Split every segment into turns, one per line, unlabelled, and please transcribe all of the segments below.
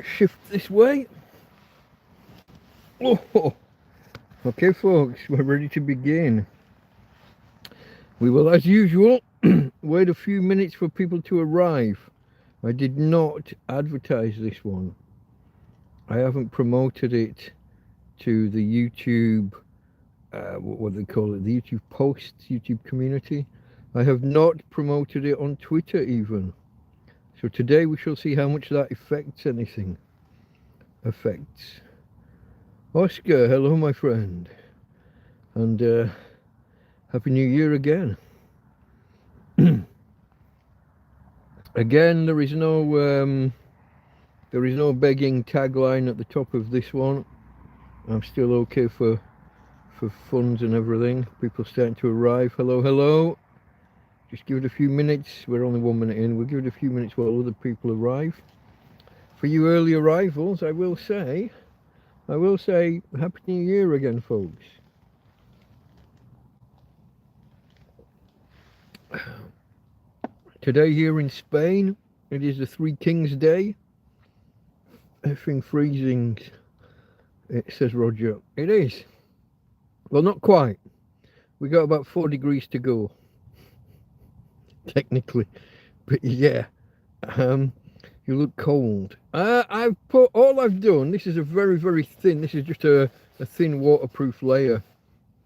shift this way. Oh, okay, folks, we're ready to begin. We will, as usual, wait a few minutes for people to arrive. I did not advertise this one. I haven't promoted it to the YouTube, what they call it, the YouTube posts, YouTube community. I have not promoted it on Twitter even. So today we shall see how much that affects anything. Oscar, hello my friend. And Happy New Year again. Again, there is no begging tagline at the top of this one. I'm still okay for funds and everything. People starting to arrive. Hello. Just give it a few minutes. We're only 1 minute in. We'll give it a few minutes while other people arrive. For you early arrivals, I will say Happy New Year again, folks. Today here in Spain, it is the Three Kings Day. Effing freezing, it says Roger. It is. Well, not quite. We got about 4 degrees to go. Technically. But yeah. You look cold. I've put, all I've done, this is a very, very thin, this is just a thin waterproof layer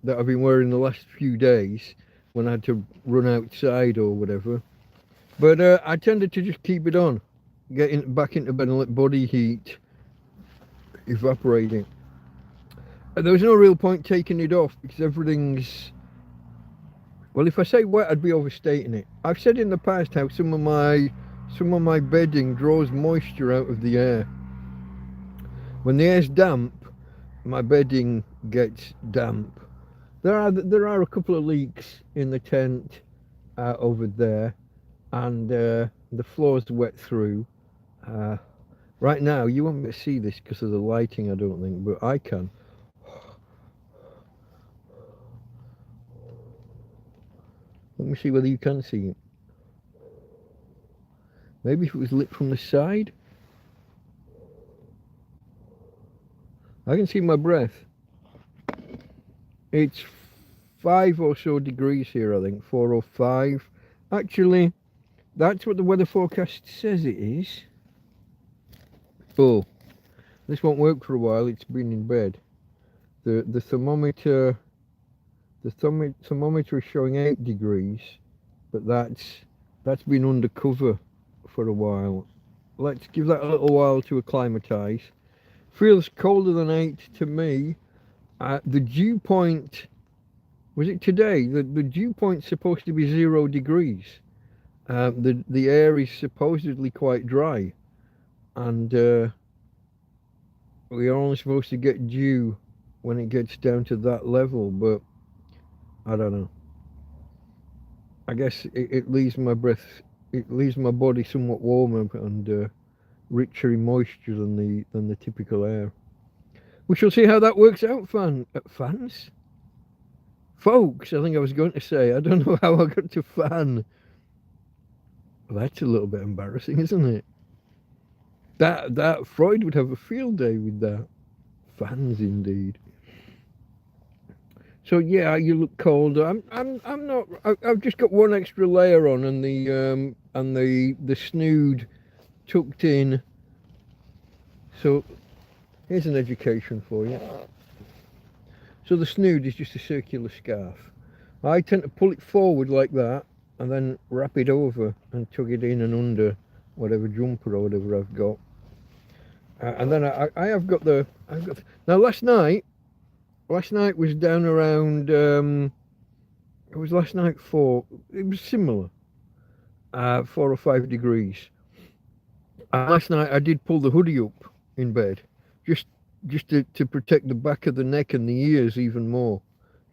that I've been wearing the last few days when I had to run outside or whatever. But I tended to just keep it on, get back into bed and let body heat evaporating. There was no real point taking it off because everything's, well, if I say wet, I'd be overstating it. I've said in the past how some of my bedding draws moisture out of the air. When the air's damp, my bedding gets damp. There are a couple of leaks in the tent over there, and the floor's wet through. Right now, you won't be able to see this because of the lighting, I don't think, but I can. Let me see whether you can see it. Maybe if it was lit from the side. I can see my breath. It's 5 or so degrees here, I think, 4 or 5. Actually, that's what the weather forecast says it is. Oh, this won't work for a while. It's been in bed. The thermometer is showing 8 degrees, but that's been under cover for a while. Let's give that a little while to acclimatise. Feels colder than 8 to me. The dew point, was it today? The dew point's supposed to be 0 degrees. The air is supposedly quite dry, and we are only supposed to get dew when it gets down to that level, but I don't know. I guess it leaves my breath, it leaves my body somewhat warmer and richer in moisture than the typical air. We shall see how that works out, fans? Folks, I think I was going to say, I don't know how I got to fan. Well, that's a little bit embarrassing, isn't it? That Freud would have a field day with that. Fans indeed. So yeah, you look cold. I'm not. I've just got one extra layer on, and the snood tucked in. So here's an education for you. So the snood is just a circular scarf. I tend to pull it forward like that, and then wrap it over and tug it in and under whatever jumper or whatever I've got. And then I've got now last night was down around, it was last night it was similar, 4 or 5 degrees. Last night I did pull the hoodie up in bed, just to protect the back of the neck and the ears even more,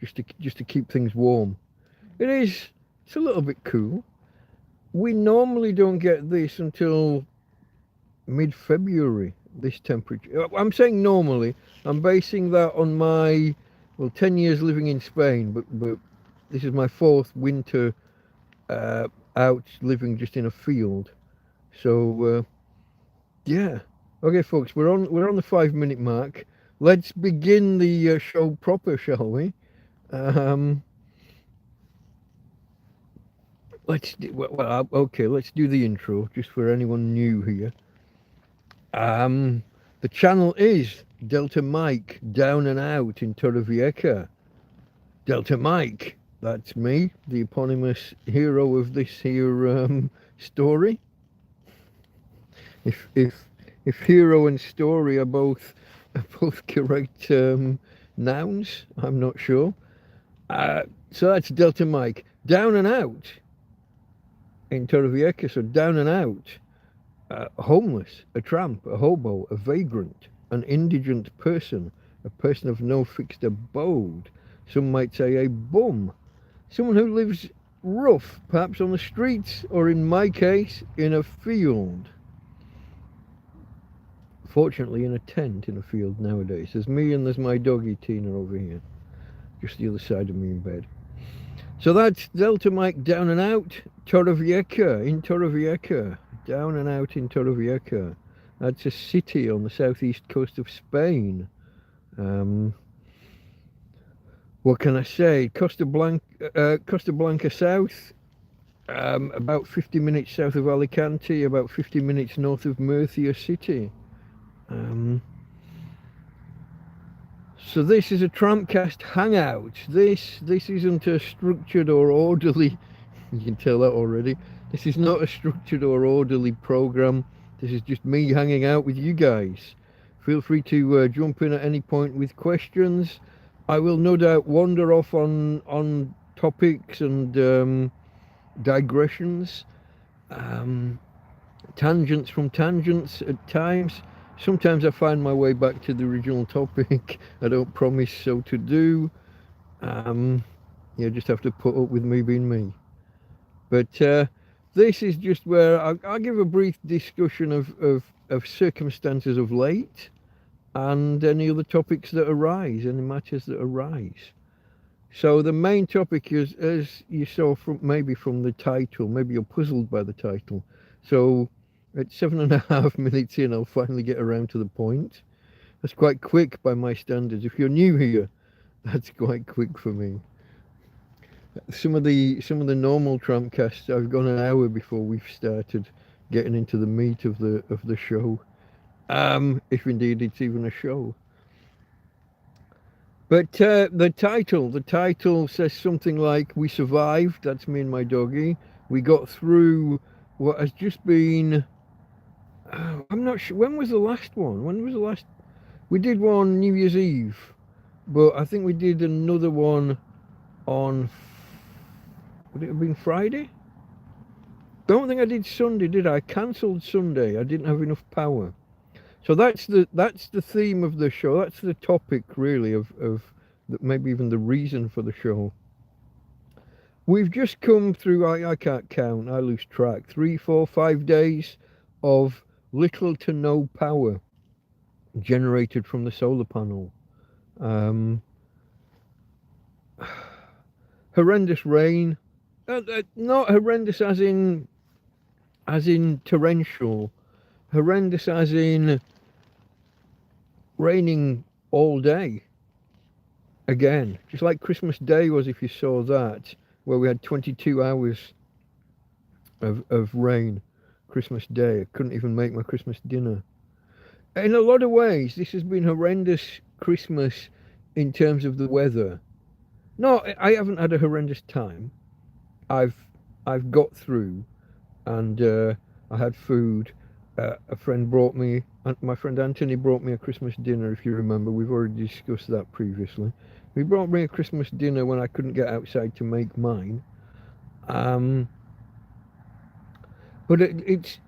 just to keep things warm. It's a little bit cool. We normally don't get this until mid-February, this temperature. I'm saying normally. I'm basing that on my 10 years living in Spain, but this is my 4th winter out living just in a field. So yeah, Okay, folks, we're on the 5 minute mark. Let's begin the show proper, shall we? Um, okay. Let's do the intro just for anyone new here. The channel is Delta Mike, down and out in Torrevieja. Delta Mike, that's me, the eponymous hero of this here story. If hero and story are both correct nouns, I'm not sure. So that's Delta Mike, down and out in Torrevieja. So down and out, homeless, a tramp, a hobo, a vagrant, an indigent person, a person of no fixed abode. Some might say a bum, someone who lives rough, perhaps on the streets, or in my case, in a field. Fortunately, in a tent in a field nowadays. There's me and there's my doggy Tina over here, just the other side of me in bed. So that's Delta Mike, down and out, Torrevieja, in Torrevieja, down and out in Torrevieja. That's a city on the southeast coast of Spain. What can I say? Costa Blanca South, about 50 minutes south of Alicante, about 50 minutes north of Murcia City. So this is a TrampCast Hangout. This isn't a structured or orderly, you can tell that already. This is not a structured or orderly program. This is just me hanging out with you guys. Feel free to jump in at any point with questions. I will no doubt wander off on topics and digressions, tangents from tangents at times. Sometimes I find my way back to the original topic. I don't promise so to do. You just have to put up with me being me. But this is just where I'll give a brief discussion of circumstances of late and any other topics that arise, any matters that arise. So the main topic is, as you saw maybe from the title, maybe you're puzzled by the title. So at 7.5 minutes in, I'll finally get around to the point. That's quite quick by my standards. If you're new here, that's quite quick for me. Some of the normal TrampCasts, I've gone an hour before we've started getting into the meat of the show. If indeed it's even a show. But the title says something like, we survived, that's me and my doggy. We got through what has just been, I'm not sure, when was the last one? We did one New Year's Eve, but I think we did another one on, would it have been Friday? Don't think I did Sunday, did I? I cancelled Sunday, I didn't have enough power. So that's the theme of the show. That's the topic, really, of maybe even the reason for the show. We've just come through, I can't count, I lose track, 3, 4, 5 days of little to no power generated from the solar panel. Horrendous rain, not horrendous as in torrential, horrendous as in raining all day again, just like Christmas Day was, if you saw that, where we had 22 hours of rain. Christmas Day, I couldn't even make my Christmas dinner. In a lot of ways, this has been horrendous Christmas in terms of the weather. No, I haven't had a horrendous time. I've got through, and I had food. A friend brought me, my friend Anthony brought me a Christmas dinner, if you remember. We've already discussed that previously. He brought me a Christmas dinner when I couldn't get outside to make mine. But it's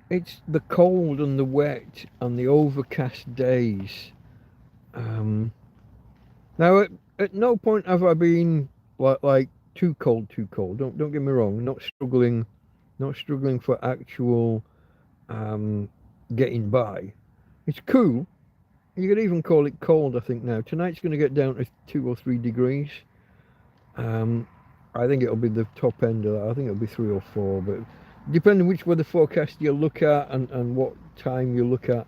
the cold and the wet and the overcast days. Now, at no point have I been like too cold. Don't get me wrong. Not struggling for actual getting by. It's cool. You could even call it cold, I think, now. Tonight's going to get down to 2 or 3 degrees. I think it'll be the top end of that. I think it'll be 3 or 4, but depending which weather forecast you look at and what time you look at,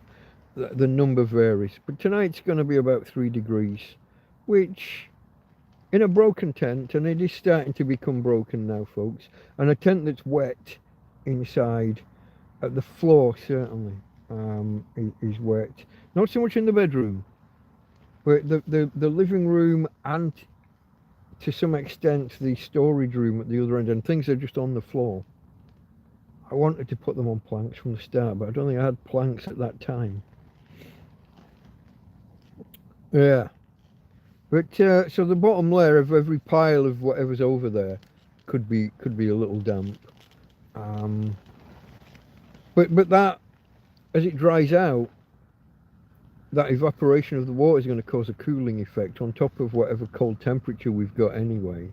the number varies. But tonight's going to be about 3 degrees, which in a broken tent, and it is starting to become broken now, folks, and a tent that's wet inside, at the floor certainly is wet. Not so much in the bedroom, but the living room and to some extent the storage room at the other end, and things are just on the floor. I wanted to put them on planks from the start, but I don't think I had planks at that time. Yeah. But so the bottom layer of every pile of whatever's over there could be a little damp. But that, as it dries out, that evaporation of the water is going to cause a cooling effect on top of whatever cold temperature we've got anyway.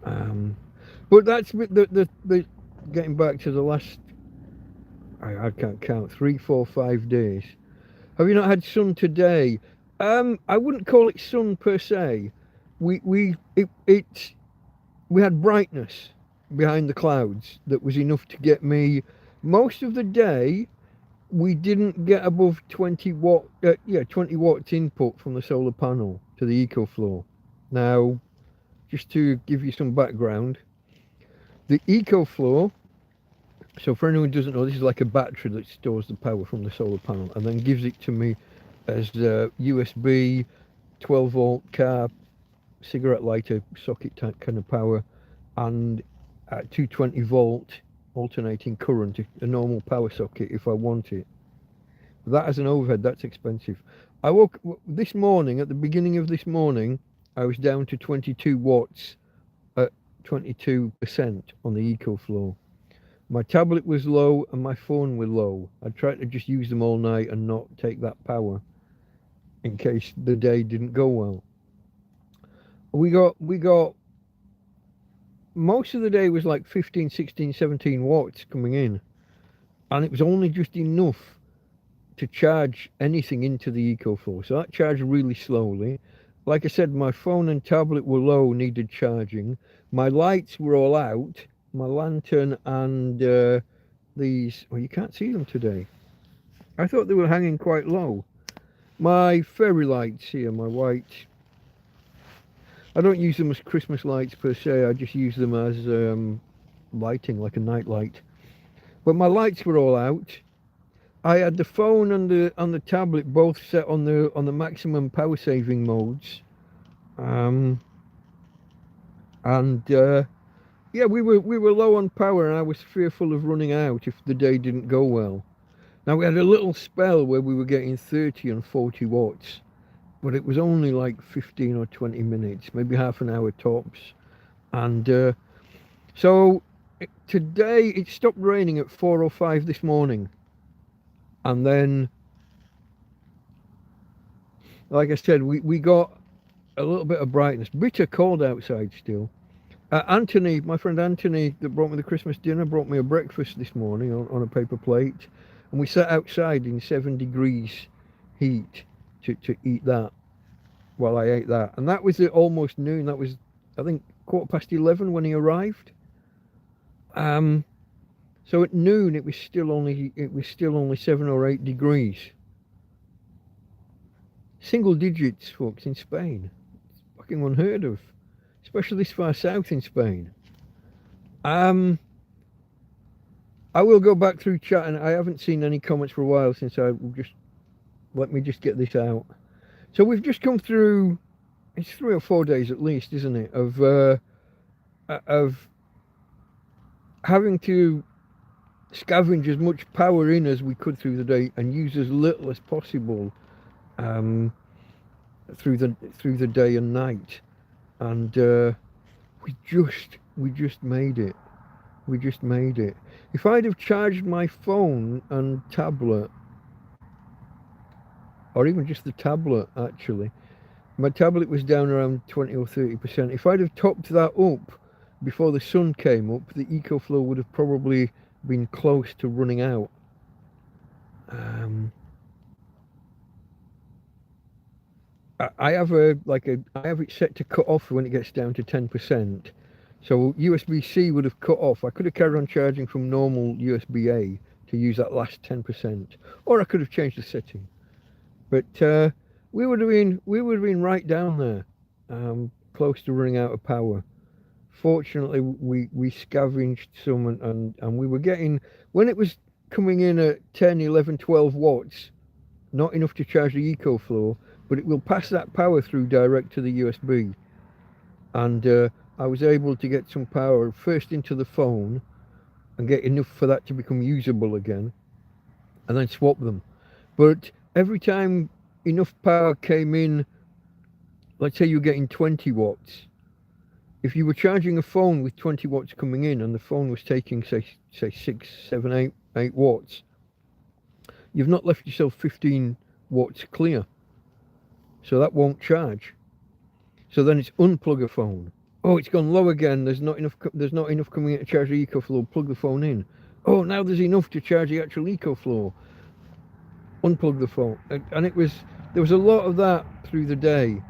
But that's the getting back to the last, I can't count, 3, 4, 5 days. Have you not had sun today? I wouldn't call it sun per se. We had brightness behind the clouds that was enough to get me most of the day. We didn't get above 20 watts input from the solar panel to the EcoFlow. Now, just to give you some background, the EcoFlow, so for anyone who doesn't know, this is like a battery that stores the power from the solar panel and then gives it to me as a USB 12 volt car cigarette lighter socket type kind of power, and at 220 volt alternating current, a normal power socket if I want it. That as an overhead, that's expensive. I woke this morning, at the beginning of this morning, I was down to 22 watts at 22% on the EcoFlow. My tablet was low and my phone was low. I tried to just use them all night and not take that power in case the day didn't go well. We got most of the day was like 15, 16, 17 watts coming in, and it was only just enough to charge anything into the EcoFlow. So that charged really slowly. Like I said, my phone and tablet were low, needed charging. My lights were all out. My lantern and these, well, you can't see them today. I thought they were hanging quite low. My fairy lights here, my white, I don't use them as Christmas lights per se, I just use them as lighting, like a night light. But my lights were all out. I had the phone and the tablet both set on the maximum power saving modes. Yeah, we were low on power, and I was fearful of running out if the day didn't go well. Now we had a little spell where we were getting 30 and 40 watts, but it was only like 15 or 20 minutes, maybe half an hour tops. And so today it stopped raining at 4 or 5 this morning. And then, like I said, we got a little bit of brightness. Bitter cold outside still. Anthony, my friend Anthony, that brought me the Christmas dinner, brought me a breakfast this morning on a paper plate. And we sat outside in 7 degrees heat to eat that while I ate that. And that was at almost noon. That was, I think, 11:15 when he arrived. So at noon it was still only 7 or 8 degrees. Single digits, folks, in Spain. It's fucking unheard of, especially this far south in Spain. I will go back through chat, and I haven't seen any comments for a while since let me just get this out. So we've just come through, it's 3 or 4 days at least, isn't it, of having to scavenge as much power in as we could through the day and use as little as possible through the day and night. And we just made it. We just made it. If I'd have charged my phone and tablet, or even just the tablet actually, my tablet was down around 20 or 30%. If I'd have topped that up before the sun came up, the EcoFlow would have probably been close to running out. I have it set to cut off when it gets down to 10%. So USB-C would have cut off. I could have carried on charging from normal USB-A to use that last 10%, or I could have changed the setting. But we would have been right down there, close to running out of power. Fortunately, we scavenged some, and we were getting, when it was coming in at 10, 11, 12 watts, not enough to charge the EcoFlow, but it will pass that power through direct to the USB. And I was able to get some power first into the phone and get enough for that to become usable again, and then swap them. But every time enough power came in, let's say you're getting 20 watts, if you were charging a phone with 20 watts coming in and the phone was taking say 6, 7, 8 watts, you've not left yourself 15 watts clear, so that won't charge. So then it's unplug a phone. Oh, it's gone low again. There's not enough coming in to charge the EcoFlow. Plug the phone in. Oh, now there's enough to charge the actual EcoFlow. Unplug the phone. And there was a lot of that through the day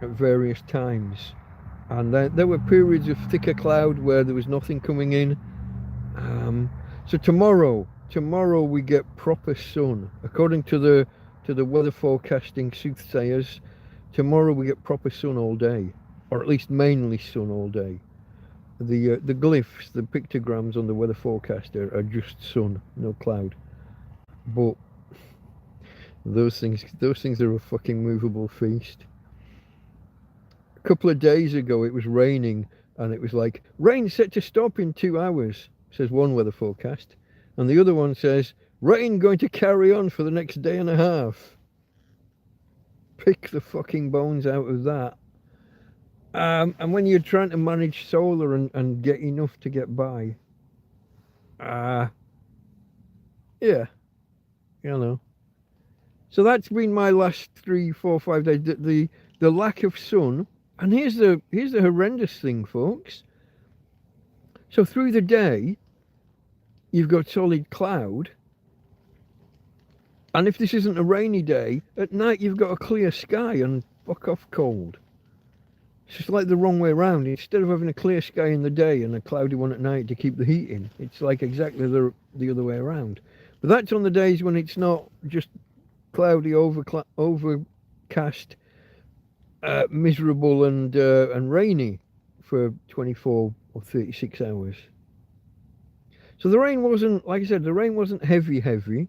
at various times. And there were periods of thicker cloud where there was nothing coming in. So tomorrow we get proper sun. According to the weather forecasting soothsayers, tomorrow we get proper sun all day, or at least mainly sun all day. The glyphs, the pictograms on the weather forecaster are just sun, no cloud. But those things are a fucking movable feast. A couple of days ago it was raining, and it was like, rain set to stop in 2 hours, says one weather forecast, and the other one says, rain going to carry on for the next day and a half. Pick the fucking bones out of that. And when you're trying to manage solar and get enough to get by, yeah, you know. So that's been my last 3, 4, 5 days. The lack of sun. And here's the horrendous thing, folks. So through the day, you've got solid cloud. And if this isn't a rainy day, at night you've got a clear sky and fuck off cold. It's just like the wrong way around. Instead of having a clear sky in the day and a cloudy one at night to keep the heat in, it's like exactly the other way around. But that's on the days when it's not just cloudy, overcast, miserable and rainy for 24 or 36 hours. So the rain wasn't, like I said, the rain wasn't heavy.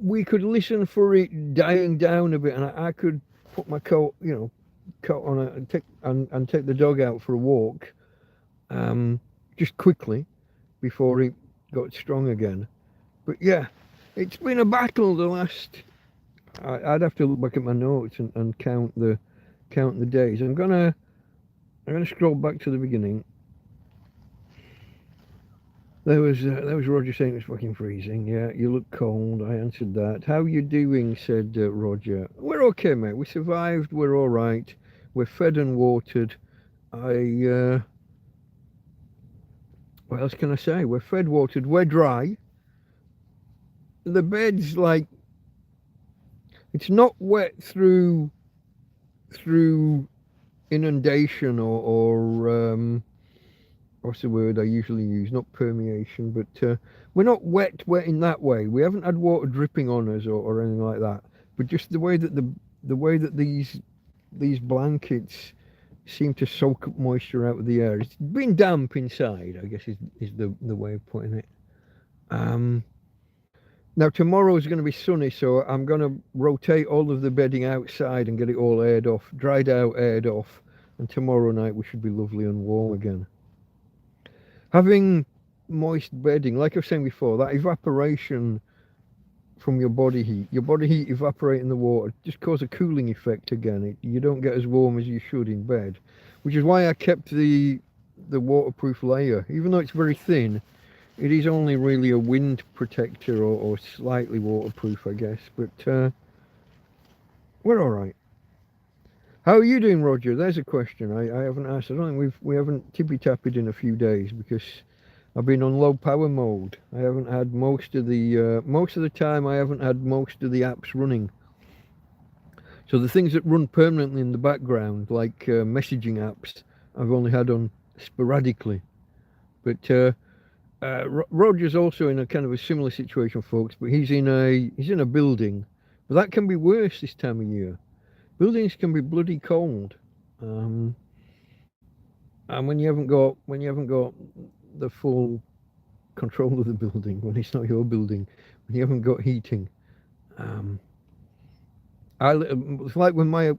We could listen for it dying down a bit, and I could put my coat on and take the dog out for a walk, just quickly before it got strong again. But yeah, it's been a battle the last. I'd have to look back at my notes and count the days. I'm gonna scroll back to the beginning. There was Roger saying it was fucking freezing. Yeah, you look cold. I answered that. How you doing? Said Roger. We're okay, mate. We survived. We're all right. We're fed and watered. What else can I say? We're fed, watered. We're dry. The bed's like, it's not wet through inundation or what's the word I usually use? Not permeation, but we're not wet in that way. We haven't had water dripping on us or anything like that. But just the way that these blankets seem to soak up moisture out of the air. It's been damp inside, I guess is the way of putting it. Now tomorrow is going to be sunny, so I'm going to rotate all of the bedding outside and get it all aired off, dried out, aired off, and tomorrow night we should be lovely and warm again. Having moist bedding, like I was saying before, that evaporation from your body heat evaporating the water just cause a cooling effect again. You don't get as warm as you should in bed, which is why I kept the waterproof layer. Even though it's very thin, it is only really a wind protector or slightly waterproof, I guess. But we're all right. How are you doing, Roger? There's a question I haven't asked. I don't think we haven't tippy-tappied in a few days because I've been on low power mode. I haven't had most of the time. I haven't had most of the apps running. So the things that run permanently in the background, like messaging apps, I've only had on sporadically. But Roger's also in a kind of a similar situation, folks, but he's in a building. But that can be worse this time of year. Buildings can be bloody cold, um, and when you haven't got the full control of the building, when it's not your building, when you haven't got heating. Um, it's like when my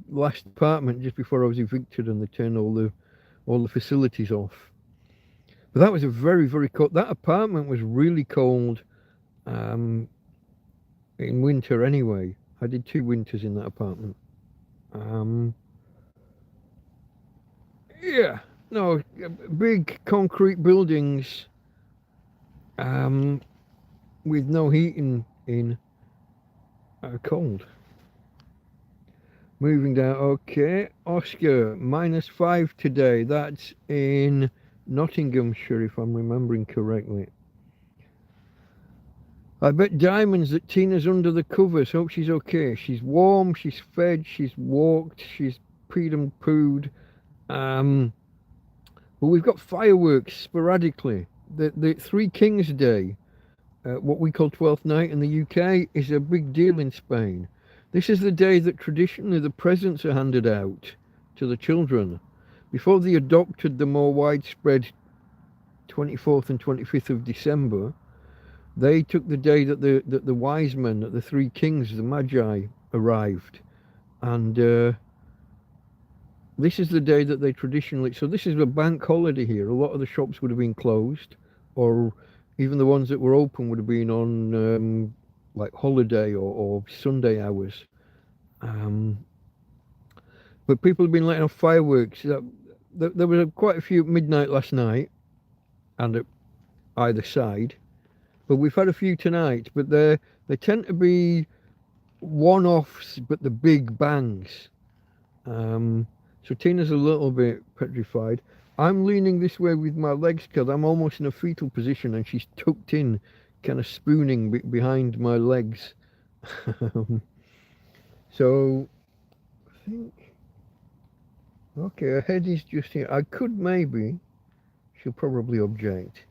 last apartment just before I was evicted and they turned all the facilities off. But that was a very very cold. That apartment was really cold um, in winter anyway. I did 2 winters in that apartment. Um, yeah, no, big concrete buildings um, with no heating in are cold. Moving down, okay. Oscar, -5 today. That's in Nottinghamshire, if I'm remembering correctly. I bet diamonds that Tina's under the covers. Hope she's okay. She's warm, she's fed, she's walked, she's peed and pooed. But we've got fireworks sporadically. The Three Kings Day, what we call 12th night in the UK, is a big deal in Spain. This is the day that traditionally the presents are handed out to the children. Before they adopted the more widespread 24th and 25th of December, they took the day that the wise men, that the three kings, the magi, arrived. And this is the day that they traditionally... So this is a bank holiday here. A lot of the shops would have been closed, or even the ones that were open would have been on... like holiday or Sunday hours. But people have been letting off fireworks. There was quite a few at midnight last night and at either side. But we've had a few tonight, but they tend to be one-offs, but the big bangs. So Tina's a little bit petrified. I'm leaning this way with my legs because I'm almost in a fetal position and she's tucked in, kind of spooning behind my legs. So I think, okay, her head is just here. I could maybe, she'll probably object,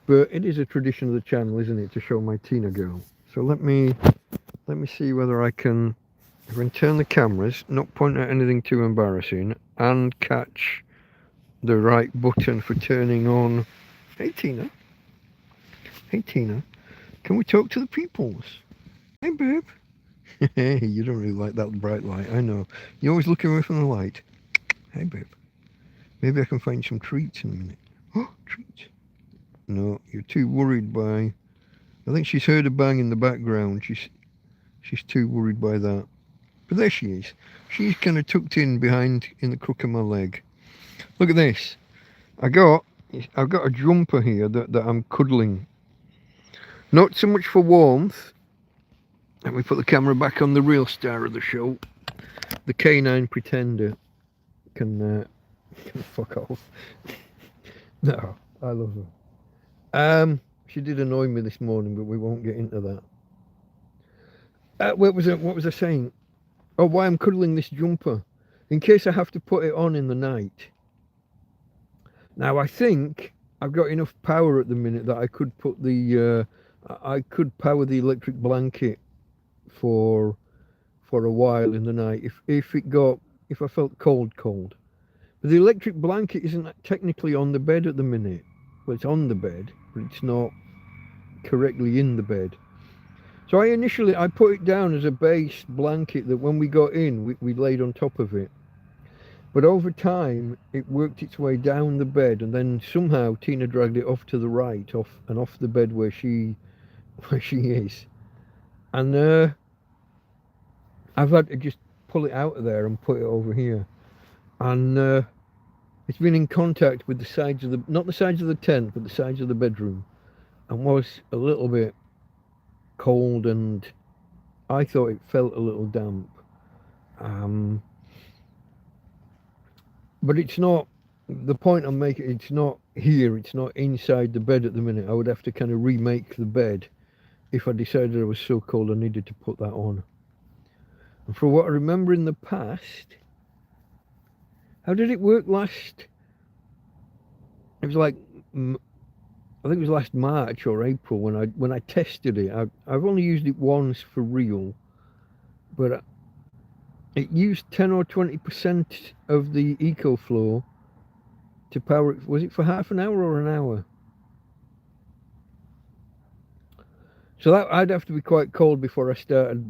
but it is a tradition of the channel, isn't it, to show my Tina girl. So let me see whether I can turn the cameras, not point at anything too embarrassing, and catch the right button for turning on. Hey Tina. Hey Tina. Can we talk to the peoples? Hey babe. Hey, you don't really like that bright light, I know. You're always looking away from the light. Hey babe. Maybe I can find some treats in a minute. Oh, treats. No, you're too worried by... I think she's heard a bang in the background. She's too worried by that. But there she is. She's kind of tucked in behind in the crook of my leg. Look at this. I've got a jumper here that I'm cuddling. Not so much for warmth. Let me put the camera back on the real star of the show. The canine pretender can fuck off. No, I love her. She did annoy me this morning, but we won't get into that. What was I saying? Oh, why I'm cuddling this jumper. In case I have to put it on in the night. Now, I think I've got enough power at the minute that I could put I could power the electric blanket for a while in the night if I felt cold. But the electric blanket isn't technically on the bed at the minute. Well, it's on the bed, but it's not correctly in the bed. So I put it down as a base blanket that when we got in, we laid on top of it. But over time, it worked its way down the bed, and then somehow Tina dragged it off to the right, off the bed where she is. And I've had to just pull it out of there and put it over here. And it's been in contact with the sides of not the sides of the tent, but the sides of the bedroom, and was a little bit cold, and I thought it felt a little damp. But it's not, the point I'm making, it's not here, it's not inside the bed at the minute. I would have to kind of remake the bed if I decided I was so cold I needed to put that on. And for what I remember in the past, how did it work last? It was like I think it was last March or April when I tested it. I've only used it once for real, but it used 10 or 20% of the EcoFlow to power it. Was it for half an hour or an hour? So that I'd have to be quite cold before I started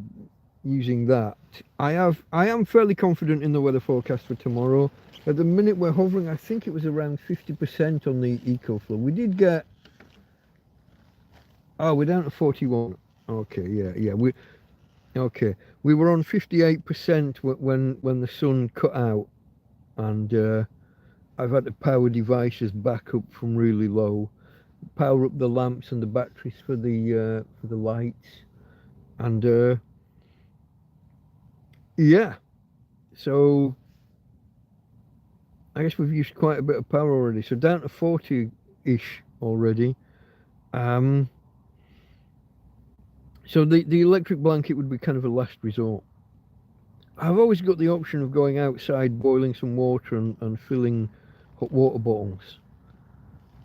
using that. I am fairly confident in the weather forecast for tomorrow. At the minute we're hovering, I think it was around 50% on the EcoFlow. We did get, oh, we're down to 41. Okay, yeah. We were on 58% when the sun cut out, and I've had to power devices back up from really low, power up the lamps and the batteries for the lights, and yeah. So I guess we've used quite a bit of power already. So down to 40-ish already. So the electric blanket would be kind of a last resort. I've always got the option of going outside, boiling some water and filling hot water bottles.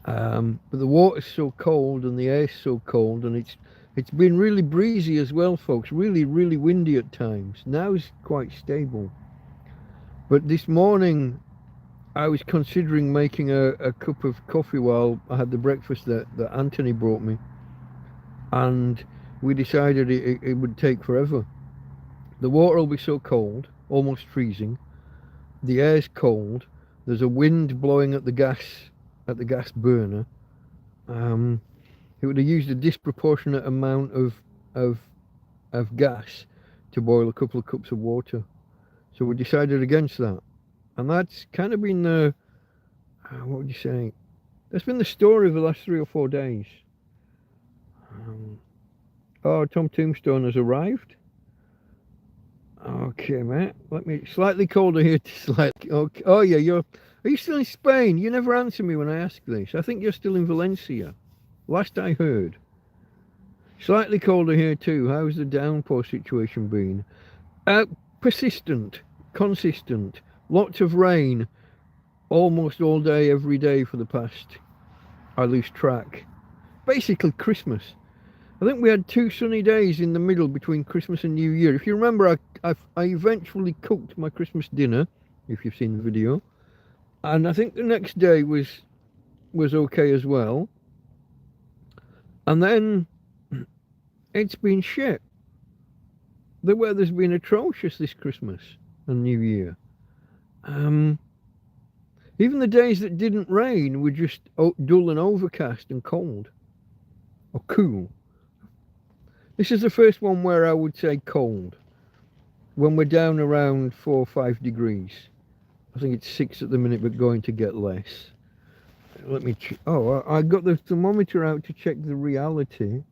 But the water's so cold and the air's so cold, and it's been really breezy as well, folks. Really, really windy at times. Now it's quite stable. But this morning, I was considering making a cup of coffee while I had the breakfast that Anthony brought me. And we decided it would take forever. The water will be so cold, almost freezing. The air's cold. There's a wind blowing at the gas burner. It would have used a disproportionate amount of gas to boil a couple of cups of water. So we decided against that. And that's kind of been the, what would you say? That's been the story of the last 3 or 4 days. Oh, Tom Tombstone has arrived. Okay, mate. Let me, slightly colder here to slightly, okay. Oh yeah, are you still in Spain? You never answer me when I ask this. I think you're still in Valencia. Last I heard. Slightly colder here too. How's the downpour situation been? Persistent, consistent, lots of rain, almost all day, every day for the past, I lose track. Basically Christmas. I think we had 2 sunny days in the middle between Christmas and New Year. If you remember, I eventually cooked my Christmas dinner, if you've seen the video. And I think the next day was okay as well. And then it's been shit. The weather's been atrocious this Christmas and New Year. Even the days that didn't rain were just dull and overcast and cold. Or cool. This is the first one where I would say cold. When we're down around 4 or 5 degrees. I think it's 6 at the minute, but going to get less. Let me I got the thermometer out to check the reality.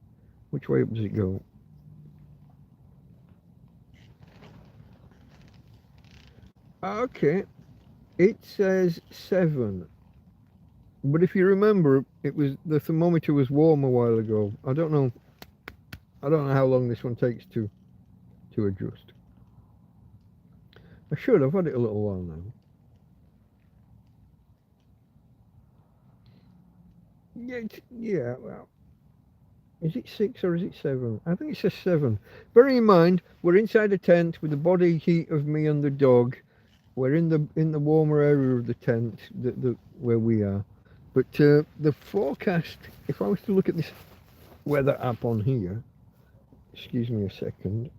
Which way up does it go? Okay. It says 7. But if you remember, the thermometer was warm a while ago. I don't know how long this one takes to adjust. I've had it a little while now. Yeah, well, is it 6 or is it 7? I think it says 7. Bearing in mind, we're inside a tent with the body heat of me and the dog. We're in the warmer area of the tent, where we are. But the forecast, if I was to look at this weather app on here, excuse me a second,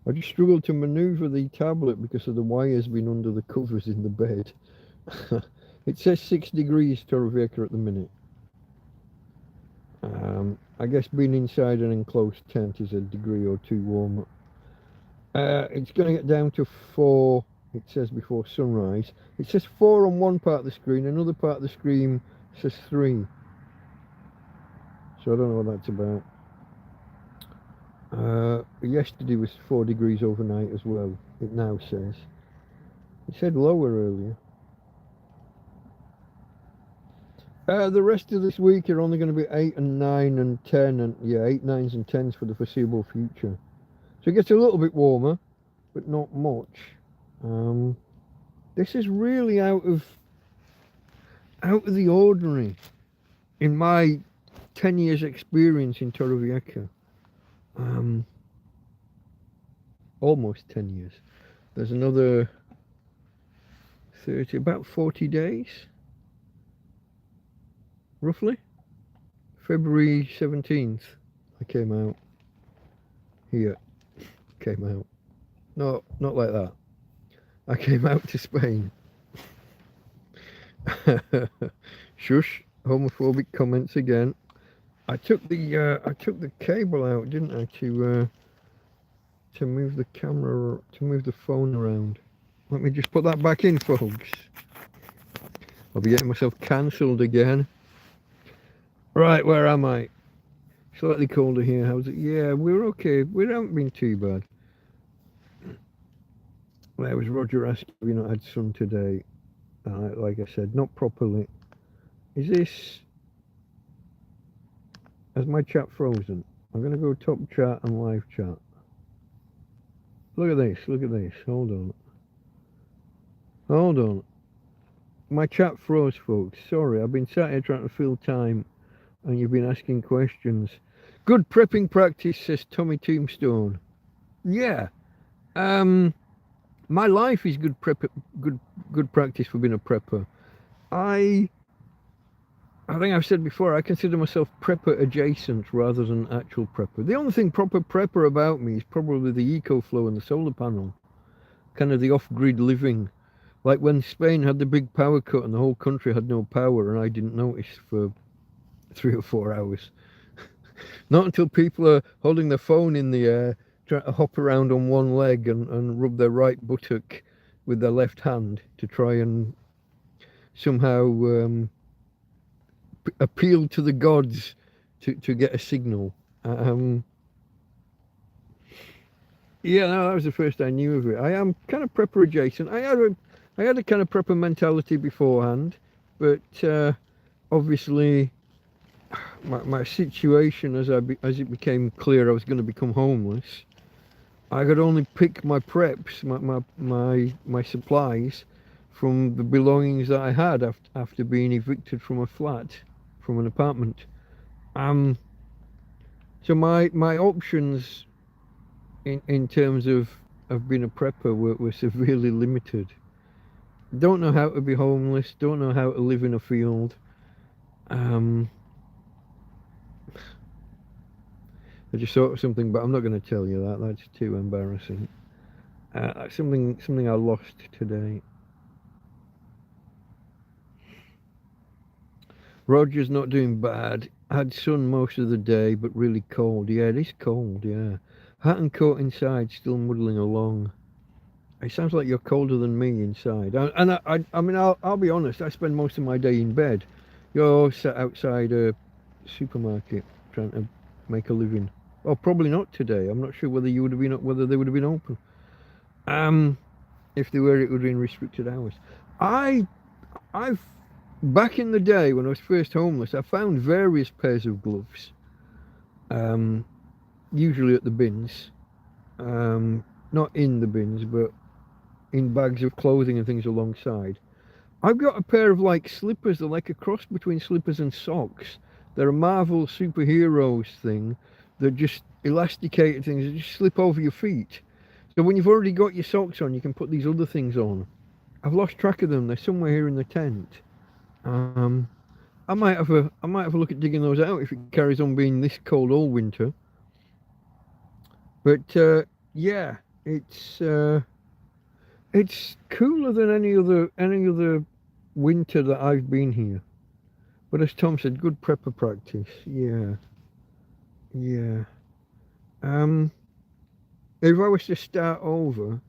I just struggled to maneuver the tablet because of the wires being under the covers in the bed. It says 6 degrees Torrevieja at the minute. I guess being inside an enclosed tent is a degree or 2 warmer. It's going to get down to 4, it says, before sunrise. It says 4 on one part of the screen, another part of the screen says 3. So I don't know what that's about. Yesterday was 4 degrees overnight as well, it now says. It said lower earlier. The rest of this week are only going to be 8 and 9 and 10, and 8, 9s and 10s for the foreseeable future. So it gets a little bit warmer, but not much. This is really out of the ordinary in my 10 years experience in Torrevieja. Almost 10 years. There's another 30, about 40 days, roughly. February 17th, I came out here. Came out. No, not like that. I came out to Spain. Shush, homophobic comments again. I took the cable out, didn't I, to move the camera, to move the phone around. Let me just put that back in, folks. I'll be getting myself cancelled again. Right, where am I? Slightly colder here. How's it? Yeah, we're okay. We haven't been too bad. There was Roger asking if we not had sun today. Like I said, not properly. Is this... Has my chat frozen? I'm going to go top chat and live chat. Look at this, look at this. Hold on. Hold on. My chat froze, folks. Sorry, I've been sat here trying to fill time and you've been asking questions. Good prepping practice, says Tommy Tombstone. Yeah. My life is good practice for being a prepper. I think I've said before, I consider myself prepper adjacent rather than actual prepper. The only thing proper prepper about me is probably the EcoFlow and the solar panel. Kind of the off-grid living. Like when Spain had the big power cut and the whole country had no power and I didn't notice for 3 or 4 hours. Not until people are holding their phone in the air, trying to hop around on one leg and rub their right buttock with their left hand to try and somehow appeal to the gods to get a signal. Yeah, no, that was the first I knew of it. I am kind of prepper adjacent. I had a kind of prepper mentality beforehand, but obviously my situation as it became clear I was going to become homeless, I could only pick my preps, my supplies from the belongings that I had after being evicted from a flat, from an apartment. So my options in terms of being a prepper were severely limited. Don't know how to be homeless, don't know how to live in a field. I just thought of something, but I'm not going to tell you that. That's too embarrassing. Something I lost today. Roger's not doing bad. Had sun most of the day, but really cold. Yeah, it is cold, yeah. Hat and coat inside, still muddling along. It sounds like you're colder than me inside. I mean, I'll be honest, I spend most of my day in bed. You're sat outside a supermarket trying to make a living. Oh, probably not today. I'm not sure whether they would have been open. If they were, it would have been restricted hours. I've back in the day when I was first homeless, I found various pairs of gloves. Usually at the bins. Not in the bins, but in bags of clothing and things alongside. I've got a pair of like slippers. They're like a cross between slippers and socks. They're a Marvel superheroes thing. They're just elasticated things that just slip over your feet. So when you've already got your socks on, you can put these other things on. I've lost track of them. They're somewhere here in the tent. I might have a look at digging those out if it carries on being this cold all winter. But yeah, it's cooler than any other winter that I've been here. But as Tom said, good prepper practice. Yeah. If I was to start over,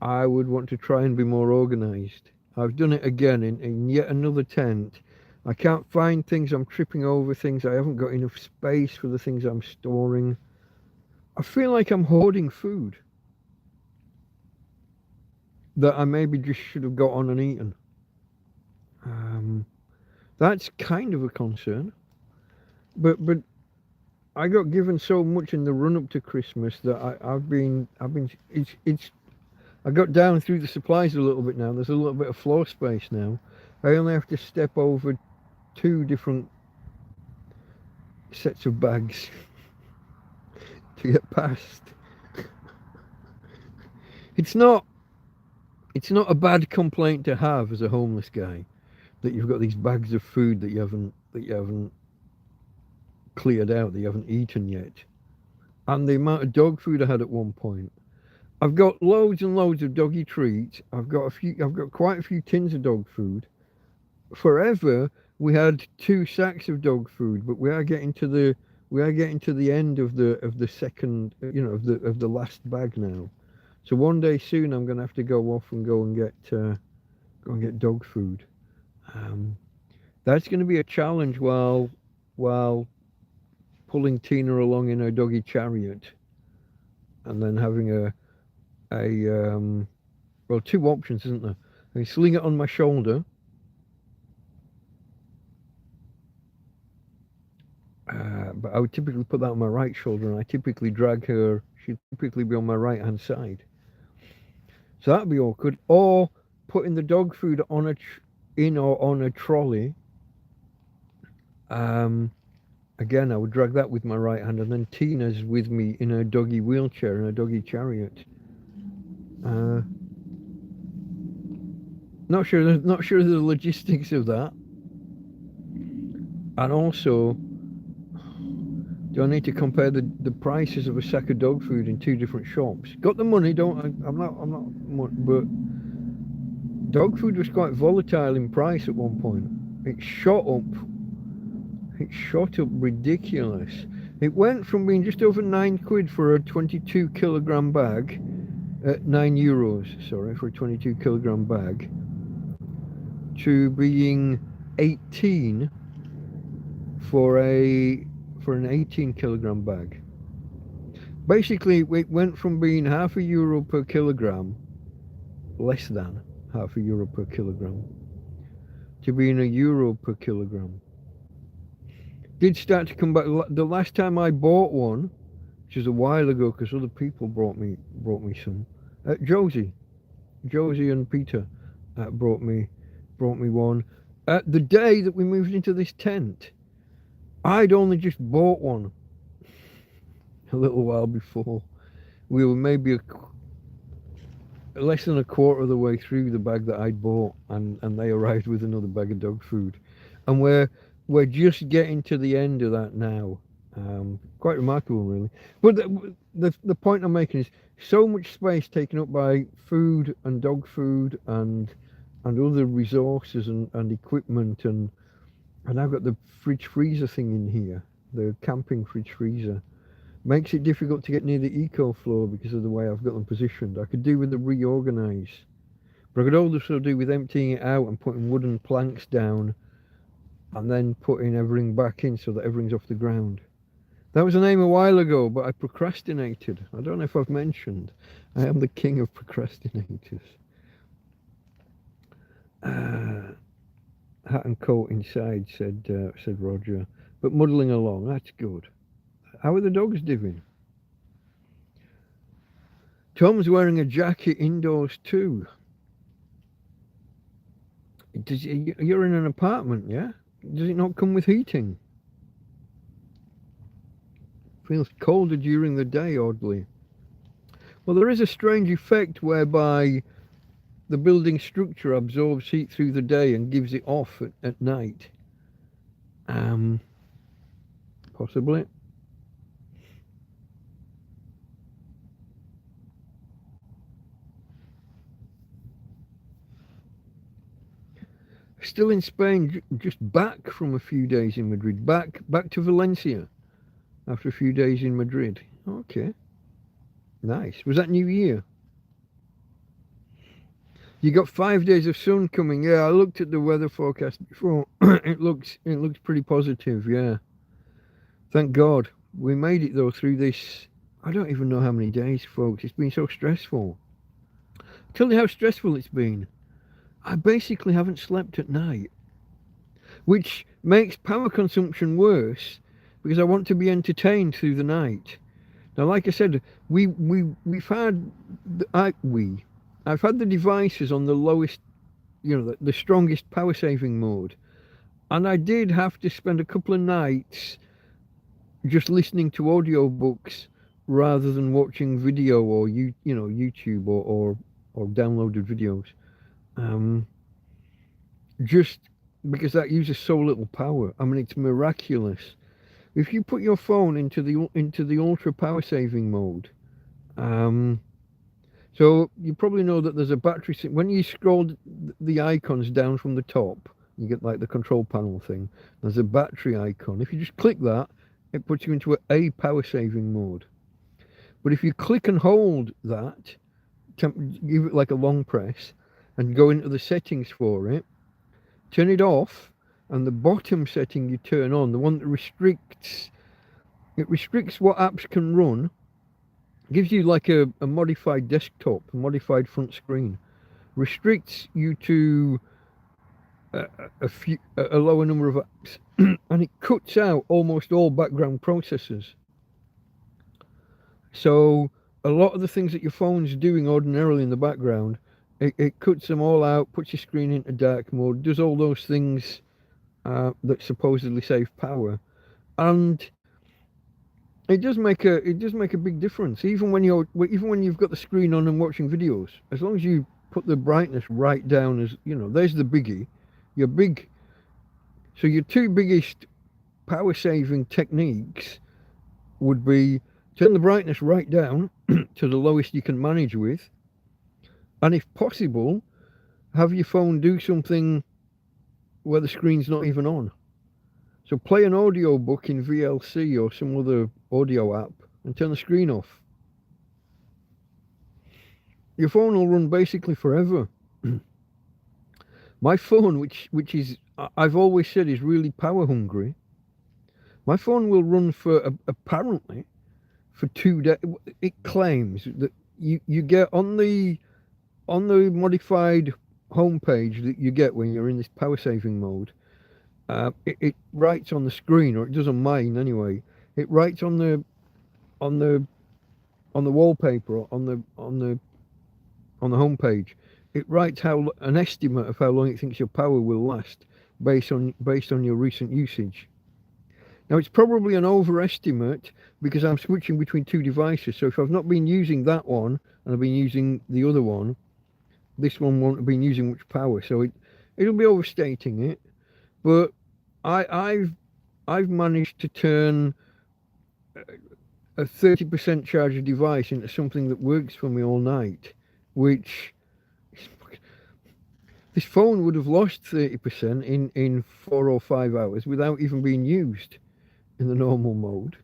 I would want to try and be more organised. I've done it again in yet another tent. I can't find things, I'm tripping over things, I haven't got enough space for the things I'm storing. I feel like I'm hoarding food that I maybe just should have got on and eaten. That's kind of a concern. But I got given so much in the run up to Christmas that I got down through the supplies a little bit now. There's a little bit of floor space now. I only have to step over 2 different sets of bags to get past. It's not a bad complaint to have as a homeless guy, that you've got these bags of food that you haven't cleared out, that you haven't eaten yet. And the amount of dog food I had at one point. I've got loads and loads of doggy treats. I've got quite a few tins of dog food. Forever we had 2 sacks of dog food, but we are getting to the end of the second, of the last bag now. So one day soon I'm going to have to go off and go and get dog food. That's going to be a challenge while pulling Tina along in her doggy chariot, and then having well, 2 options, isn't there? I can sling it on my shoulder, but I would typically put that on my right shoulder, and I typically drag her. She'd typically be on my right hand side, so that'd be awkward. Or putting the dog food on a trolley. Again, I would drag that with my right hand, and then Tina's with me in her doggy wheelchair, in her doggy chariot. Not sure of the logistics of that. And also, do I need to compare the prices of a sack of dog food in 2 different shops? Got the money, I'm not, but dog food was quite volatile in price at one point. It shot up ridiculous. It went from being just over £9 for a 22 kilogram bag, €9, sorry, for a 22 kilogram bag, to being 18 for an 18 kilogram bag. Basically, it went from being €0.5 per kilogram, less than €0.5 per kilogram, to being €1 per kilogram. Did start to come back. The last time I bought one, which was a while ago, because other people brought me some. Josie and Peter brought me one. The day that we moved into this tent, I'd only just bought one a little while before. We were maybe less than a quarter of the way through the bag that I'd bought, and they arrived with another bag of dog food, and we're just getting to the end of that now. Quite remarkable, really. But the point I'm making is so much space taken up by food and dog food and other resources and equipment, and I've got the fridge freezer thing in here, the camping fridge freezer. Makes it difficult to get near the eco floor because of the way I've got them positioned. I could do with the reorganize, but I could also do with emptying it out and putting wooden planks down, and then putting everything back in so that everything's off the ground. That was a name a while ago, but I procrastinated. I don't know if I've mentioned. I am the king of procrastinators. Hat and coat inside, said Roger. But muddling along, that's good. How are the dogs doing? Tom's wearing a jacket indoors too. You're in an apartment, yeah? Does it not come with heating? Feels colder during the day, oddly. Well, there is a strange effect whereby the building structure absorbs heat through the day and gives it off at night. Possibly. Still in Spain, just back from a few days in Madrid. Back to Valencia after a few days in Madrid. Okay. Nice. Was that New Year? You got 5 days of sun coming. Yeah, I looked at the weather forecast before. It looks pretty positive, yeah. Thank God. We made it though through this, I don't even know how many days, folks. It's been so stressful. Tell you how stressful it's been. I basically haven't slept at night, which makes power consumption worse because I want to be entertained through the night. Now, like I said, I've had the devices on the lowest, the strongest power saving mode, and I did have to spend a couple of nights just listening to audiobooks rather than watching video or YouTube or downloaded videos. Just because that uses so little power. I mean, it's miraculous. If you put your phone into the ultra power saving mode, so you probably know that there's a battery. When you scroll the icons down from the top, you get like the control panel thing. There's a battery icon. If you just click that, it puts you into a power saving mode. But if you click and hold that, give it like a long press, and go into the settings for it, turn it off, and the bottom setting you turn on, the one that restricts what apps can run, gives you like a modified desktop, a modified front screen, restricts you to a lower number of apps, and it cuts out almost all background processors. So a lot of the things that your phone's doing ordinarily in the background, it cuts them all out, puts your screen into dark mode, does all those things that supposedly save power, and it does make a big difference. Even when you've got the screen on and watching videos, as long as you put the brightness right down, as there's the biggie. So your two biggest power saving techniques would be turn the brightness right down to the lowest you can manage with, and if possible, have your phone do something where the screen's not even on. So play an audio book in VLC or some other audio app and turn the screen off. Your phone will run basically forever. My phone, which is, I've always said, is really power hungry. My phone will run for apparently for 2 days. It claims that you get on the modified homepage that you get when you're in this power saving mode. It writes on the screen, or it does on mine anyway. It writes on the wallpaper, on the homepage. It writes an estimate of how long it thinks your power will last based on your recent usage. Now it's probably an overestimate because I'm switching between two devices. So if I've not been using that one and I've been using the other one, this one won't have been using much power. So it'll be overstating it. But I've managed to turn a 30% charger device into something that works for me all night, which this phone would have lost 30% in 4 or 5 hours without even being used in the normal mode.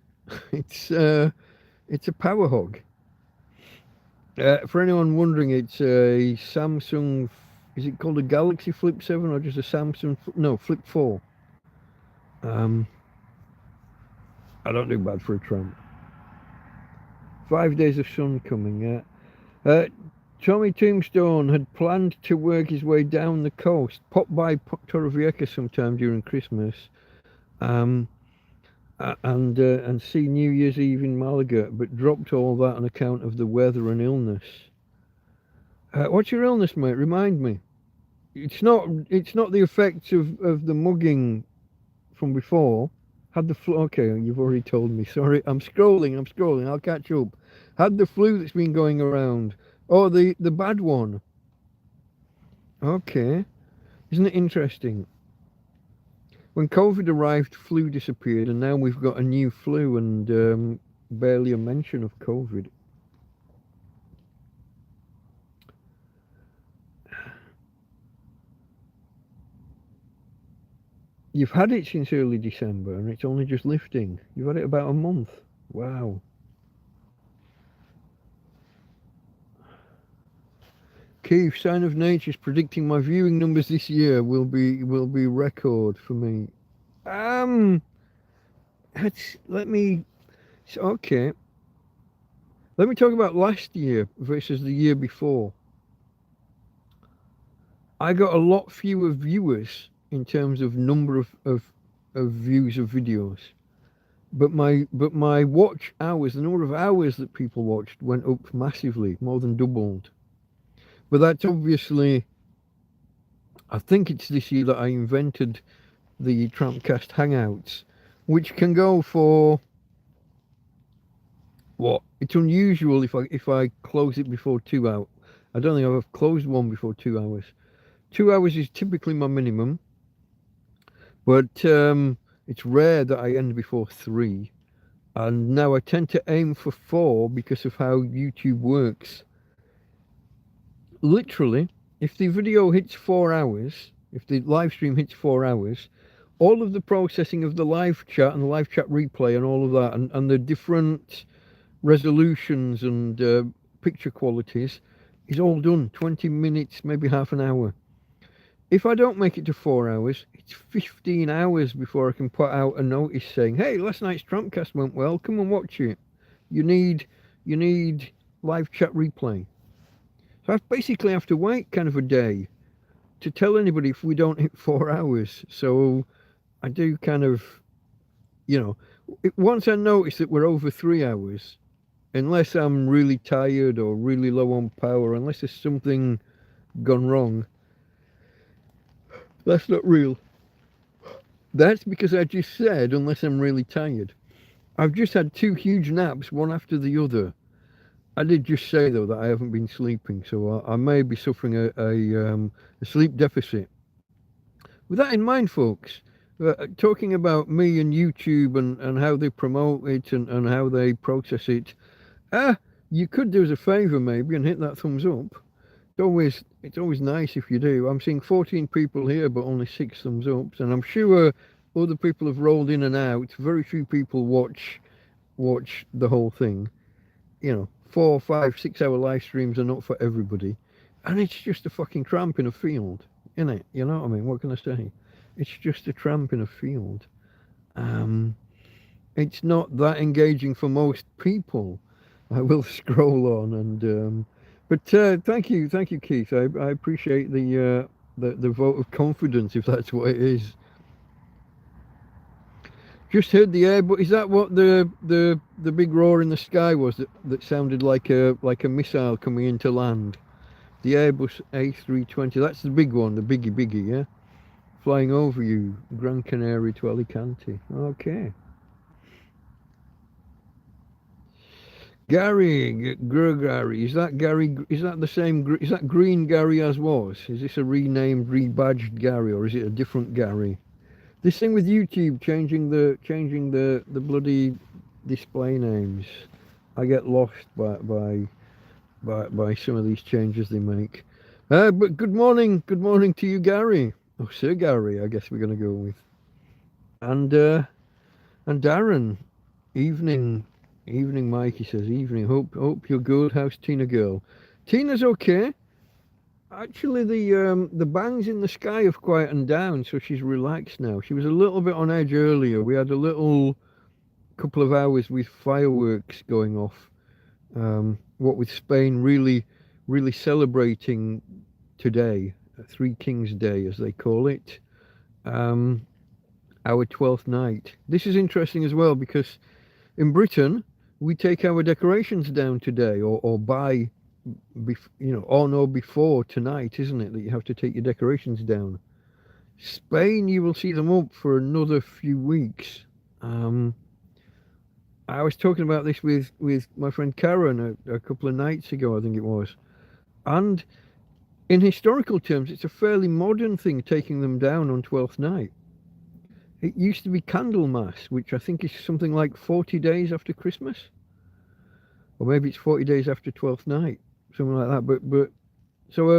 It's a power hog. For anyone wondering, it's a Samsung. Is it called a Galaxy Flip 7 or just a Samsung? No, Flip 4. I don't do bad for a tramp. 5 days of sun coming. Tommy Tombstone had planned to work his way down the coast, pop by Torrevieja sometime during Christmas, and see New Year's Eve in Malaga, but dropped all that on account of the weather and illness. What's your illness, mate? Remind me. It's not the effects of the mugging from before. Had the flu. Okay, you've already told me. Sorry, I'm scrolling. I'll catch up. Had the flu that's been going around. Oh, the bad one. Okay. Isn't it interesting? When COVID arrived, flu disappeared, and now we've got a new flu and barely a mention of COVID. You've had it since early December, and it's only just lifting. You've had it about a month. Wow. Keith, Sign of Nature's predicting my viewing numbers this year will be record for me. Okay. Let me talk about last year versus the year before. I got a lot fewer viewers in terms of number of views of videos, but my watch hours, the number of hours that people watched, went up massively, more than doubled. But that's obviously, I think it's this year that I invented the TrampCast Hangouts, which can go for What? It's unusual if I close it before 2 hours. I don't think I've ever closed one before 2 hours. 2 hours is typically my minimum, but it's rare that I end before 3. And now I tend to aim for 4 because of how YouTube works. Literally, if the video hits 4 hours, if the live stream hits 4 hours, all of the processing of the live chat and the live chat replay and all of that, and the different resolutions and picture qualities is all done. 20 minutes, maybe half an hour. If I don't make it to 4 hours, it's 15 hours before I can put out a notice saying, hey, last night's TrampCast went well, come and watch it. You need live chat replay. So I basically have to wait kind of a day to tell anybody if we don't hit 4 hours. So I do kind of, once I notice that we're over 3 hours, unless I'm really tired or really low on power, unless there's something gone wrong, that's not real. That's because I just said, unless I'm really tired. I've just had 2 huge naps, one after the other. I did just say, though, that I haven't been sleeping, so I may be suffering a sleep deficit. With that in mind, folks, talking about me and YouTube and how they promote it and how they process it, you could do us a favour maybe and hit that thumbs up. It's always nice if you do. I'm seeing 14 people here, but only 6 thumbs ups, and I'm sure other people have rolled in and out. Very few people watch the whole thing. 4, 5, 6 hour live streams are not for everybody, and it's just a fucking tramp in a field, isn't it? You know what I mean? What can I say? It's just a tramp in a field. It's not that engaging for most people. I will scroll on and. But thank you, Keith. I appreciate the vote of confidence, if that's what it is. Just heard the air, but is that what the big roar in the sky was that sounded like a missile coming into land? The Airbus A320. That's the big one, the biggie, yeah, flying over you, Gran Canaria to Alicante. Okay. Gary, is that Gary? Is that the same? Is that Green Gary as was? Is this a renamed, rebadged Gary, or is it a different Gary? This thing with YouTube changing the bloody display names, I get lost by some of these changes they make. But good morning to you, Gary. Oh, Sir Gary, I guess we're gonna go with. And Darren, evening, Mike. He says evening. Hope you're good. How's Tina girl? Tina's okay. Actually, the bangs in the sky have quietened down, so she's relaxed now. She was a little bit on edge earlier. We had a little couple of hours with fireworks going off. What with Spain really celebrating today, Three Kings Day as they call it, our 12th night. This is interesting as well because in Britain we take our decorations down today, or by, on or before tonight, isn't it, that you have to take your decorations down. Spain, you will see them up for another few weeks. I was talking about this with my friend Karen a couple of nights ago, I think it was. And in historical terms, it's a fairly modern thing, taking them down on 12th night. It used to be Candlemas, which I think is something like 40 days after Christmas. Or maybe it's 40 days after 12th night, something like that. But so,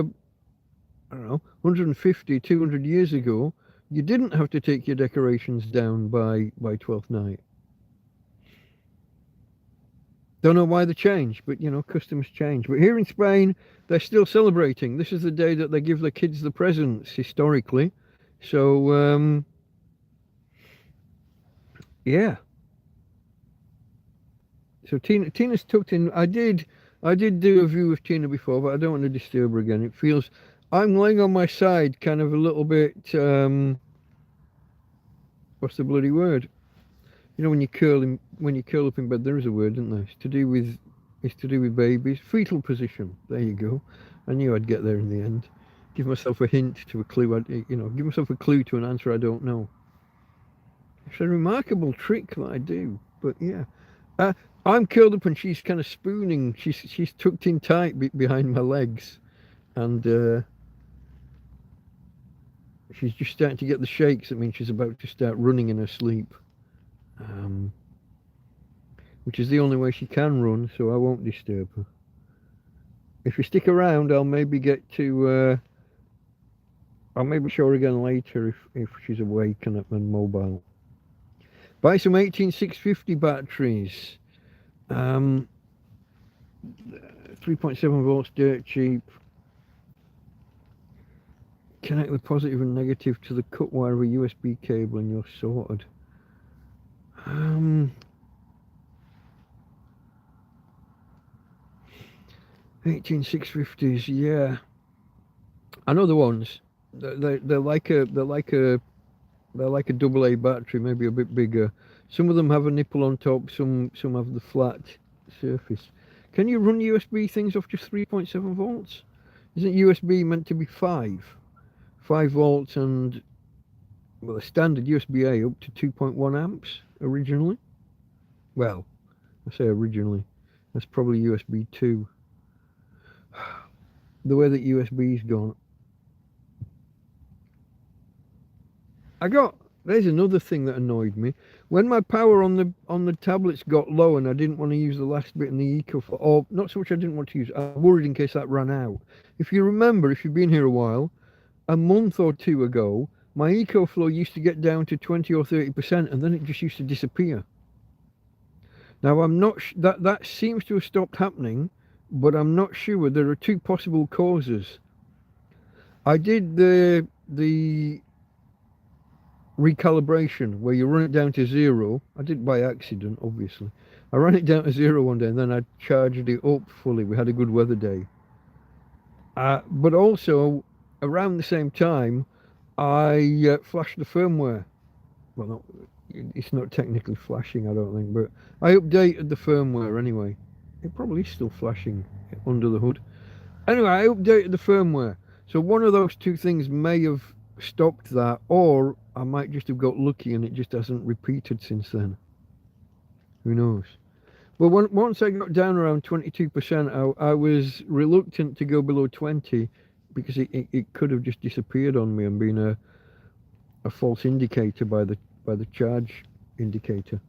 I don't know, 150, 200 years ago, you didn't have to take your decorations down by 12th night. Don't know why they changed, but customs change. But here in Spain, they're still celebrating. This is the day that they give their kids the presents historically. So, yeah. So Tina's tucked in. I did do a view of Tina before, but I don't want to disturb her again. It feels I'm laying on my side, kind of a little bit. What's the bloody word? When you curl up in bed, there is a word, isn't there? It's to do with babies. Fetal position. There you go. I knew I'd get there in the end. Give myself a hint to a clue. Give myself a clue to an answer I don't know. It's a remarkable trick that I do. But yeah. I'm curled up and she's kind of spooning. She's tucked in tight behind my legs, and she's just starting to get the shakes. That means she's about to start running in her sleep, um, which is the only way she can run. So I won't disturb her. If you stick around, I'll maybe get to. I'll maybe show her again later if she's awake and mobile. Buy some 18650 batteries. 3.7 volts, dirt cheap. Connect the positive and negative to the cut wire of a USB cable and you're sorted. 18650s, yeah. I know the ones. They're like a double A battery, maybe a bit bigger. Some of them have a nipple on top. Some have the flat surface. Can you run USB things off just 3.7 volts? Isn't USB meant to be 5 volts and well, a standard USB A up to 2.1 amps originally? Well, I say originally. That's probably USB 2. The way that USB's gone. There's another thing that annoyed me. When my power on the tablets got low and I didn't want to use the last bit in the eco, or not so much I didn't want to use, I worried in case that ran out. If you remember, if you've been here a while, a month or two ago, my eco flow used to get down to 20 or 30% and then it just used to disappear. Now I'm not that seems to have stopped happening, but I'm not sure. There are two possible causes. I did the recalibration where you run it down to 0. I did it by accident, obviously. I ran it down to 0 one day and then I charged it up fully. We had a good weather day. But also, around the same time, I flashed the firmware. Well, it's not technically flashing, I don't think, but I updated the firmware anyway. It probably is still flashing under the hood. Anyway, I updated the firmware. So one of those two things may have stopped that, or I might just have got lucky and it just hasn't repeated since then. Who knows? Well, once I got down around 22%, I was reluctant to go below 20 because it could have just disappeared on me and been a false indicator by the charge indicator.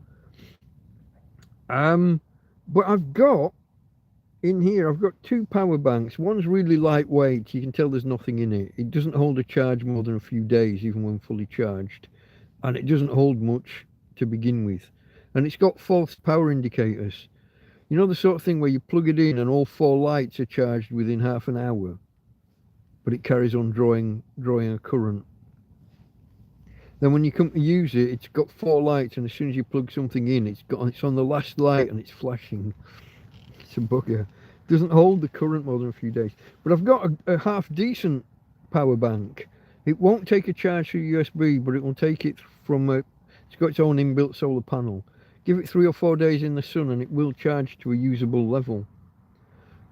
But I've got in here, I've got two power banks. One's really lightweight. You can tell there's nothing in it. It doesn't hold a charge more than a few days, even when fully charged. And it doesn't hold much to begin with. And it's got false power indicators. You know the sort of thing where you plug it in and all 4 lights are charged within half an hour, but it carries on drawing a current. Then when you come to use it, it's got 4 lights, and as soon as you plug something in, it's on the last light and it's flashing. It's a bugger. It doesn't hold the current more than a few days. But I've got a half decent power bank. It won't take a charge through USB, but it will take it from it's got its own inbuilt solar panel. Give it 3 or 4 days in the sun and it will charge to a usable level.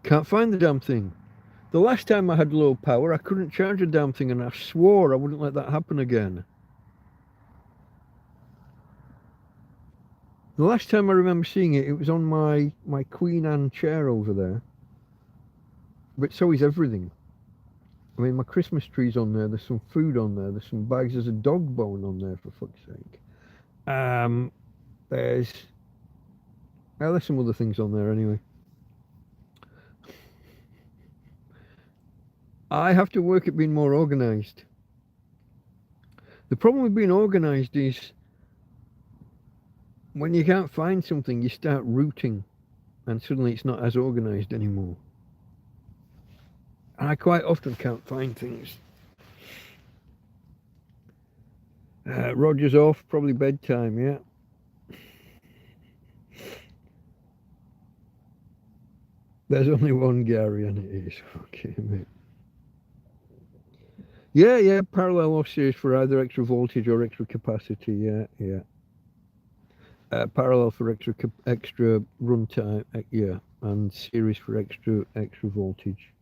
Can't find the damn thing. The last time I had low power, I couldn't charge a damn thing, and I swore I wouldn't let that happen again. The last time I remember seeing it, it was on my Queen Anne chair over there. But so is everything. I mean, my Christmas tree's on there, there's some food on there, there's some bags, there's a dog bone on there, for fuck's sake. There's some other things on there anyway. I have to work at being more organised. The problem with being organised is when you can't find something, you start rooting and suddenly it's not as organised anymore. And I quite often can't find things. Roger's off, probably bedtime, yeah. There's only one Gary and it is. Okay, mate. Yeah, parallel offshoot for either extra voltage or extra capacity, yeah. Parallel for extra runtime, yeah, and series for extra voltage.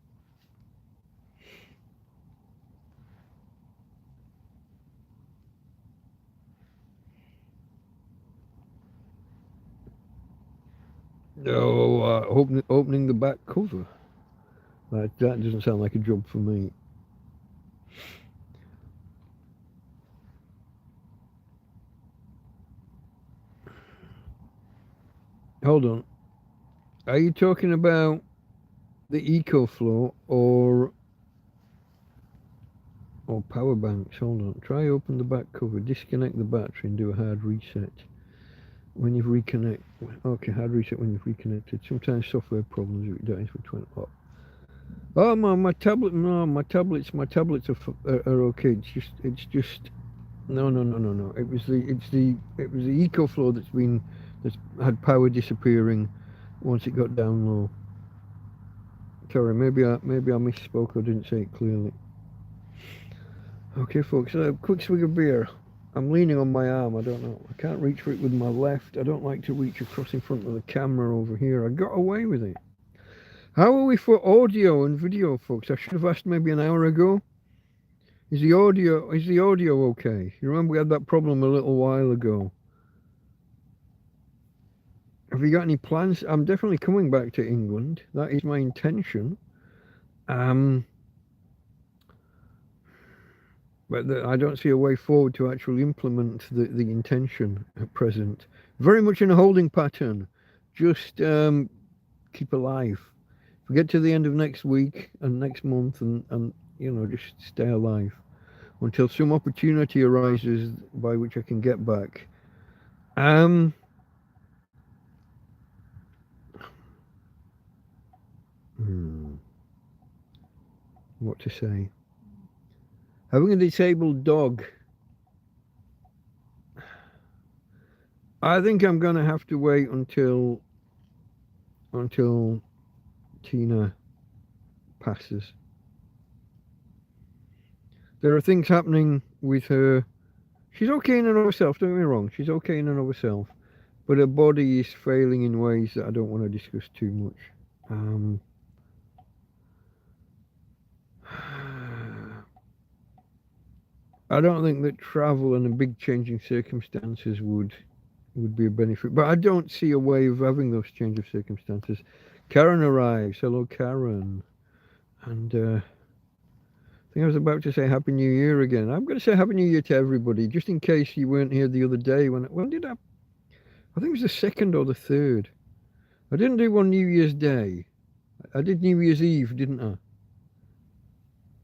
No, opening the back cover. That doesn't sound like a job for me. Hold on. Are you talking about the EcoFlow or power banks? Hold on. Try open the back cover, disconnect the battery and do a hard reset. When you've reconnected, okay, hard reset when you've reconnected. Sometimes software problems with dies for 20. Oh my tablet, no, my tablets are okay. It's just no. It was the EcoFlow that's had power disappearing once it got down low. Sorry, maybe I misspoke or didn't say it clearly. Okay, folks, a quick swig of beer. I'm leaning on my arm. I don't know. I can't reach for it with my left. I don't like to reach across in front of the camera over here. I got away with it. How are we for audio and video, folks? I should have asked maybe an hour ago. Is the audio okay? You remember we had that problem a little while ago. Have you got any plans? I'm definitely coming back to England. That is my intention. But I don't see a way forward to actually implement the intention at present. Very much in a holding pattern. Just keep alive. If we get to the end of next week and next month and you know, just stay alive until some opportunity arises by which I can get back. What to say? Having a disabled dog. I think I'm gonna have to wait until Tina passes. There are things happening with her. She's okay in and of herself, don't get me wrong. She's okay in and of herself. But her body is failing in ways that I don't want to discuss too much. I don't think that travel and a big changing circumstances would be a benefit. But I don't see a way of having those change of circumstances. Karen arrives. Hello, Karen. And I think I was about to say Happy New Year again. I'm going to say Happy New Year to everybody, just in case you weren't here the other day. When did I think it was the 2nd or the 3rd. I didn't do one New Year's Day. I did New Year's Eve, didn't I?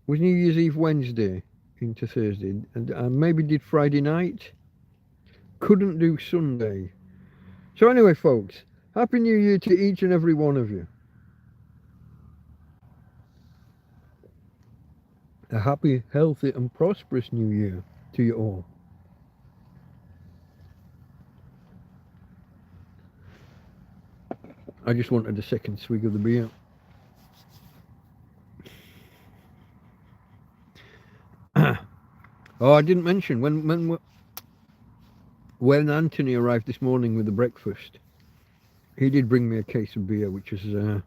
Was New Year's Eve Wednesday into Thursday, and I maybe did Friday night. Couldn't do Sunday. So anyway, folks, Happy New Year to each and every one of you. A happy, healthy and prosperous New Year to you all. I just wanted a second swig of the beer. Oh, I didn't mention when Anthony arrived this morning with the breakfast, he did bring me a case of beer, which has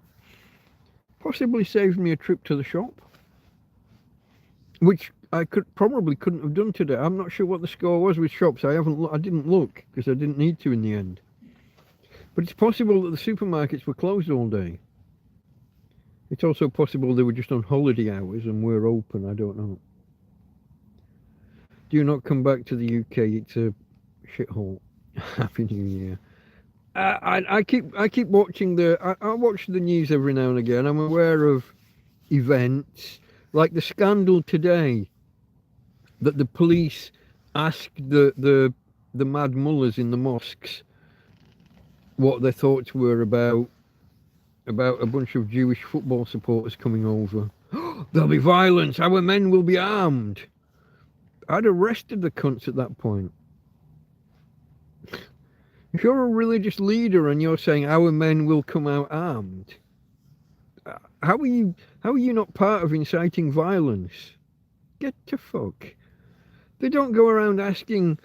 possibly saved me a trip to the shop, which I couldn't have done today. I'm not sure what the score was with shops. I didn't look because I didn't need to in the end. But it's possible that the supermarkets were closed all day. It's also possible they were just on holiday hours and we're open. I don't know. Do not come back to the UK. It's a shithole. Happy New Year. I keep watching I watch the news every now and again. I'm aware of events like the scandal today that the police asked the mad mullahs in the mosques what their thoughts were about a bunch of Jewish football supporters coming over. There'll be violence. Our men will be armed. I'd arrested the cunts at that point. If you're a religious leader and you're saying our men will come out armed, how are you not part of inciting violence? Get to fuck. They don't go around asking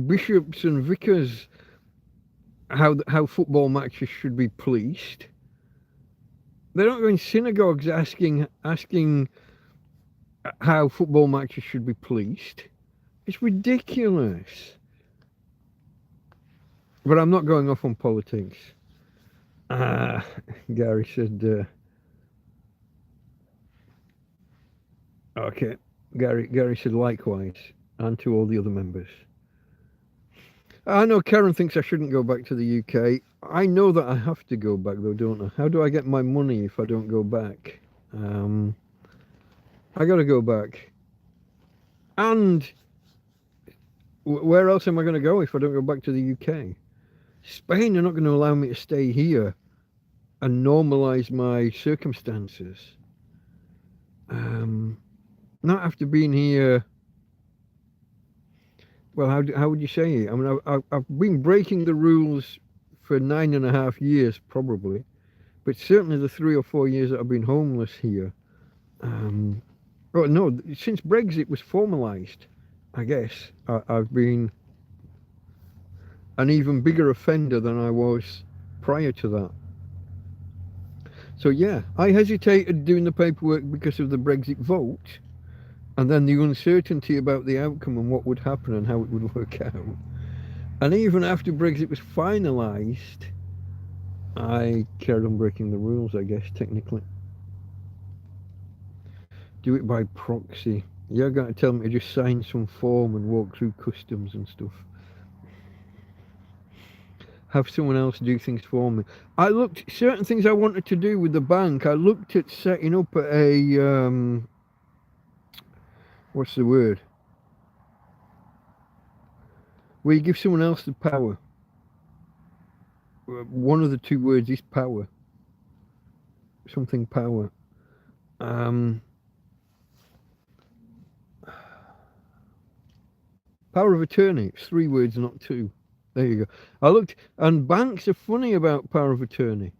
bishops and vicars how football matches should be policed. They don't go in synagogues asking how football matches should be policed. It's ridiculous. But I'm not going off on politics. Ah, Gary said, okay. Gary said likewise, and to all the other members. I know Karen thinks I shouldn't go back to the UK. I know that I have to go back though, don't I? How do I get my money if I don't go back? I gotta go back. And where else am I going to go if I don't go back to the UK? Spain are not going to allow me to stay here and normalise my circumstances. Not after being here. Well, how would you say it? I mean, I've been breaking the rules for 9.5 years, probably, but certainly the 3 or 4 years that I've been homeless here. Oh no, since Brexit was formalised, I guess I've been an even bigger offender than I was prior to that. So yeah, I hesitated doing the paperwork because of the Brexit vote, and then the uncertainty about the outcome and what would happen and how it would work out. And even after Brexit was finalised, I carried on breaking the rules, I guess, technically. Do it by proxy. You're going to tell me to just sign some form and walk through customs and stuff. Have someone else do things for me. I looked certain things I wanted to do with the bank. I looked at setting up a what's the word? Where you give someone else the power. One of the two words is power. Something power. Power of attorney. It's 3 words, not 2. There you go. I looked, and banks are funny about power of attorney.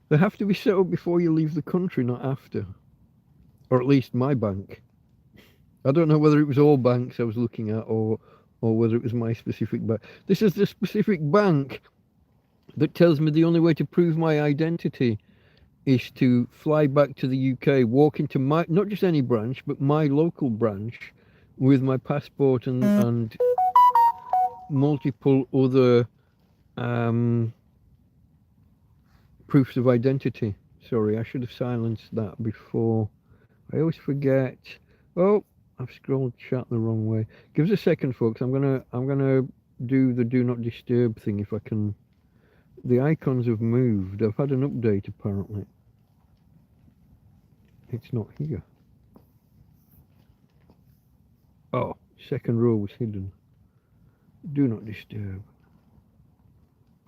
They have to be set up before you leave the country, not after. Or at least my bank. I don't know whether it was all banks I was looking at or whether it was my specific bank. This is the specific bank that tells me the only way to prove my identity is to fly back to the UK, walk into my, not just any branch, but my local branch with my passport and multiple other proofs of identity. Sorry, I should have silenced that before. I always forget. Oh, I've scrolled chat the wrong way. Give us a second, folks. I'm gonna do the do not disturb thing if I can. The icons have moved. I've had an update apparently. It's not here. Oh, second row was hidden. Do not disturb.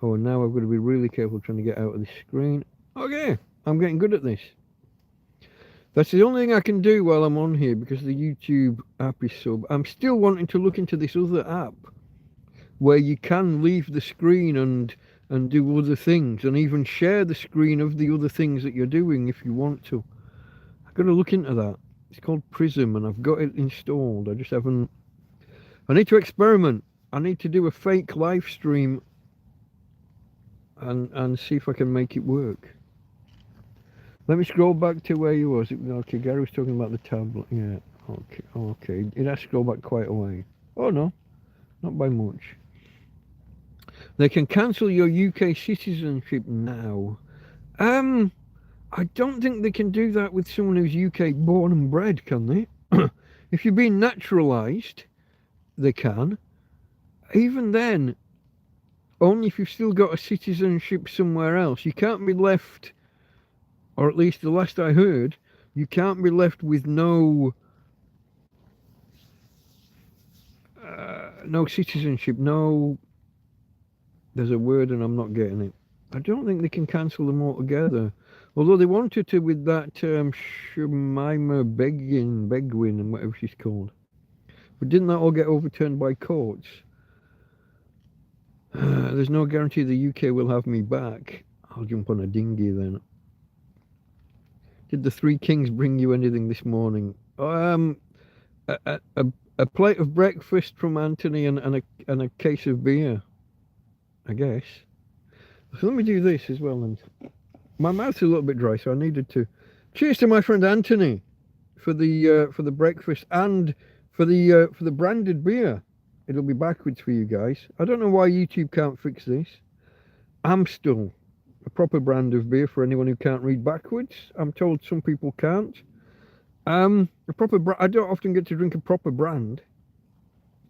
Oh, and now I've got to be really careful trying to get out of this screen. Okay, I'm getting good at this. That's the only thing I can do while I'm on here because the YouTube app is so... I'm still wanting to look into this other app where you can leave the screen and do other things and even share the screen of the other things that you're doing if you want to. I've got to look into that. It's called Prism and I've got it installed. I just haven't... I need to experiment. I need to do a fake live stream and see if I can make it work. Let me scroll back to where you was. Okay, Gary was talking about the tablet. Yeah, okay. It has to scroll back quite a way. Oh no, not by much. They can cancel your UK citizenship now. I don't think they can do that with someone who's UK born and bred, can they? If you're being naturalised, they can. Even then, only if you've still got a citizenship somewhere else. You can't be left, or at least the last I heard, you can't be left with no citizenship, no, there's a word and I'm not getting it. I don't think they can cancel them altogether. Although they wanted to with that Shemima Begwin and whatever she's called. But didn't that all get overturned by courts? There's no guarantee the UK will have me back. I'll jump on a dinghy then. Did the Three Kings bring you anything this morning? A plate of breakfast from Anthony and a case of beer, I guess. So let me do this as well. And my mouth's a little bit dry, so I needed to. Cheers to my friend Anthony for the breakfast and for the branded beer. It'll be backwards for you guys. I don't know why YouTube can't fix this. Amstel, a proper brand of beer for anyone who can't read backwards. I'm told some people can't. A proper I don't often get to drink a proper brand.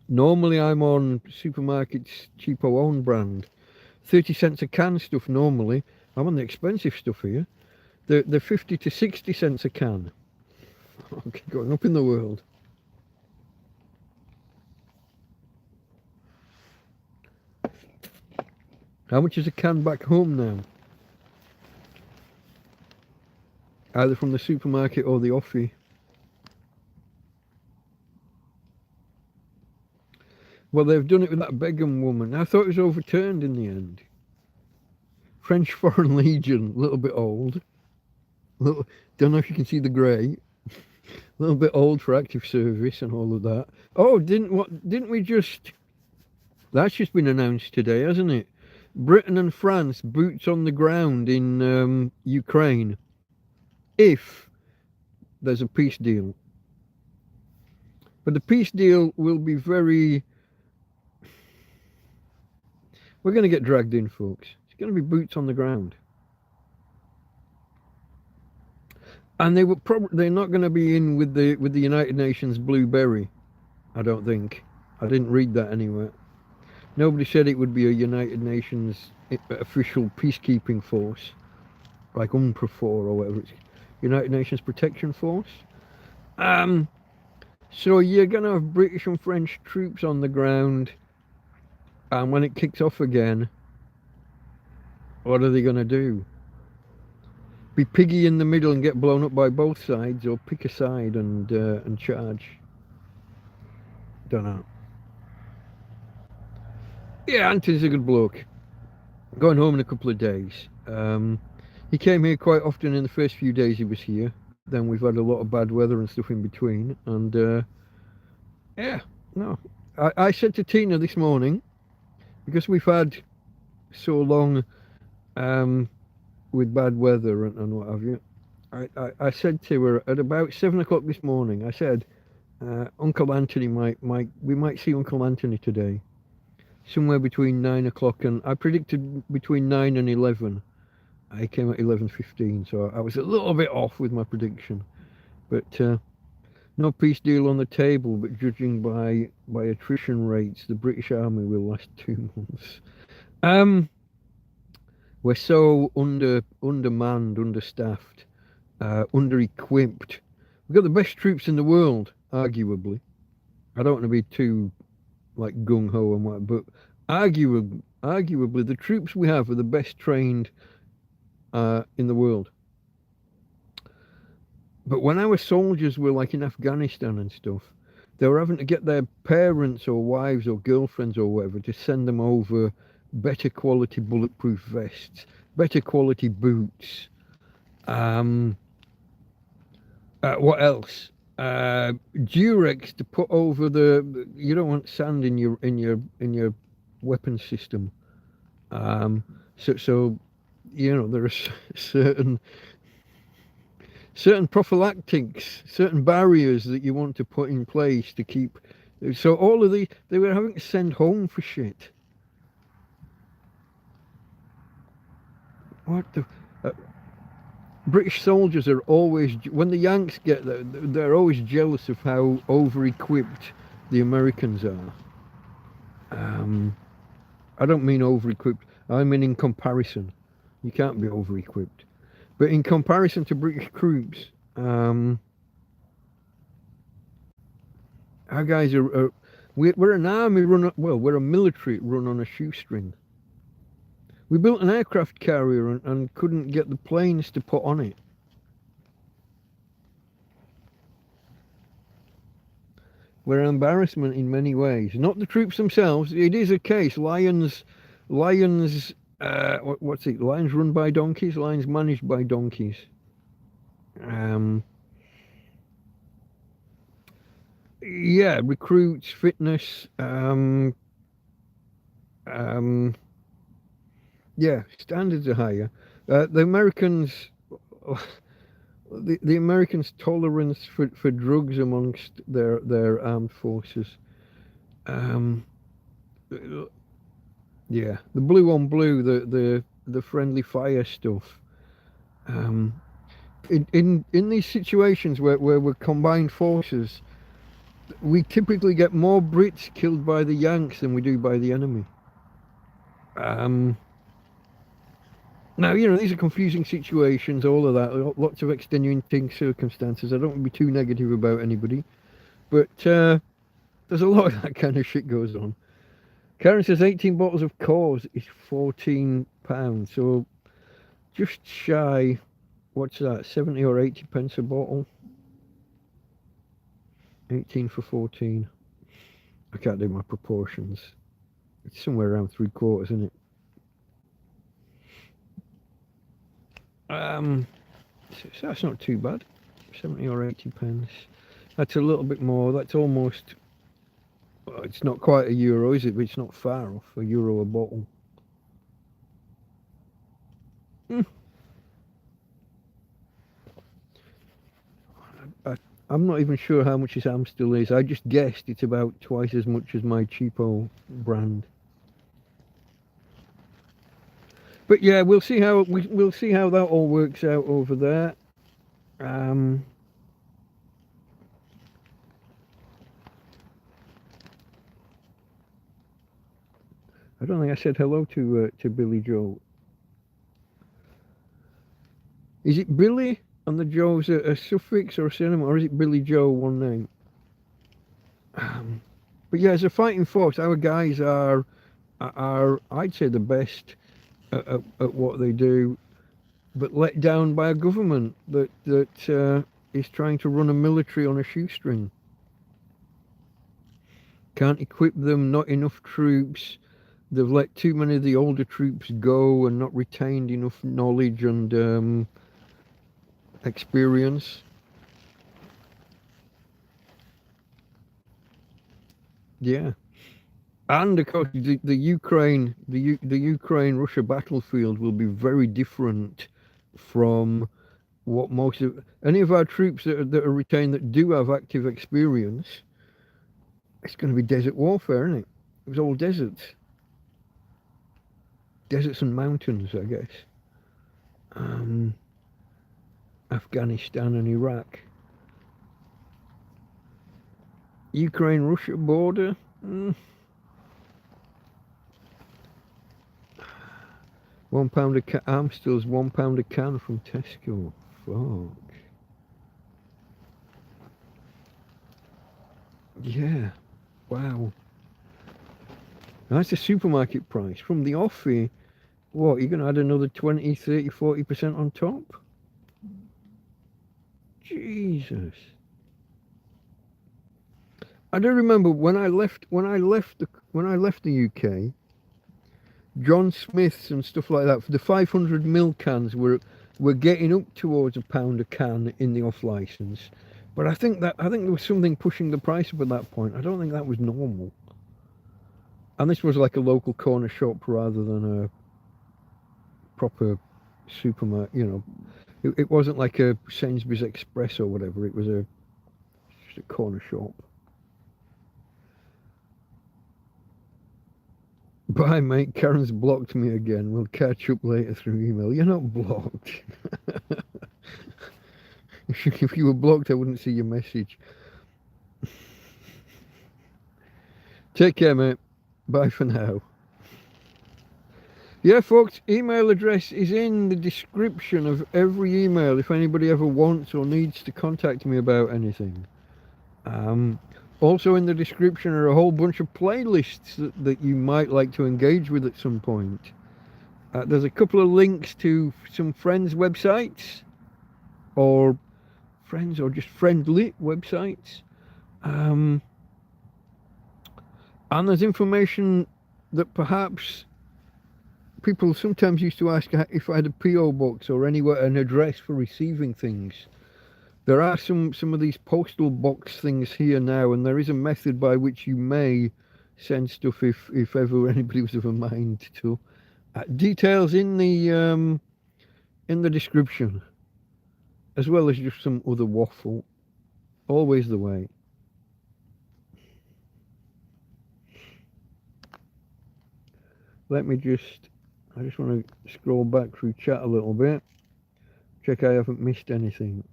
Normally I'm on supermarkets cheapo own brand. 30 cents a can stuff normally. I'm on the expensive stuff here. They're 50 to 60 cents a can. Okay, going up in the world. How much is a can back home now? Either from the supermarket or the offie. Well, they've done it with that Begum woman. I thought it was overturned in the end. French Foreign Legion, a little bit old. Don't know if you can see the grey. A little bit old for active service and all of that. Oh, didn't we just... That's just been announced today, hasn't it? Britain and France boots on the ground in Ukraine if there's a peace deal. But the peace deal will be very... We're going to get dragged in, folks. It's going to be boots on the ground. And they're not going to be in with the United Nations blueberry, I don't think. I didn't read that anywhere. Nobody said it would be a United Nations official peacekeeping force, like UNPROFOR or whatever it's, United Nations Protection Force. So you're going to have British and French troops on the ground, and when it kicks off again, what are they going to do? Be piggy in the middle and get blown up by both sides, or pick a side and charge? Don't know. Yeah, Anthony's a good bloke. Going home in a couple of days. He came here quite often in the first few days he was here. Then we've had a lot of bad weather and stuff in between. And yeah, no. I said to Tina this morning, because we've had so long with bad weather and what have you, I said to her at about 7 o'clock this morning, I said, Uncle Anthony we might see Uncle Anthony today. Somewhere between 9 o'clock and, I predicted between 9 and 11. I came at 11:15, so I was a little bit off with my prediction. But no peace deal on the table, but judging by attrition rates, the British Army will last 2 months. We're so undermanned, understaffed, under-equipped. We've got the best troops in the world, arguably. I don't want to be too like gung-ho and what, but arguably the troops we have are the best trained in the world. But when our soldiers were like in Afghanistan and stuff, they were having to get their parents or wives or girlfriends or whatever to send them over better quality bulletproof vests, better quality boots. What else? Durex to put over the. You don't want sand in your weapon system. So you know there are certain prophylactics, certain barriers that you want to put in place to keep. So all of they were having to send home for shit. What the? British soldiers are always, when the Yanks get there, they're always jealous of how over-equipped the Americans are. I don't mean over-equipped, I mean in comparison. You can't be over-equipped. But in comparison to British troops, our guys we're an army we're a military run on a shoestring. We built an aircraft carrier and couldn't get the planes to put on it. We're an embarrassment in many ways. Not the troops themselves. It is a case. Lions, what's it? Lions run by donkeys. Lions managed by donkeys. Yeah, recruits, fitness. Yeah, standards are higher. The Americans, the Americans' tolerance for drugs amongst their armed forces. Yeah, the blue on blue, the the friendly fire stuff. In these situations where we're combined forces, we typically get more Brits killed by the Yanks than we do by the enemy. Now, you know, these are confusing situations, all of that, lots of extenuating circumstances. I don't want to be too negative about anybody, but there's a lot of that kind of shit goes on. Karen says 18 bottles of Coors is £14, so just shy, what's that, 70 or 80 pence a bottle? 18 for 14. I can't do my proportions. It's somewhere around 3/4, isn't it? So that's not too bad. 70 or 80 pence. That's a little bit more. That's almost, well, it's not quite a euro, is it? But it's not far off a euro a bottle. I'm not even sure how much this Amstel is. I just guessed it's about twice as much as my cheapo brand. But yeah, we'll see how we'll see how that all works out over there. I don't think I said hello to Billy Joe. Is it Billy and the Joe's a suffix or a synonym, or is it Billy Joe one name? But yeah, as a fighting force, our guys are I'd say the best at what they do, but let down by a government that is trying to run a military on a shoestring. Can't equip them, not enough troops. They've let too many of the older troops go and not retained enough knowledge and experience. Yeah. And of course, the Ukraine Russia battlefield will be very different from what most of any of our troops that are retained that do have active experience. It's going to be desert warfare, isn't it? It was all deserts and mountains, I guess. Afghanistan and Iraq, Ukraine-Russia border. £1 of Amstel's £1 a can from Tesco. Fuck. Yeah. Wow. That's the supermarket price. From the offie, what, you're going to add another 20, 30, 40% on top? Jesus. I do remember when I left the UK, John Smith's and stuff like that, for the 500ml cans were getting up towards £1 a can in the off license. But I think there was something pushing the price up at that point. I don't think that was normal. And this was like a local corner shop rather than a proper supermarket, you know. It wasn't like a Sainsbury's Express or whatever. It was just a corner shop. Bye, mate. Karen's blocked me again. We'll catch up later through email. You're not blocked. If you were blocked, I wouldn't see your message. Take care, mate. Bye for now. Yeah, folks, email address is in the description of every email if anybody ever wants or needs to contact me about anything. Also in the description are a whole bunch of playlists that you might like to engage with at some point. There's a couple of links to some friends' websites, or friends or just friendly websites. And there's information that perhaps people sometimes used to ask if I had a PO box or anywhere an address for receiving things. There are some of these postal box things here now, and there is a method by which you may send stuff if ever anybody was of a mind to. Details in the description, as well as just some other waffle. Always the way. Let me just I just want to scroll back through chat a little bit. Check I haven't missed anything.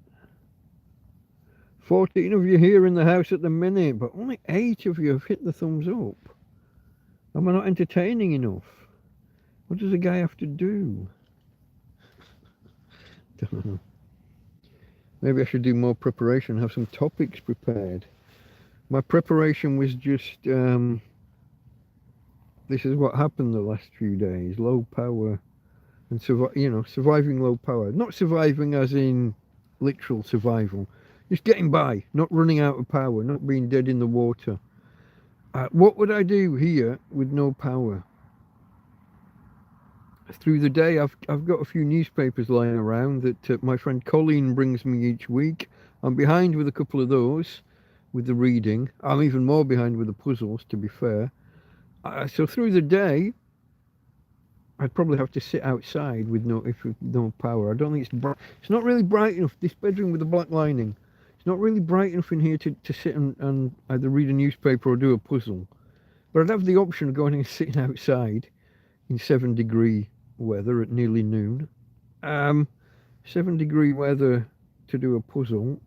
14 of you here in the house at the minute, but only 8 of you have hit the thumbs up. Am I not entertaining enough? What does a guy have to do? Don't know. Maybe I should do more preparation, have some topics prepared. My preparation was just, this is what happened the last few days. Low power and, surviving low power. Not surviving as in literal survival. Just getting by, not running out of power, not being dead in the water. What would I do here with no power? Through the day, I've got a few newspapers lying around that my friend Colleen brings me each week. I'm behind with a couple of those, with the reading. I'm even more behind with the puzzles, to be fair. So through the day, I'd probably have to sit outside with no power. I don't think it's bright. It's not really bright enough. This bedroom with the black lining. It's not really bright enough in here to sit and either read a newspaper or do a puzzle. But I'd have the option of going and sitting outside in 7-degree weather at nearly noon. 7-degree weather to do a puzzle.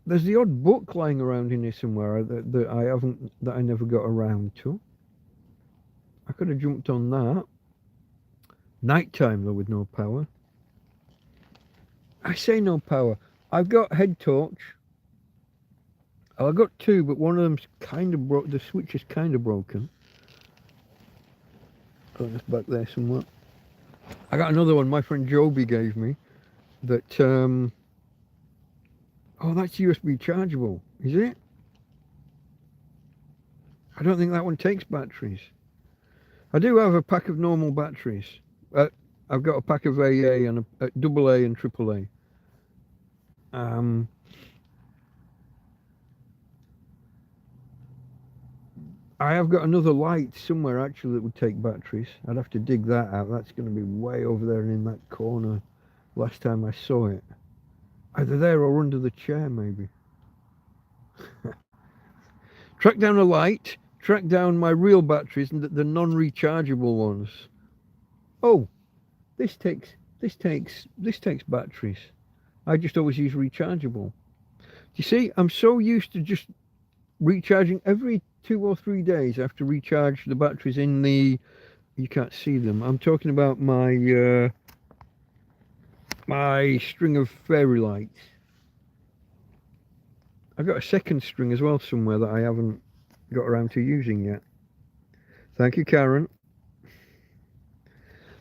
There's the odd book lying around in here somewhere that I never got around to. I could have jumped on that. Nighttime though with no power. I say no power. I've got head torch. I've got 2, but one of them's kind of broke. The switch is kind of broken. Oh, it's back there somewhere. I got another one my friend Joby gave me. That oh, that's USB chargeable, is it? I don't think that one takes batteries. I do have a pack of normal batteries. I've got a pack of AA and a AA and AAA. I have got another light somewhere actually that would take batteries. I'd have to dig that out. That's going to be way over there and in that corner. Last time I saw it. Either there or under the chair maybe. Track down a light. Track down my real batteries and the non-rechargeable ones. Oh, this takes batteries. I just always use rechargeable. You see, I'm so used to just recharging every 2 or 3 days. I have to recharge the batteries in the. You can't see them. I'm talking about my my string of fairy lights. I've got a second string as well somewhere that I haven't got around to using yet. Thank you, Karen.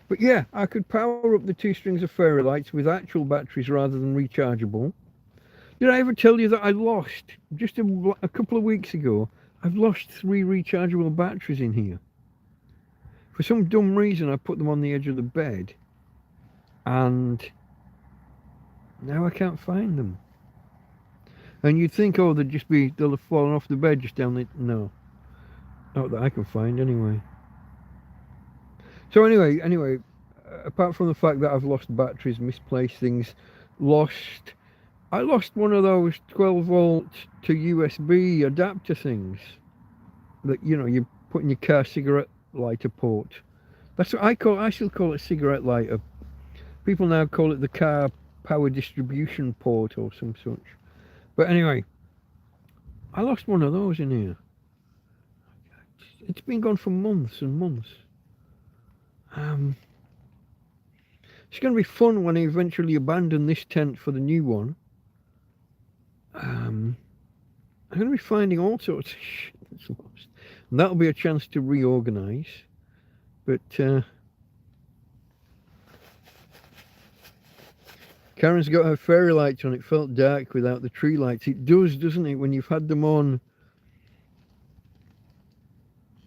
But yeah, I could power up the 2 strings of fairy lights with actual batteries rather than rechargeable. Did I ever tell you that I lost, just a couple of weeks ago, I've lost 3 rechargeable batteries in here. For some dumb reason, I put them on the edge of the bed. And now I can't find them. And you'd think, oh, they'll have fallen off the bed just down the, no. Not that I can find anyway. So anyway, apart from the fact that I've lost batteries, misplaced things, I lost one of those 12 volt to USB adapter things that, you put in your car cigarette lighter port. That's what I still call it cigarette lighter. People now call it the car power distribution port or some such. But anyway, I lost one of those in here. It's been gone for months and months. It's going to be fun when I eventually abandon this tent for the new one. I'm going to be finding all sorts of shit that's lost. And that'll be a chance to reorganise. But Karen's got her fairy lights on. It felt dark without the tree lights. It does, doesn't it, when you've had them on.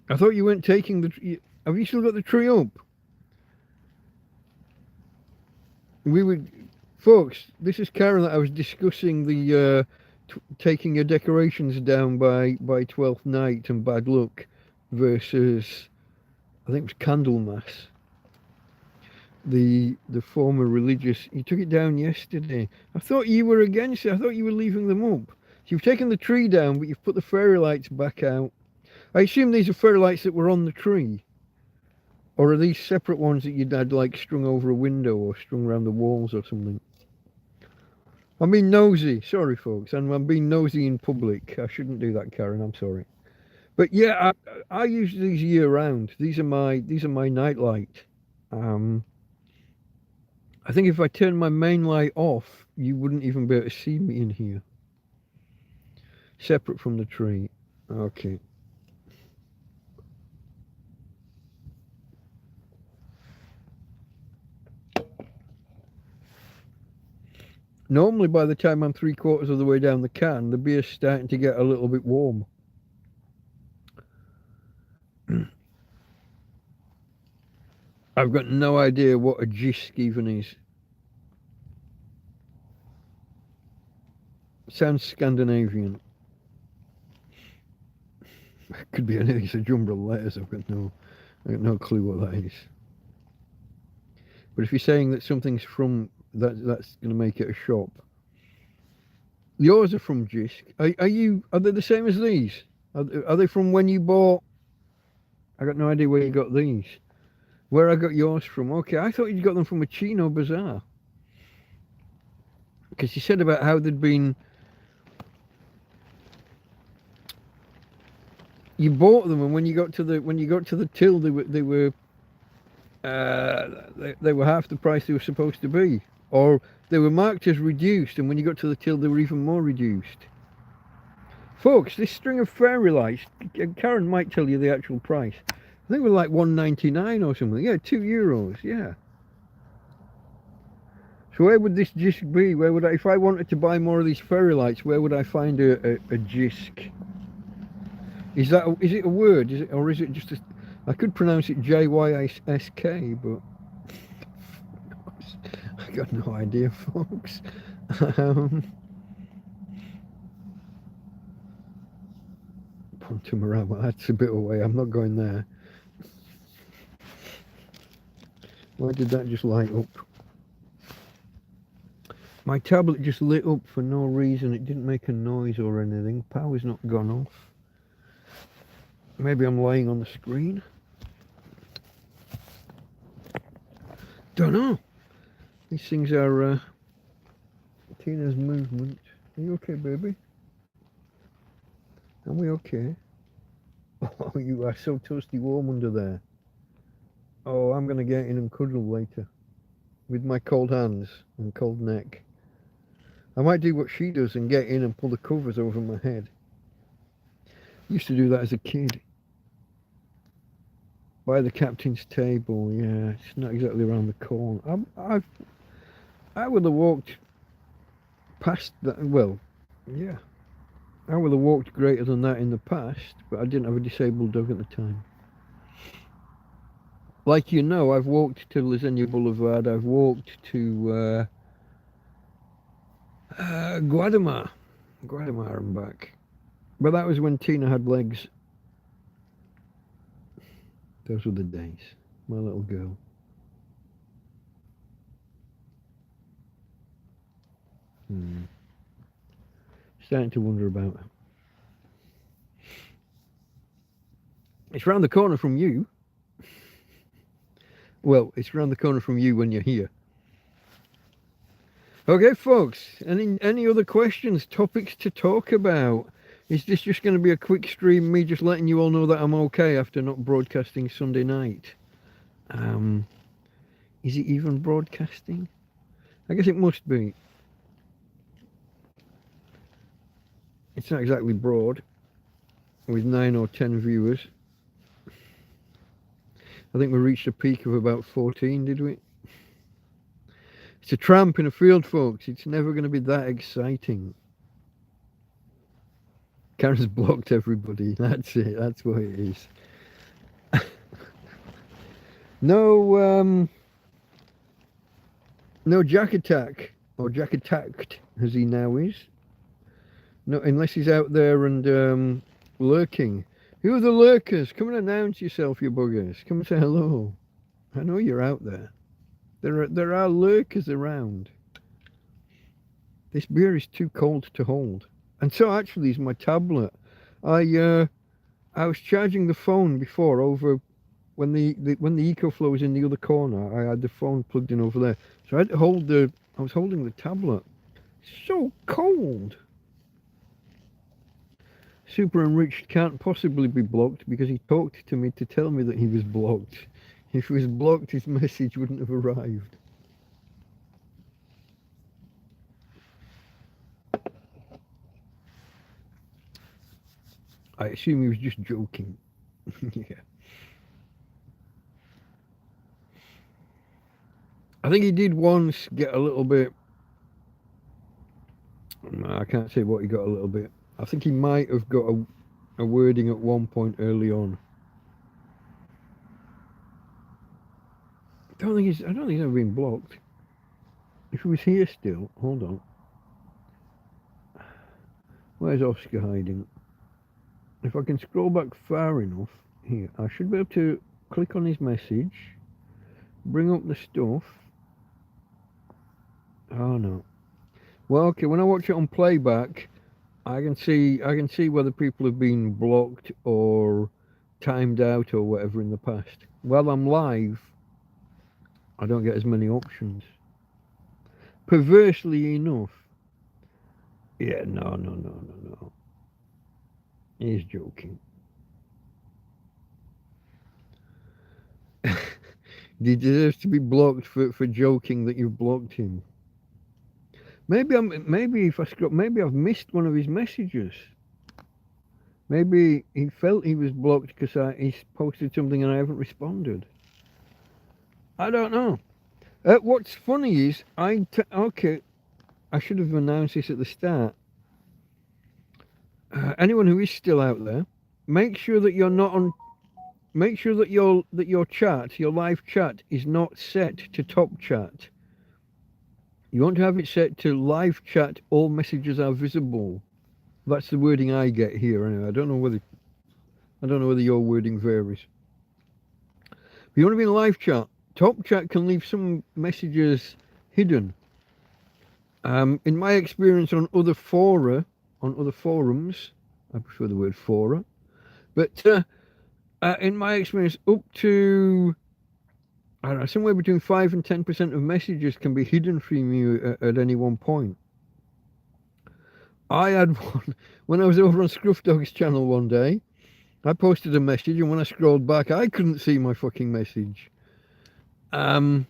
I thought you weren't taking the... Have you still got the tree up? Folks, this is Karen that I was discussing the taking your decorations down by 12th night and bad luck versus, I think it was Candlemas. The former religious, you took it down yesterday. I thought you were against it. I thought you were leaving them up. So you've taken the tree down, but you've put the fairy lights back out. I assume these are fairy lights that were on the tree. Or are these separate ones that you'd had like strung over a window or strung around the walls or something? I'm being nosy. Sorry, folks. And I'm being nosy in public. I shouldn't do that, Karen. I'm sorry. But yeah, I use these year round. These are my nightlight. Um, I think if I turn my main light off, you wouldn't even be able to see me in here. Separate from the tree. Okay. Normally, by the time I'm 3/4 of the way down the can, the beer's starting to get a little bit warm. I've got no idea what a jisk even is. Sounds Scandinavian. Could be anything. It's a jumble of letters. I've got no clue what that is. But if you're saying that something's from that's going to make it a shop. Yours are from Jisk. Are they the same as these? Are they from when you bought? I got no idea where you got these. Where I got yours from? Okay, I thought you got them from a Chino bazaar. Because you said about how they'd been. You bought them, and when you got to the till, they were half the price they were supposed to be, or they were marked as reduced, and when you got to the till, they were even more reduced. Folks, this string of fairy lights, Karen might tell you the actual price. I think it was like $1.99 or something. Yeah, €2. Yeah. So where would this Jisk be? Where would if I wanted to buy more of these fairy lights, where would I find a Jisk? Is it a word? Or is it just a? I could pronounce it JYSK, but I got no idea, folks. Pontamarama, that's a bit away. I'm not going there. Why did that just light up? My tablet just lit up for no reason. It didn't make a noise or anything. Power's not gone off. Maybe I'm lying on the screen. Don't know. These things are Tina's movement. Are you okay, baby? Are we okay? Oh, you are so toasty warm under there. Oh, I'm going to get in and cuddle later. With my cold hands and cold neck. I might do what she does and get in and pull the covers over my head. Used to do that as a kid. By the captain's table, yeah, it's not exactly around the corner. I would have walked past that, well, yeah. I would have walked greater than that in the past, but I didn't have a disabled dog at the time. Like you know, I've walked to Lasagna Boulevard, I've walked to Guadamar and back. But that was when Tina had legs. Those were the days. My little girl. Starting to wonder about her. It's round the corner from you. Well, it's round the corner from you when you're here. Okay, folks. Any other questions, topics to talk about? Is this just going to be a quick stream, me just letting you all know that I'm okay after not broadcasting Sunday night? Is it even broadcasting? I guess it must be. It's not exactly broad, with 9 or 10 viewers. I think we reached a peak of about 14, did we? It's a tramp in a field, folks. It's never going to be that exciting. Karen's blocked everybody. That's it. That's what it is. No Jack Attack, or Jack Attacked, as he now is. No, unless he's out there and lurking. Who are the lurkers? Come and announce yourself, you buggers. Come and say hello. I know you're out there. There are lurkers around. This beer is too cold to hold. And so actually is my tablet. I was charging the phone before over when the EcoFlow was in the other corner, I had the phone plugged in over there, so I had to hold I was holding the tablet. So cold. Super Enriched can't possibly be blocked because he talked to me to tell me that he was blocked. If he was blocked, his message wouldn't have arrived. I assume he was just joking. Yeah. I think he did once get a little bit... I can't say what he got a little bit. I think he might have got a wording at one point early on. I don't think he's ever been blocked. If he was here still, hold on. Where's Oscar hiding? If I can scroll back far enough, here, I should be able to click on his message, bring up the stuff. Oh no. Well, okay, when I watch it on playback, I can see whether people have been blocked or timed out or whatever in the past. While I'm live, I don't get as many options. Perversely enough. Yeah, no. He's joking. He deserves to be blocked for joking that you've blocked him. Maybe I've missed one of his messages. Maybe he felt he was blocked because he posted something and I haven't responded. I don't know. What's funny is okay. I should have announced this at the start. Anyone who is still out there, make sure that you're not on. Make sure that your live chat, is not set to top chat. You want to have it set to live chat. All messages are visible. That's the wording I get here. Anyway, I don't know whether your wording varies. If you want to be in live chat, top chat can leave some messages hidden. In my experience on other forums, I prefer the word fora, but in my experience, up to, I don't know, somewhere between 5 and 10% of messages can be hidden from you at any one point. I had one when I was over on Scruff Dog's channel one day. I posted a message, and when I scrolled back, I couldn't see my fucking message. In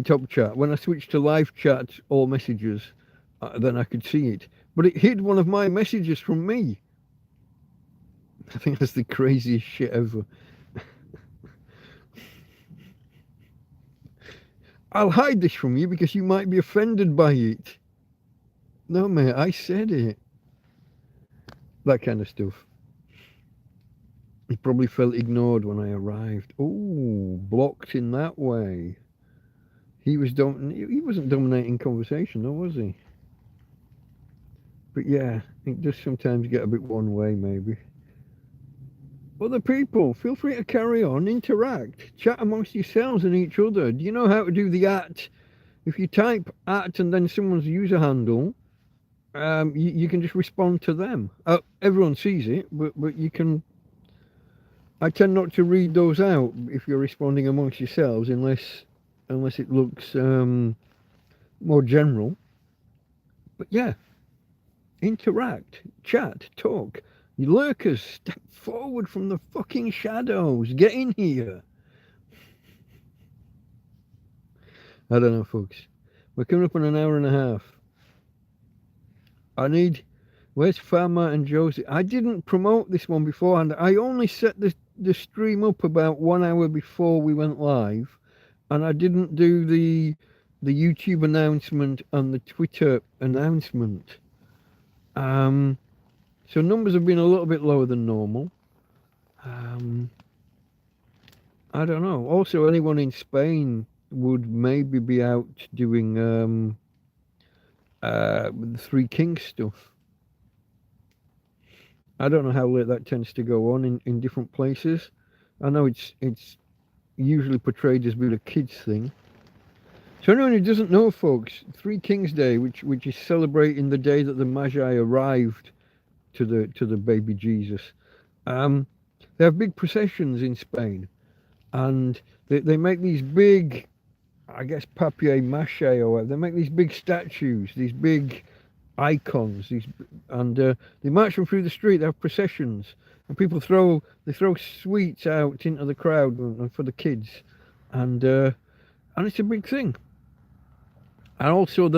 top chat, when I switched to live chat, all messages, then I could see it. But it hid one of my messages from me. I think that's the craziest shit ever. I'll hide this from you because you might be offended by it. No, mate, I said it. That kind of stuff. He probably felt ignored when I arrived. Oh, blocked in that way. He wasn't dominating conversation, though, was he? But yeah, it does sometimes get a bit one way, maybe. Other people, feel free to carry on, interact, chat amongst yourselves and each other. Do you know how to do the @ If you type @ and then someone's user handle, you can just respond to them. Everyone sees it, but you can. I tend not to read those out if you're responding amongst yourselves, unless it looks more general. But yeah, interact, chat, talk. You lurkers, step forward from the fucking shadows. Get in here. I don't know, folks. We're coming up on an hour and a half. Where's Farmer and Josie? I didn't promote this one beforehand. I only set the stream up about 1 hour before we went live, and I didn't do the YouTube announcement and the Twitter announcement. So numbers have been a little bit lower than normal. I don't know. Also, anyone in Spain would maybe be out doing the Three Kings stuff. I don't know how late that tends to go on in different places. I know it's usually portrayed as being a kids thing. So anyone who doesn't know, folks, Three Kings Day, which is celebrating the day that the Magi arrived to the baby Jesus. they have big processions in Spain, and they make these big, I guess, papier-mâché or whatever. They make these big statues, these big icons, and they march them through the street. They have processions, and people throw sweets out into the crowd for the kids, and it's a big thing. And also,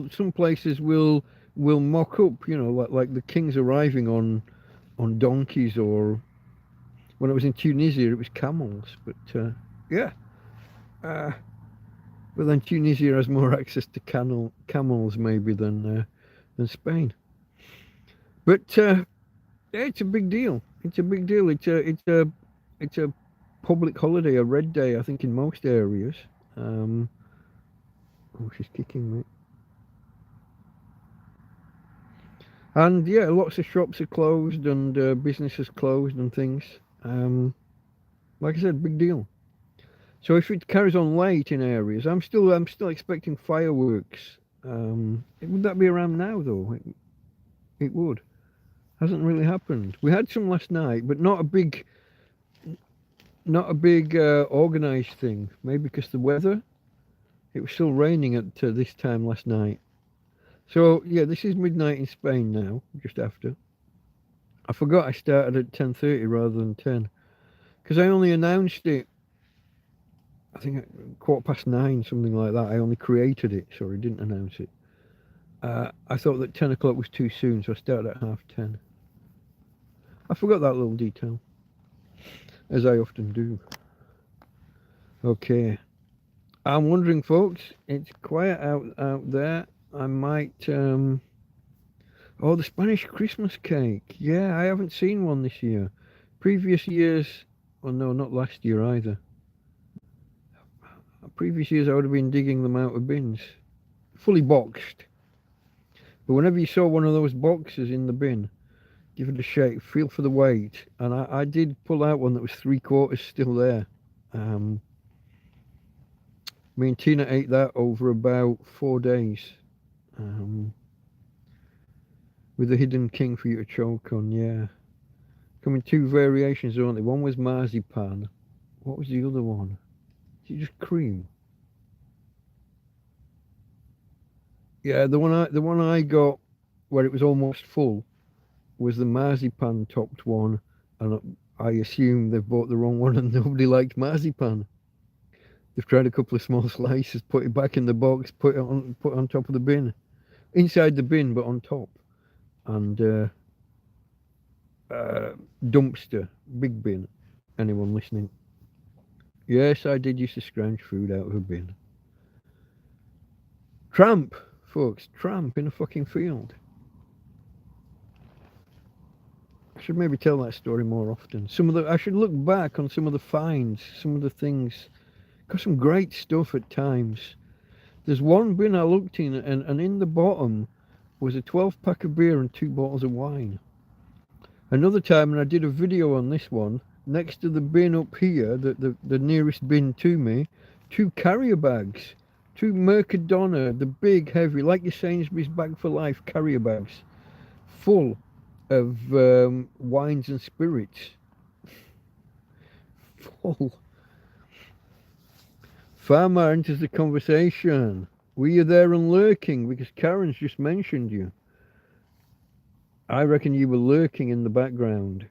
some places will mock up, like the king's arriving on donkeys, or when I was in Tunisia, it was camels. But yeah. But then Tunisia has more access to camels maybe than Spain. But yeah, it's a big deal. It's a big deal. It's a public holiday, a red day, I think, in most areas. Oh, she's kicking me. And yeah, lots of shops are closed and businesses closed and things. Like I said, big deal. So if it carries on late in areas, I'm still expecting fireworks. Would that be around now though? It would. Hasn't really happened. We had some last night, but not a big organised thing. Maybe because the weather. It was still raining at this time last night. So yeah, this is midnight in Spain now, just after. I forgot I started at 10:30 rather than 10, because I only announced it, I think, at 9:15, something like that. I only created it, so I didn't announce it. I thought that 10 o'clock was too soon, so I started at 10:30. I forgot that little detail, as I often do. Okay. I'm wondering, folks, it's quiet out there. I might... Oh, the Spanish Christmas cake. Yeah, I haven't seen one this year. Previous years... Oh, no, not last year either. Previous years I would have been digging them out of bins. Fully boxed. But whenever you saw one of those boxes in the bin, give it a shake, feel for the weight. And I did pull out one that was 3/4 still there. Me and Tina ate that over about 4 days. With a hidden king for you to choke on, yeah. Come in 2 variations, don't they? One was marzipan. What was the other one? Is it just cream? Yeah, the one I got, where it was almost full, was the marzipan topped one, and I assume they've bought the wrong one and nobody liked marzipan. They've tried a couple of small slices, put it back in the box, put it on top of the bin, inside the bin but on top, and dumpster, big bin. Anyone listening? Yes, I did used to scrounge food out of a bin. Tramp, folks, tramp in a fucking field. I should maybe tell that story more often. I should look back on some of the finds, some of the things. Got some great stuff at times. There's one bin I looked in, and in the bottom was a 12-pack of beer and 2 bottles of wine. Another time, and I did a video on this one, next to the bin up here, the nearest bin to me, 2 carrier bags, 2 Mercadona, the big, heavy, like your Sainsbury's Bag for Life carrier bags, full of wines and spirits. Full. Farmer enters the conversation. Were you there and lurking? Because Karen's just mentioned you. I reckon you were lurking in the background.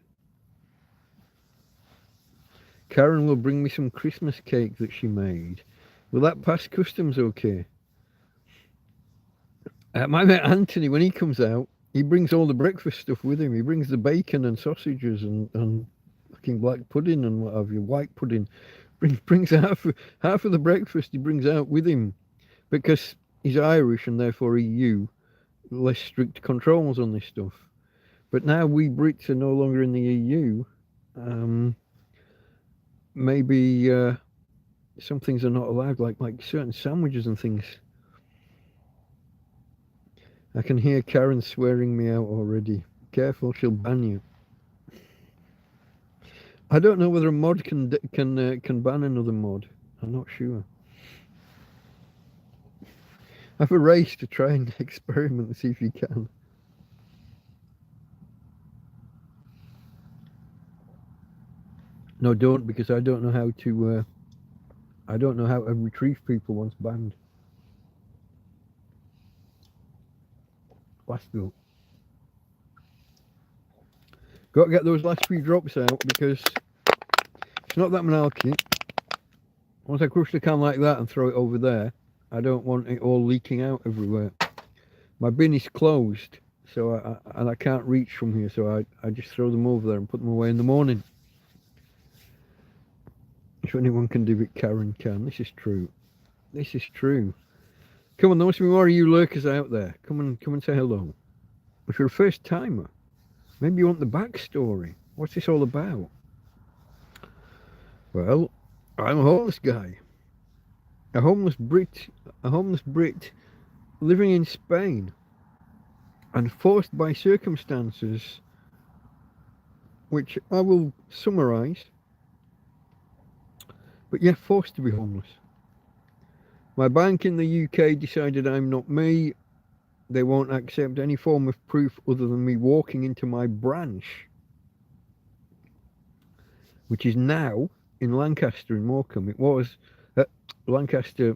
Karen will bring me some Christmas cake that she made. Will that pass customs okay? My mate Anthony, when he comes out, he brings all the breakfast stuff with him. He brings the bacon and sausages and fucking black pudding and what have you, white pudding. Brings half of the breakfast he brings out with him, because he's Irish and therefore EU, less strict controls on this stuff. But now we Brits are no longer in the EU. Maybe some things are not allowed, like certain sandwiches and things. I can hear Karen swearing me out already. Careful, she'll ban you. I don't know whether a mod can ban another mod. I'm not sure. Have a race to try and experiment and see if you can. No, don't, because I don't know how to. I don't know how to retrieve people once banned. Last go. Got to get those last few drops out because it's not that malarkey. Once I crush the can like that and throw it over there, I don't want it all leaking out everywhere. My bin is closed, so I can't reach from here, so I just throw them over there and put them away in the morning. If anyone can do it, Karen can. This is true. This is true. Come on, there must be more of you lurkers out there. Come and say hello. If you're a first timer, maybe you want the backstory. What's this all about? Well, I'm a homeless guy. A homeless Brit living in Spain and forced by circumstances which I will summarise. But yeah, forced to be homeless. My bank in the UK decided I'm not me. They won't accept any form of proof other than me walking into my branch, which is now in Lancaster in Morecambe. It was Lancaster,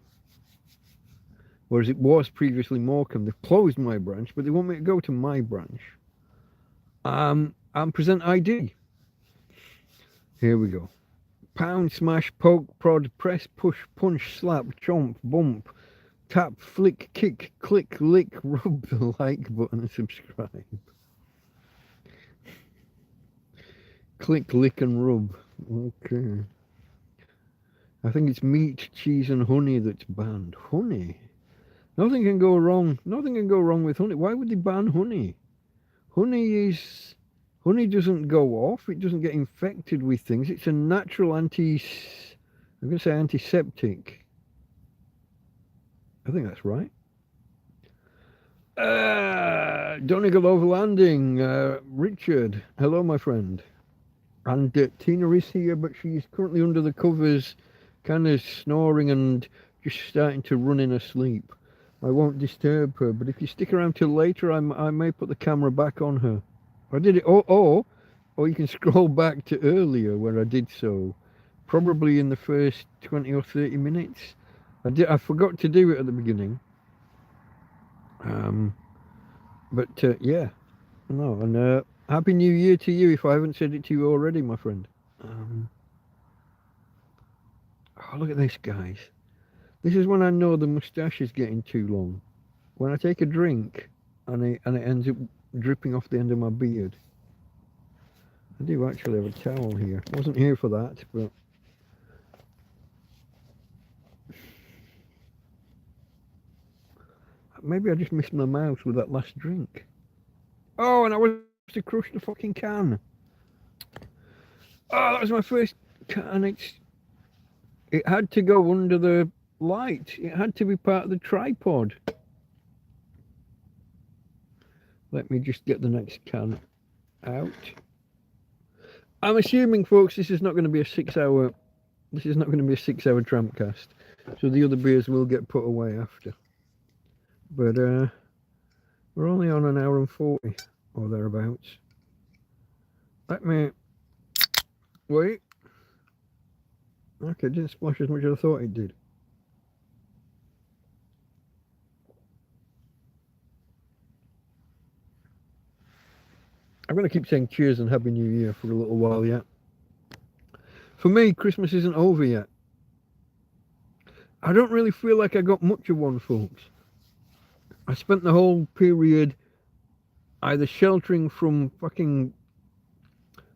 whereas it was previously Morecambe. They've closed my branch, but they want me to go to my branch. And present ID. Here we go. Pound, smash, poke, prod, press, push, punch, slap, chomp, bump, tap, flick, kick, click, lick, rub the like button and subscribe. Click, lick and rub. Okay. I think it's meat, cheese and honey that's banned. Honey? Nothing can go wrong. Nothing can go wrong with honey. Why would they ban honey? Honey doesn't go off. It doesn't get infected with things. It's a natural I'm going to say antiseptic. I think that's right. Donegal overlanding. Richard. Hello, my friend. And Tina is here, but she's currently under the covers, kind of snoring and just starting to run in her sleep. I won't disturb her, but if you stick around till later, I may put the camera back on her. I did it, or you can scroll back to earlier where I did so, probably in the first 20 or 30 minutes. I forgot to do it at the beginning. But yeah, no, and Happy New Year to you if I haven't said it to you already, my friend. Oh, look at this, guys. This is when I know the moustache is getting too long. When I take a drink and it ends up dripping off the end of my beard. I do actually have a towel here. I wasn't here for that, but maybe I just missed my mouse with that last drink. Oh, and I was to crush the fucking can. Oh, that was my first can. It had to go under the light. It had to be part of the tripod. Let me just get the next can out. I'm assuming, folks, this is not going to be a 6 hour. This is not going to be a 6 hour TrampCast. So the other beers will get put away after. But we're only on an hour and 40 or thereabouts. Let me wait. Okay, it didn't splash as much as I thought it did. I'm going to keep saying cheers and Happy New Year for a little while yet. For me, Christmas isn't over yet. I don't really feel like I got much of one, folks. I spent the whole period either sheltering from fucking...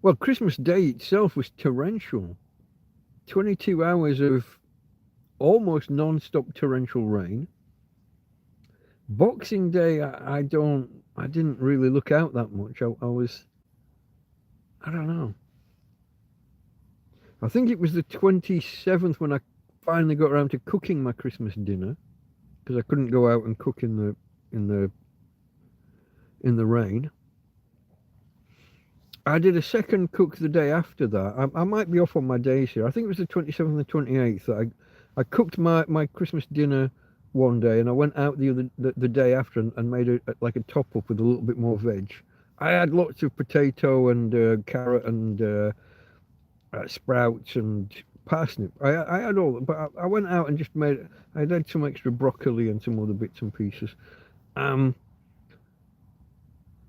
Well, Christmas Day itself was torrential. 22 hours of almost non-stop torrential rain. Boxing Day, I didn't really look out that much. I don't know. I think it was the 27th when I finally got around to cooking my Christmas dinner, because I couldn't go out and cook in the rain. I did a second cook the day after that. I might be off on my days here. I think it was the 27th and the 28th that I cooked my Christmas dinner one day, and I went out the day after and made like a top up with a little bit more veg. I had lots of potato and carrot and sprouts and parsnip. I had all, but I went out and just made. I had some extra broccoli and some other bits and pieces. And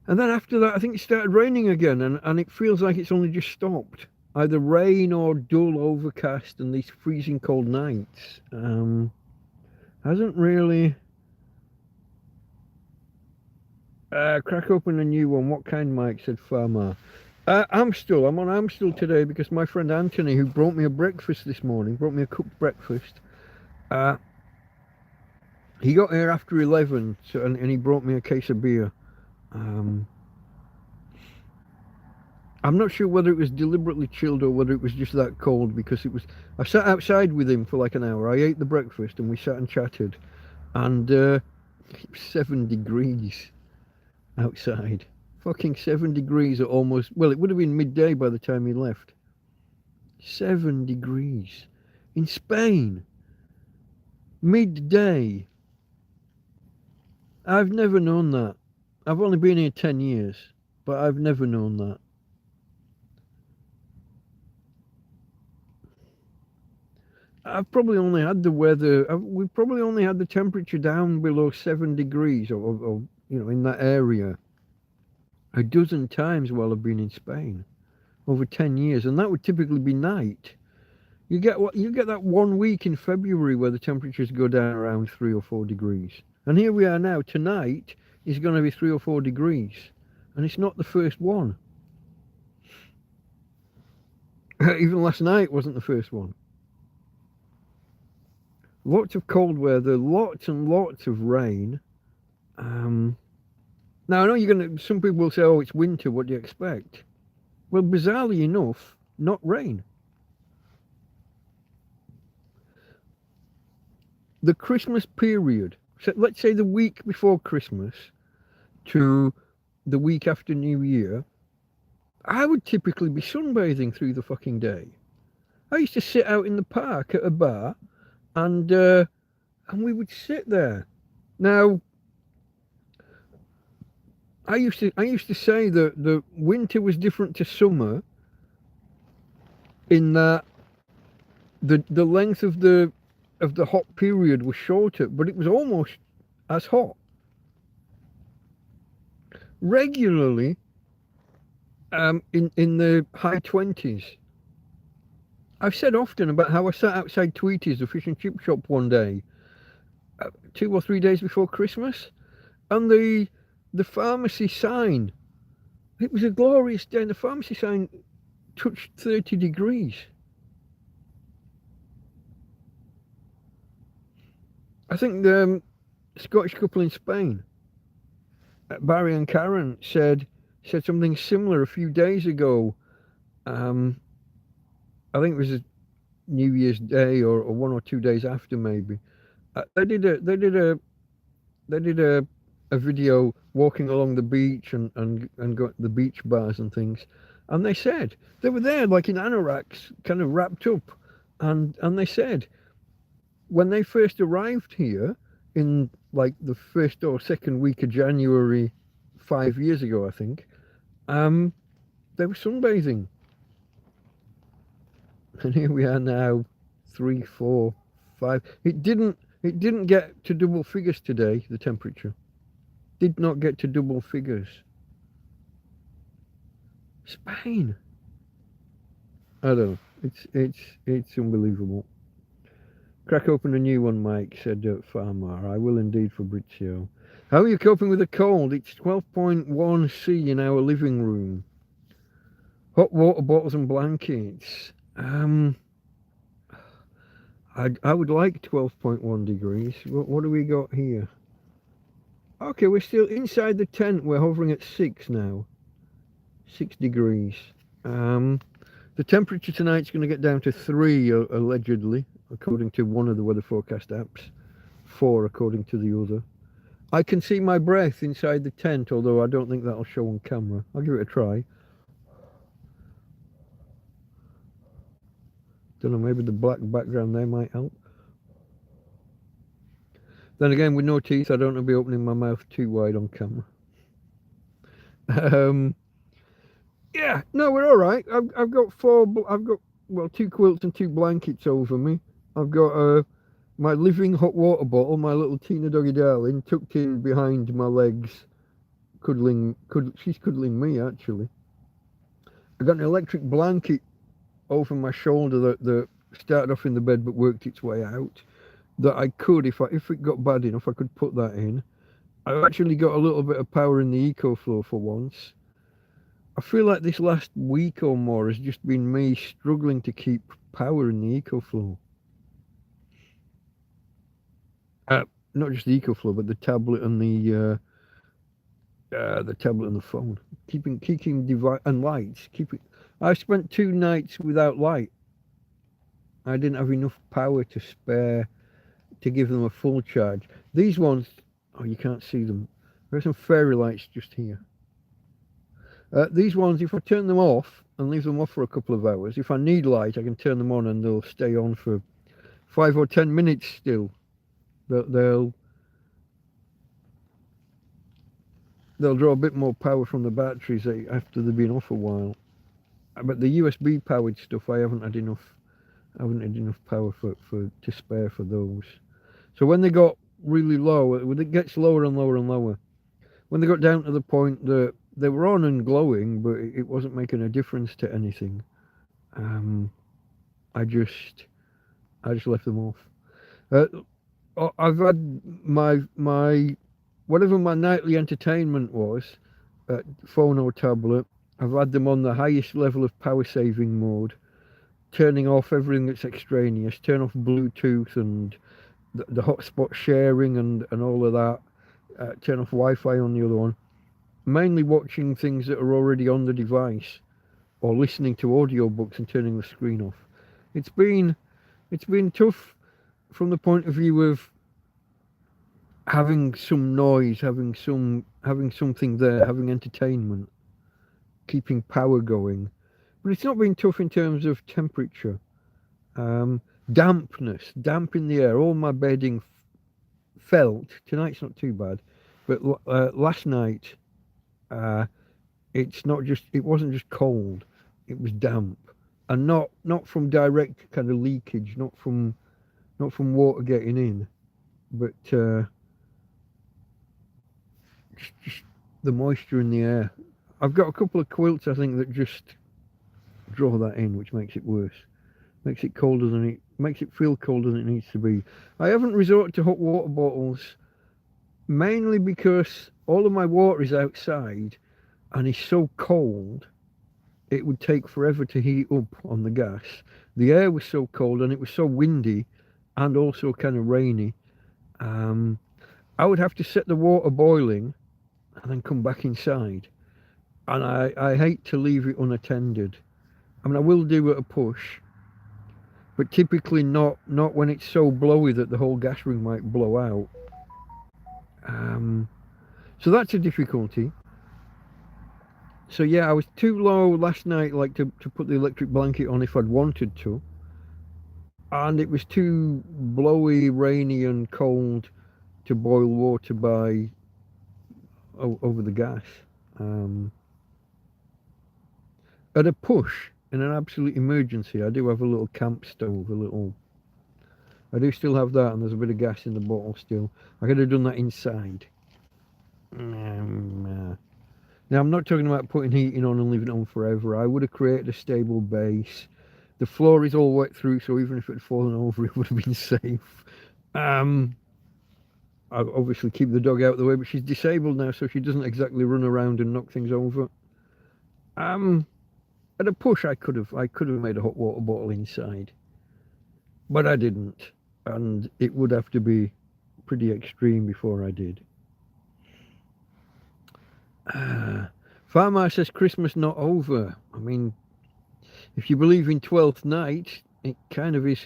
then after that, I think it started raining again, and it feels like it's only just stopped. Either rain or dull overcast and these freezing cold nights. Hasn't really. Crack open a new one. What kind, Mike? Said Farmer. I'm on Amstel today because my friend Anthony, who brought me a breakfast this morning, brought me a cooked breakfast. He got here after 11, so, and he brought me a case of beer. I'm not sure whether it was deliberately chilled or whether it was just that cold, because it was. I sat outside with him for like an hour. I ate the breakfast and we sat and chatted, and it was 7 degrees outside. Fucking 7 degrees at almost, well, it would have been midday by the time he left. 7 degrees in Spain, midday. I've never known that. I've only been here 10 years, but I've never known that. I've probably only had the weather, we've probably only had the temperature down below 7 degrees or you know, in that area a dozen times while I've been in Spain over 10 years, and that would typically be night. You get that 1 week in February where the temperatures go down around 3 or 4 degrees, and here we are now. Tonight is going to be 3 or 4 degrees, and it's not the first one. Even last night wasn't the first one. Lots of cold weather, lots and lots of rain. Now, I know some people will say, oh, it's winter, what do you expect? Well, bizarrely enough, not rain. The Christmas period, so let's say the week before Christmas to the week after New Year, I would typically be sunbathing through the fucking day. I used to sit out in the park at a bar, and we would sit there. Now, I used to say that the winter was different to summer in that the length of the hot period was shorter, but it was almost as hot. Regularly in the high 20s. I've said often about how I sat outside Tweety's, the fish and chip shop, one day, 2 or 3 days before Christmas, and the pharmacy sign, it was a glorious day, and the pharmacy sign touched 30 degrees. I think the Scottish couple in Spain, Barry and Karen, said something similar a few days ago. I think it was a New Year's Day or 1 or 2 days after, maybe. They did a video walking along the beach and got the beach bars and things, and they said they were there like in anoraks, kind of wrapped up, and they said when they first arrived here in like the first or second week of January 5 years ago, I think, they were sunbathing, and here we are now, 3, 4, 5. It didn't get to double figures today. The temperature did not get to double figures. Spain, I don't know. It's unbelievable. Crack open a new one, Mike, said Farmer. I will indeed, Fabrizio. How are you coping with the cold? It's 12.1 C in our living room. Hot water bottles and blankets. I would like 12.1 degrees. What do we got here? Okay, we're still inside the tent. We're hovering at 6 now. 6 degrees. The temperature tonight's going to get down to 3, allegedly, according to one of the weather forecast apps. 4, according to the other. I can see my breath inside the tent, although I don't think that'll show on camera. I'll give it a try. Don't know, maybe the black background there might help. Then again, with no teeth, I don't want to be opening my mouth too wide on camera. Yeah, no, we're all right. I've got well, 2 quilts and 2 blankets over me. I've got my living hot water bottle, my little Tina doggy darling, tucked in behind my legs, she's cuddling me actually. I got an electric blanket over my shoulder that started off in the bed but worked its way out. That I could, if it got bad enough, I could put that in. I've actually got a little bit of power in the EcoFlow for once. I feel like this last week or more has just been me struggling to keep power in the EcoFlow. Not just the EcoFlow, but the tablet and the tablet and the phone. Keeping device and lights. I spent 2 nights without light. I didn't have enough power to spare to give them a full charge. These ones, oh, you can't see them. There are some fairy lights just here. These ones, if I turn them off and leave them off for a couple of hours, if I need light, I can turn them on and they'll stay on for 5 or 10 minutes still. They'll draw a bit more power from the batteries after they've been off a while. But the USB powered stuff, I haven't had enough power to spare for those. So when they got really low, it gets lower and lower and lower. When they got down to the point that they were on and glowing, but it wasn't making a difference to anything, I just left them off. I've had my whatever my nightly entertainment was, phone or tablet, I've had them on the highest level of power saving mode, turning off everything that's extraneous, turn off Bluetooth and the hotspot sharing and all of that, turn off Wi-Fi on the other one, mainly watching things that are already on the device or listening to audiobooks and turning the screen off. It's been tough from the point of view of having some noise, having something there, having entertainment, keeping power going. But it's not been tough in terms of temperature. Dampness, damp in the air. All my bedding felt, tonight's not too bad, but last night, it wasn't just cold, it was damp. And not from direct kind of leakage, not from water getting in, but just the moisture in the air. I've got a couple of quilts, I think, that just draw that in, which makes it worse. Makes it feel colder than it needs to be. I haven't resorted to hot water bottles, mainly because all of my water is outside and it's so cold it would take forever to heat up on the gas. The air was so cold and it was so windy and also kind of rainy. I would have to set the water boiling and then come back inside, and I hate to leave it unattended. I mean, I will do it a push, but typically not when it's so blowy that the whole gas ring might blow out. So that's a difficulty. So yeah, I was too low last night, like to put the electric blanket on if I'd wanted to, and it was too blowy, rainy and cold to boil water by over the gas. At a push, in an absolute emergency, I do have a little camp stove, I do still have that, and there's a bit of gas in the bottle still. I could have done that inside. Now, I'm not talking about putting heating on and leaving it on forever. I would have created a stable base. The floor is all wet through, so even if it had fallen over, it would have been safe. I obviously keep the dog out of the way, but she's disabled now, so she doesn't exactly run around and knock things over. At a push, I could have made a hot water bottle inside, but I didn't, and it would have to be pretty extreme before I did. Farmer says Christmas not over. I mean, if you believe in 12th night, it kind of is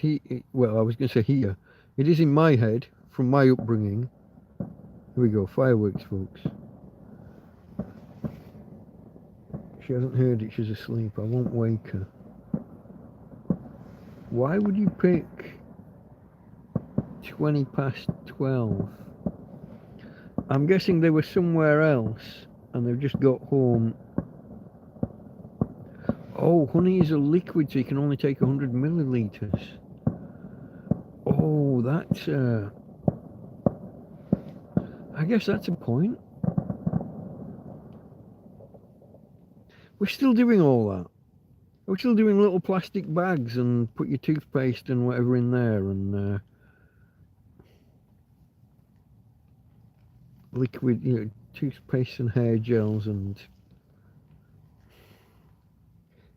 well, I was going to say here. It is in my head, from my upbringing. Here we go, fireworks, folks. She hasn't heard it, she's asleep. I won't wake her. Why would you pick 20 past 12? I'm guessing they were somewhere else and they've just got home. Oh, honey is a liquid, so you can only take 100 milliliters. Oh, that's I guess that's a point. We're still doing all that. We're still doing little plastic bags and put your toothpaste and whatever in there, and liquid, toothpaste and hair gels and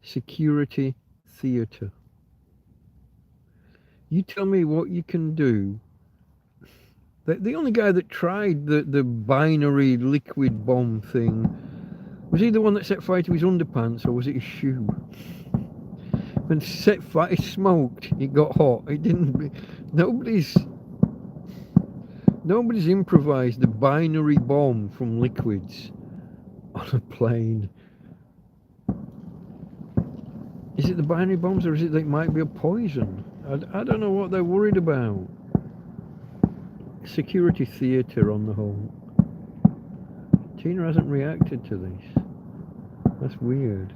security theatre. You tell me what you can do. The only guy that tried the binary liquid bomb thing, was he the one that set fire to his underpants, or was it his shoe? When set fire, it smoked, it got hot, it didn't. Nobody's improvised the binary bomb from liquids on a plane. Is it the binary bombs, or is it that it might be a poison? I don't know what they're worried about. Security theatre on the whole. Tina hasn't reacted to this. That's weird.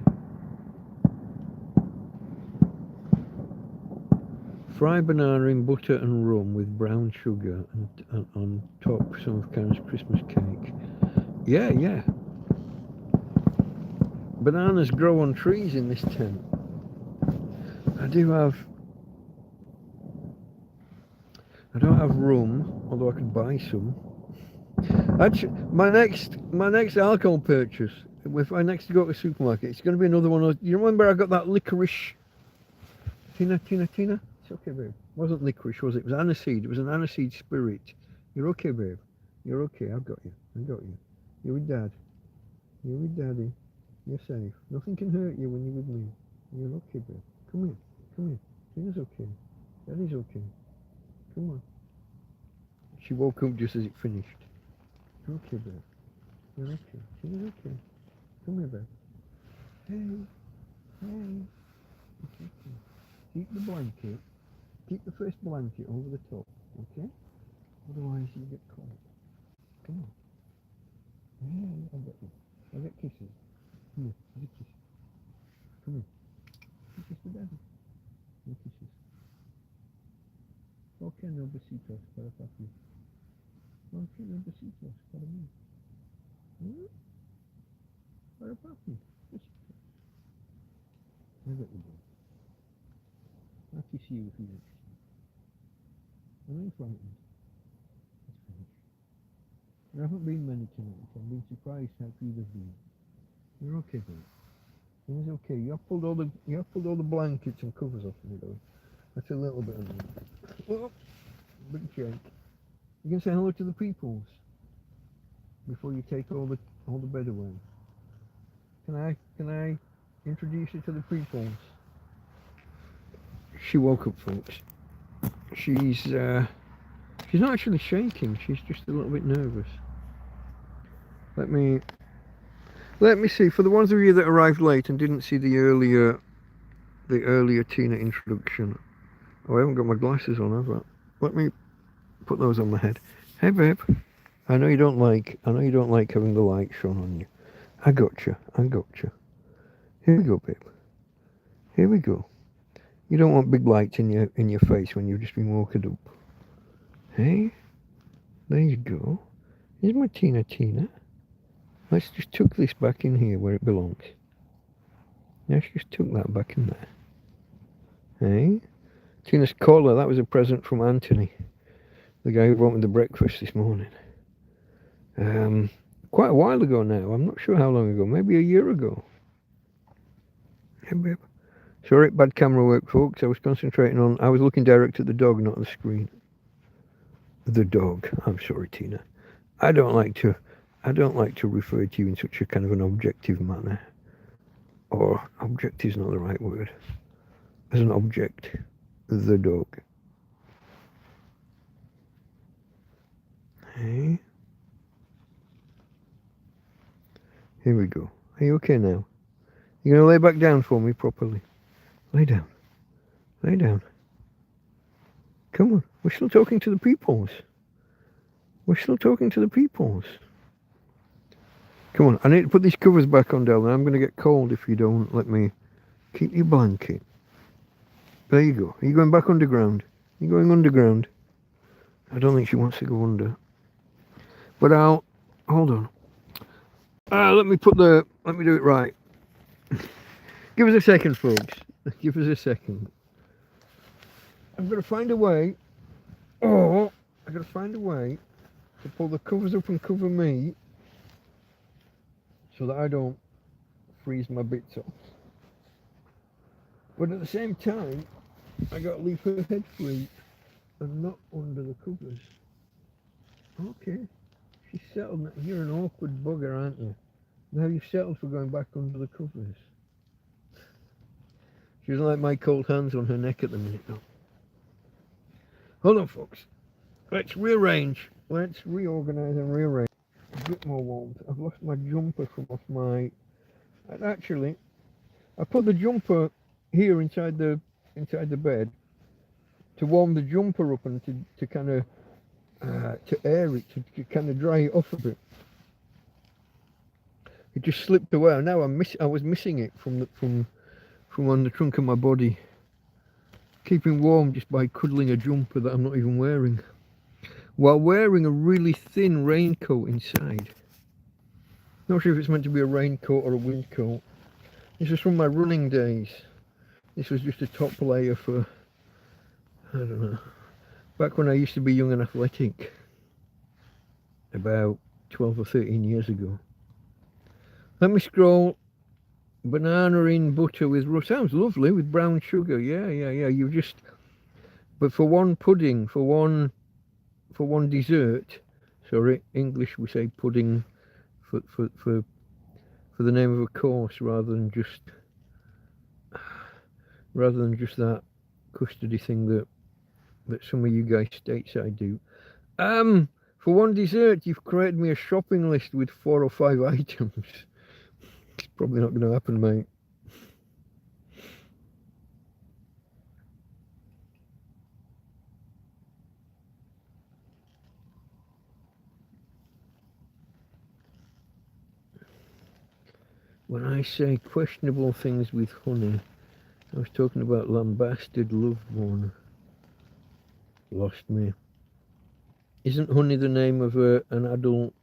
Fry banana in butter and rum with brown sugar and on top some of Karen's Christmas cake. Yeah, yeah. Bananas grow on trees in this tent. I don't have rum, although I could buy some. Actually, my next alcohol purchase, if I next go to the supermarket, it's going to be another one of those. You remember I got that licorice? Tina? It's okay, babe. It wasn't licorice, was it? It was aniseed. It was an aniseed spirit. You're okay, babe. You're okay. I've got you. You're with Dad. You're with Daddy. You're safe. Nothing can hurt you when you're with me. You're okay, babe. Come here. Tina's okay. Daddy's okay. Come on. She woke up just as it finished. You're okay, babe. You're okay. Tina's okay. Come here, babe. Hey. It's okay. Keep the blanket. Keep the first blanket over the top, okay? Otherwise you get cold. Come on. Hey, I'll get you. I'll get kisses. Come here, I'll get kisses. Come here. Kiss the daddy. No kisses. Ok, no besitos para papi. Ok, no besitos para mí. Para papi. Besitos. I'll get you, boy. I'll kiss you if you want. I'm in front of you. It's finished. There haven't been many tonight, so I'm being surprised how few there've been. You're okay, babe. It's okay. You have pulled all the blankets and covers off me though. That's a little bit annoying. Oh, big shake. You can say hello to the peoples before you take all the bed away. Can I introduce you to the peoples? She woke up, folks. She's not actually shaking. She's just a little bit nervous. Let me see. For the ones of you that arrived late and didn't see the earlier Tina introduction. Oh, I haven't got my glasses on, have I? Let me put those on my head. Hey, babe. I know you don't like having the light shone on you. I gotcha. Here we go, babe. Here we go. You don't want big lights in your face when you've just been woken up. Hey, there you go. Here's my Tina. Let's just tuck this back in here where it belongs. Let's just tuck that back in there. Hey, Tina's collar, that was a present from Anthony, the guy who brought me the breakfast this morning. Quite a while ago now. I'm not sure how long ago. Maybe a year ago. Hey, babe. Sorry, bad camera work, folks. I was looking direct at the dog, not the screen. The dog. I'm sorry, Tina. I don't like to refer to you in such a kind of an objective manner. Or object is not the right word. As an object. The dog. Hey. Here we go. Are you okay now? You gonna lay back down for me properly? Lay down. Come on. We're still talking to the peoples. Come on. I need to put these covers back on, Del. I'm going to get cold if you don't let me Keep your blanket. There you go. Are you going back underground? Are you going underground? I don't think she wants to go under. But I'll... Hold on. Let me do it right. Give us a second, folks. Give us a second. I've got to find a way. Oh, I've got to find a way to pull the covers up and cover me so that I don't freeze my bits off. But at the same time, I got to leave her head free and not under the covers. Okay. She's settled now. You're an awkward bugger, aren't you? Now you've settled for going back under the covers. She doesn't like my cold hands on her neck at the minute, though. Hold on, folks. Let's rearrange. Let's reorganize and rearrange. A bit more warmth. I've lost my jumper from off my... Actually, I put the jumper here inside the bed to warm the jumper up and to kind of to air it, to kind of dry it off a bit. It just slipped away. Now I was missing it from on the trunk of my body. Keeping warm just by cuddling a jumper that I'm not even wearing, while wearing a really thin raincoat inside. Not sure if it's meant to be a raincoat or a windcoat. This is from my running days. This was just a top layer for, I don't know, back when I used to be young and athletic, about 12 or 13 years ago. Let me scroll. Banana in butter with sounds lovely, with brown sugar. Yeah. You just, but for one pudding, for one dessert. Sorry, English we say pudding for the name of a course rather than just that custardy thing that some of you guys stateside do. For one dessert, you've created me a shopping list with 4 or 5 items. It's probably not going to happen, mate. When I say questionable things with honey, I was talking about lambasted loved one. Lost me. Isn't honey the name of an adult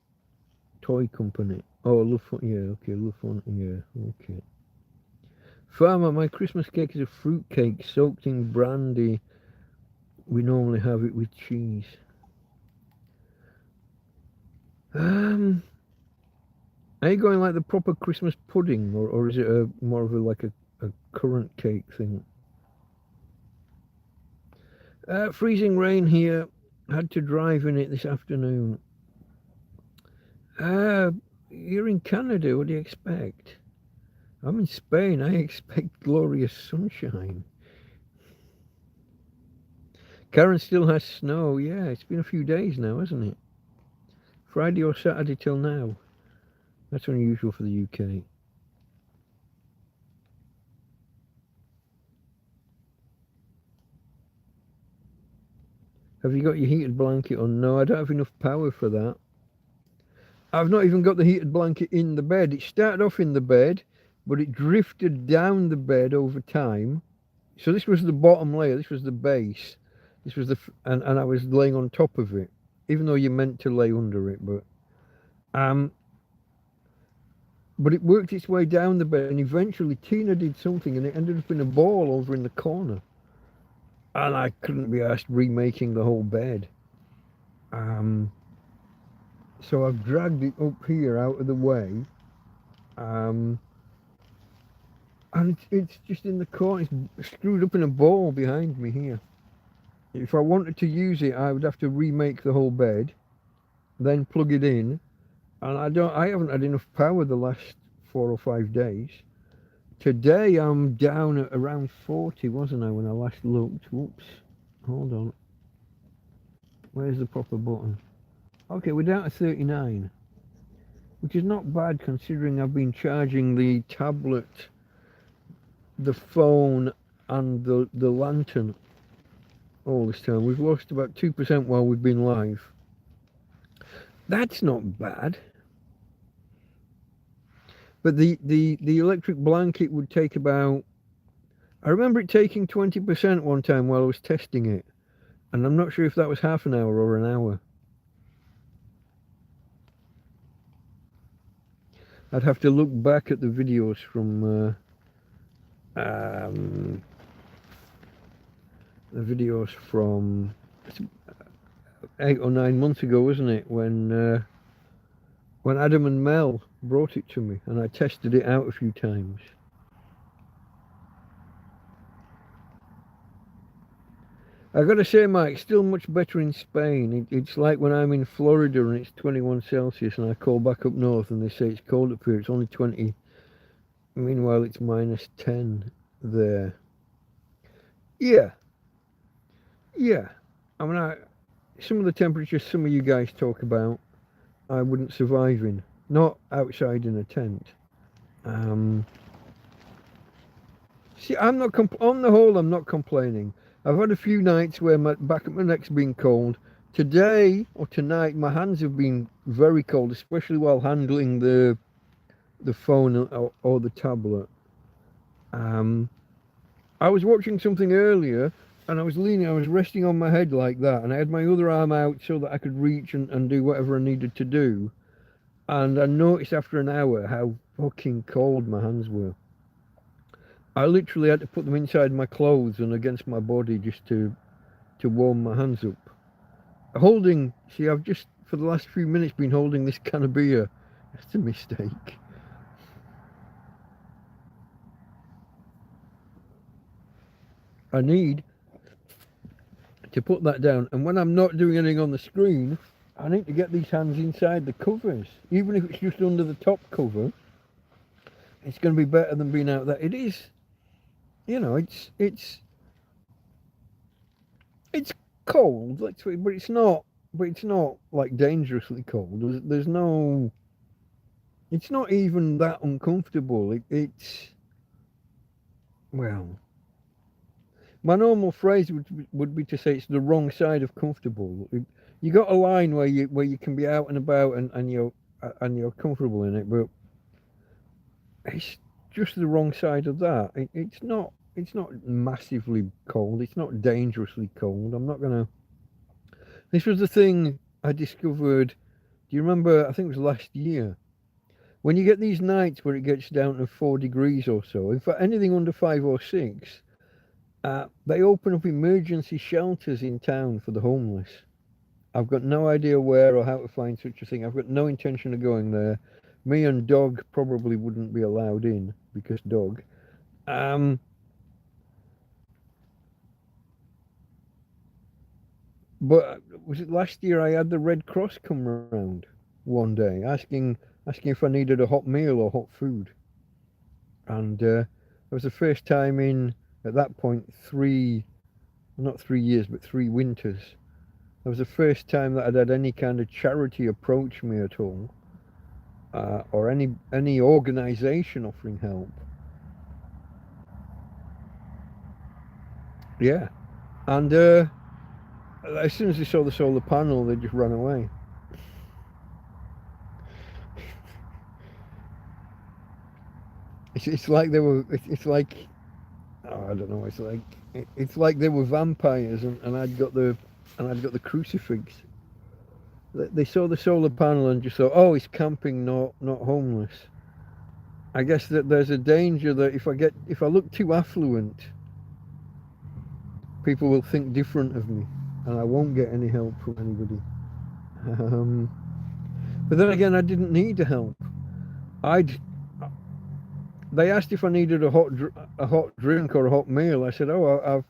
toy company? Oh, Love Fun, yeah, okay, Love Fun, yeah, okay. Farmer, my Christmas cake is a fruit cake soaked in brandy. We normally have it with cheese. Are you going like the proper Christmas pudding, or is it more of a currant cake thing? Freezing rain here. Had to drive in it this afternoon. You're in Canada, what do you expect? I'm in Spain, I expect glorious sunshine. Karen still has snow, yeah, it's been a few days now, hasn't it? Friday or Saturday till now. That's unusual for the UK. Have you got your heated blanket on? No, I don't have enough power for that. I've not even got the heated blanket in the bed. It started off in the bed, but it drifted down the bed over time. So this was the bottom layer, this was the base. This was and I was laying on top of it, even though you're meant to lay under it, but it worked its way down the bed, and eventually Tina did something and it ended up in a ball over in the corner. And I couldn't be asked remaking the whole bed. So I've dragged it up here out of the way. And it's just in the corner, it's screwed up in a ball behind me here. If I wanted to use it, I would have to remake the whole bed, then plug it in. And I haven't had enough power the last 4 or 5 days. Today I'm down at around 40, wasn't I, when I last looked? Whoops, hold on. Where's the proper button? Okay, we're down to 39, which is not bad considering I've been charging the tablet, the phone and the lantern all this time. We've lost about 2% while we've been live. That's not bad. But the electric blanket would take about I remember it taking 20% one time while I was testing it, and I'm not sure if that was half an hour or an hour. I'd have to look back at the videos from the videos from 8 or 9 months ago, wasn't it? When Adam and Mel brought it to me, and I tested it out a few times. I gotta say, Mike, still much better in Spain. It's like when I'm in Florida and it's 21 Celsius, and I call back up north and they say it's cold up here. It's only 20. Meanwhile, it's -10 there. Yeah, yeah. I mean, some of the temperatures some of you guys talk about, I wouldn't survive in. Not outside in a tent. See, I'm not on the whole, I'm not complaining. I've had a few nights where my back of my neck's been cold. Today or tonight, my hands have been very cold, especially while handling the phone or the tablet. I was watching something earlier, and I was resting on my head like that, and I had my other arm out so that I could reach and do whatever I needed to do. And I noticed after an hour how fucking cold my hands were. I literally had to put them inside my clothes and against my body just to warm my hands up. See, I've just, for the last few minutes, been holding this can of beer. That's a mistake. I need to put that down, and when I'm not doing anything on the screen, I need to get these hands inside the covers. Even if it's just under the top cover, it's going to be better than being out there. It is, you know, it's cold, but it's not like dangerously cold. There's no, it's not even that uncomfortable. It's well, my normal phrase would be to say it's the wrong side of comfortable. You got a line where you can be out and about and you're comfortable in it, but it's just the wrong side of that. It's not massively cold. It's not dangerously cold. I'm not gonna. This was the thing I discovered. Do you remember? I think it was last year. When you get these nights where it gets down to 4 degrees or so, in fact anything under 5 or 6, they open up emergency shelters in town for the homeless. I've got no idea where or how to find such a thing. I've got no intention of going there. Me and dog probably wouldn't be allowed in because dog. But was it last year I had the Red Cross come around one day asking if I needed a hot meal or hot food. And it was the first time in, at that point, not 3 years, but 3 winters. It was the first time that I'd had any kind of charity approach me at all, or any organisation offering help. Yeah, and as soon as they saw the solar panel, they just ran away. It's like they were. It's like, oh, I don't know. It's like they were vampires, and I'd got the crucifix. They saw the solar panel and just thought, oh, it's camping, not homeless. I guess that there's a danger that if I look too affluent, people will think different of me, and I won't get any help from anybody. But then again, I didn't need the help. They asked if I needed a hot drink or a hot meal. I said, oh,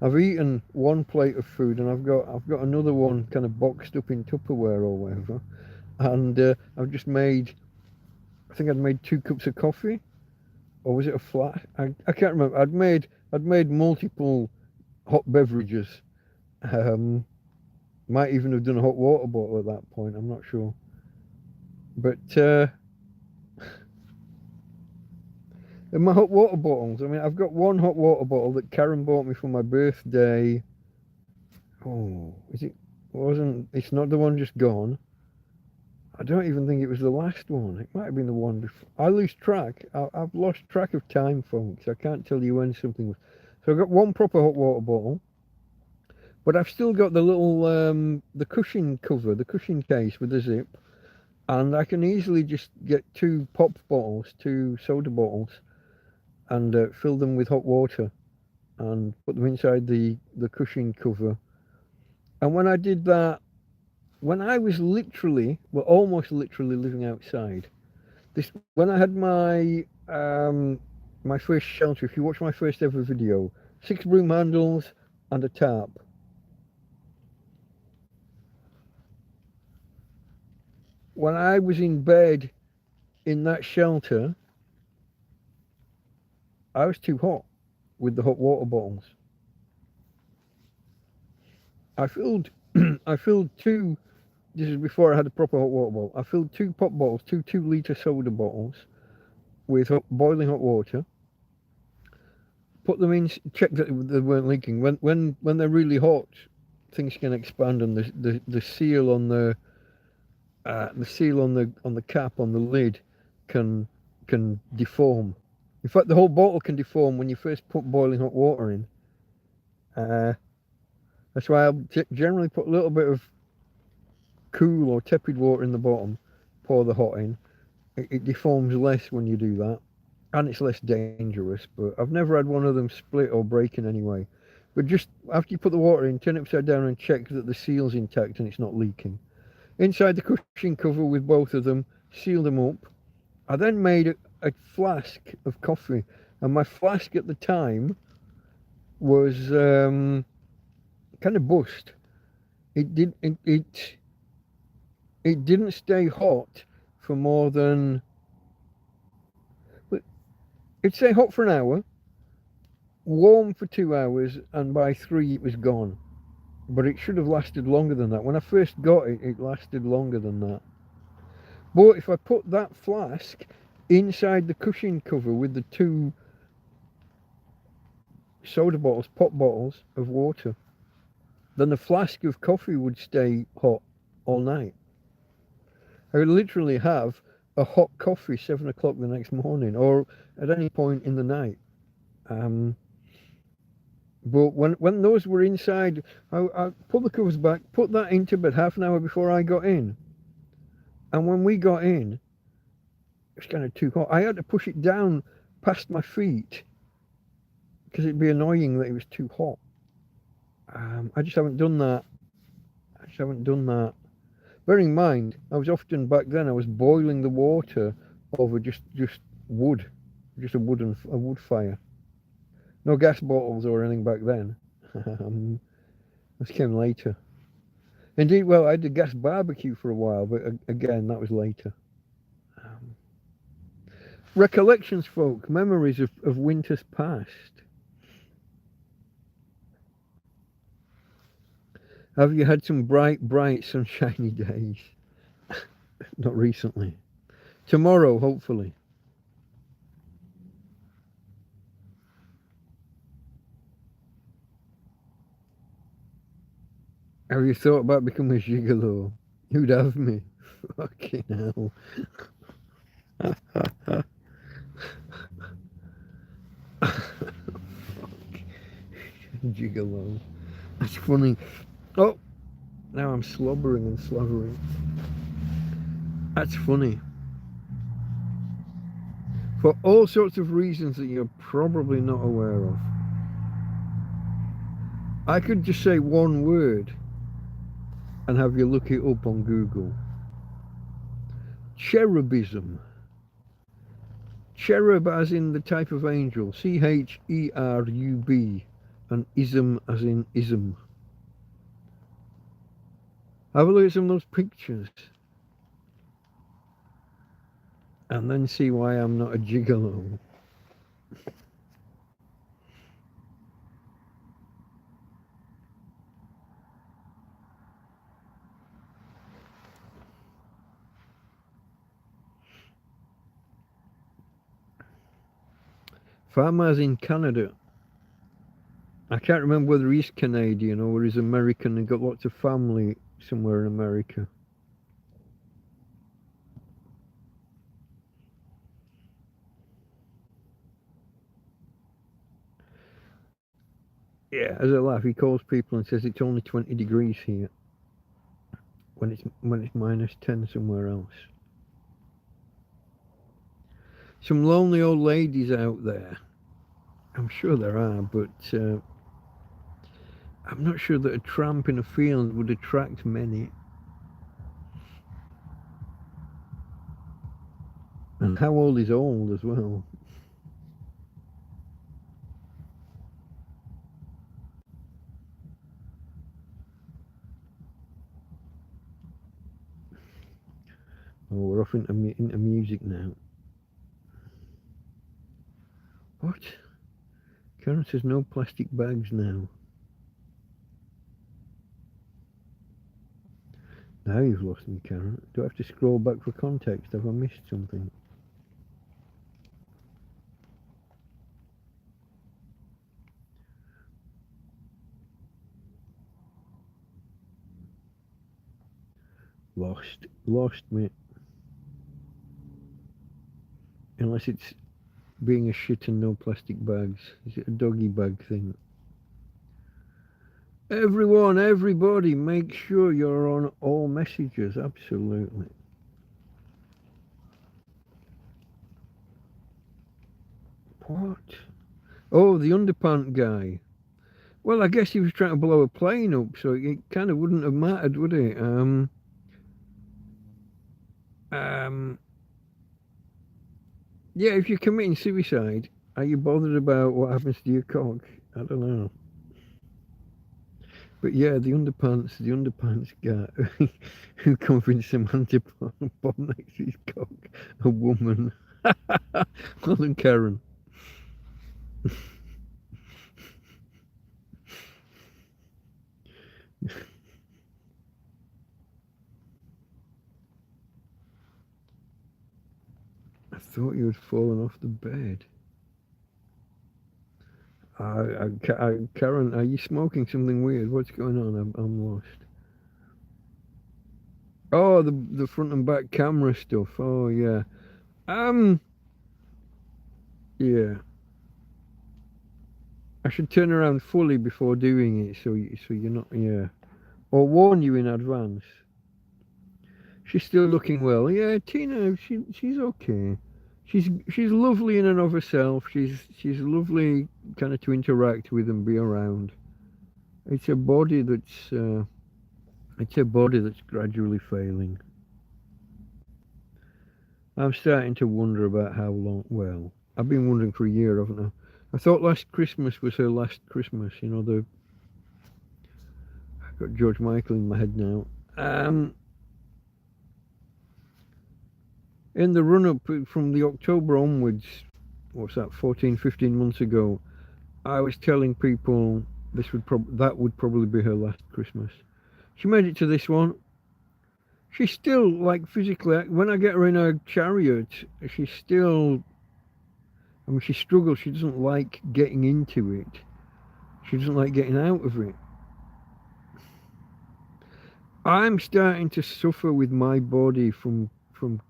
I've eaten one plate of food, and I've got another one kind of boxed up in Tupperware or whatever, and I've just made, I think I'd made 2 cups of coffee, or was it a flat? I can't remember. I'd made multiple hot beverages. Might even have done a hot water bottle at that point. I'm not sure, but and my hot water bottles. I mean, I've got one hot water bottle that Karen bought me for my birthday. Oh, is it? It's not the one just gone. I don't even think it was the last one. It might have been the one before. I lose track. I've lost track of time, folks. I can't tell you when something was. So I've got one proper hot water bottle, but I've still got the little the cushion cover, the cushion case with the zip, and I can easily just get two pop bottles, two soda bottles, and fill them with hot water, and put them inside the cushion cover. And when I did that, when I was literally, well, almost literally living outside, this when I had my first shelter. If you watch my first ever video, 6 broom handles and a tarp. When I was in bed in that shelter, I was too hot with the hot water bottles. I filled I filled two. This is before I had a proper hot water bottle. I filled 2 pop bottles, 2 2-litre soda bottles with boiling hot water. Put them in, check that they weren't leaking. When they're really hot, things can expand, and the seal on the seal on the cap on the lid can deform. In fact, the whole bottle can deform when you first put boiling hot water in. That's why I'll generally put a little bit of cool or tepid water in the bottom, pour the hot in. It deforms less when you do that, and it's less dangerous. But I've never had one of them split or break in any way. But just after you put the water in, turn it upside down and check that the seal's intact and it's not leaking. Inside the cushion cover with both of them, seal them up. I then made a flask of coffee, and my flask at the time was kind of bust. It didn't stay hot for more than, it'd stay hot for an hour, warm for 2 hours, and by 3 it was gone. But it should have lasted longer than that. When I first got it, it lasted longer than that. But if I put that flask inside the cushion cover with the 2 soda bottles, pop bottles of water, then the flask of coffee would stay hot all night. I would literally have a hot coffee 7 o'clock the next morning, or at any point in the night. But when those were inside, I put the covers back, put that into bed half an hour before I got in. And when we got in, it was kind of too hot. I had to push it down past my feet because it'd be annoying that it was too hot. I just haven't done that. Bearing in mind, I was often back then, I was boiling the water over just wood, just a wood fire. No gas bottles or anything back then. This came later. Indeed, well, I did gas barbecue for a while, but again, that was later. Recollections, folk, memories of winters past. Have you had some bright, sunshiny days? Not recently. Tomorrow, hopefully. Have you thought about becoming a gigolo? Who'd have me? Fucking hell. Gigolo. That's funny. Oh, now I'm slobbering and slavering. That's funny. For all sorts of reasons that you're probably not aware of. I could just say one word and have you look it up on Google. Cherubism. Cherub as in the type of angel. CHERUB. And ism as in ism. Have a look at some of those pictures. And then see why I'm not a gigolo. Farmers in Canada. I can't remember whether he's Canadian or he's American and got lots of family somewhere in America. Yeah, as a laugh, he calls people and says it's only 20 degrees here when it's minus 10 somewhere else. Some lonely old ladies out there. I'm sure there are, but I'm not sure that a tramp in a field would attract many. And how old is old as well? Oh, we're off into music now. What? Karen says no plastic bags now. Now you've lost me, Karen. Do I have to scroll back for context? Have I missed something? Lost me. Unless it's being a shit and no plastic bags. Is it a doggy bag thing? Everyone, everybody, make sure you're on all messages. Absolutely. What? Oh, the underpant guy. Well, I guess he was trying to blow a plane up, so it kind of wouldn't have mattered, would it? Yeah, if you're committing suicide, are you bothered about what happens to your cock? I don't know. But yeah, the underpants guy who convinced a man to bomb next to his cock, a woman. Well done, Karen. I thought you had fallen off the bed. Karen, are you smoking something weird? What's going on? I'm lost. Oh, the front and back camera stuff. Oh yeah. Yeah. I should turn around fully before doing it, so you're not. Yeah. Or warn you in advance. She's still looking well. Yeah, Tina, she's okay. She's lovely in and of herself. She's lovely, kind of to interact with and be around. It's her body that's gradually failing. I'm starting to wonder about how long. Well, I've been wondering for a year, haven't I? I thought last Christmas was her last Christmas. You know, I've got George Michael in my head now. In the run up from the October onwards, what's that, 14, 15 months ago, I was telling people that would probably be her last Christmas. She made it to this one. She's still, like, physically, when I get her in her chariot, she's still, I mean, she struggles. She doesn't like getting into it. She doesn't like getting out of it. I'm starting to suffer with my body from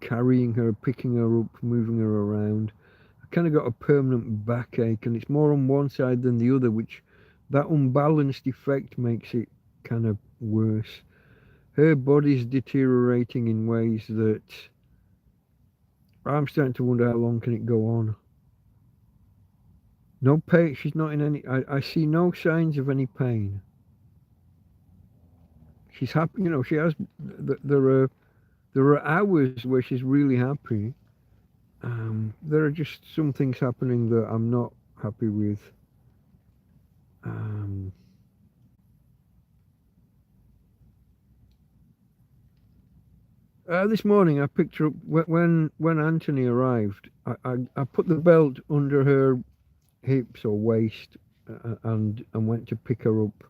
carrying her, picking her up, moving her around. I kind of got a permanent backache, and it's more on one side than the other, which that unbalanced effect makes it kind of worse. Her body's deteriorating in ways that I'm starting to wonder how long can it go on. No pain. She's not in any. I see no signs of any pain. She's happy. You know, she has. There are hours where she's really happy. There are just some things happening that I'm not happy with. This morning I picked her up when Anthony arrived. I put the belt under her hips or waist and went to pick her up,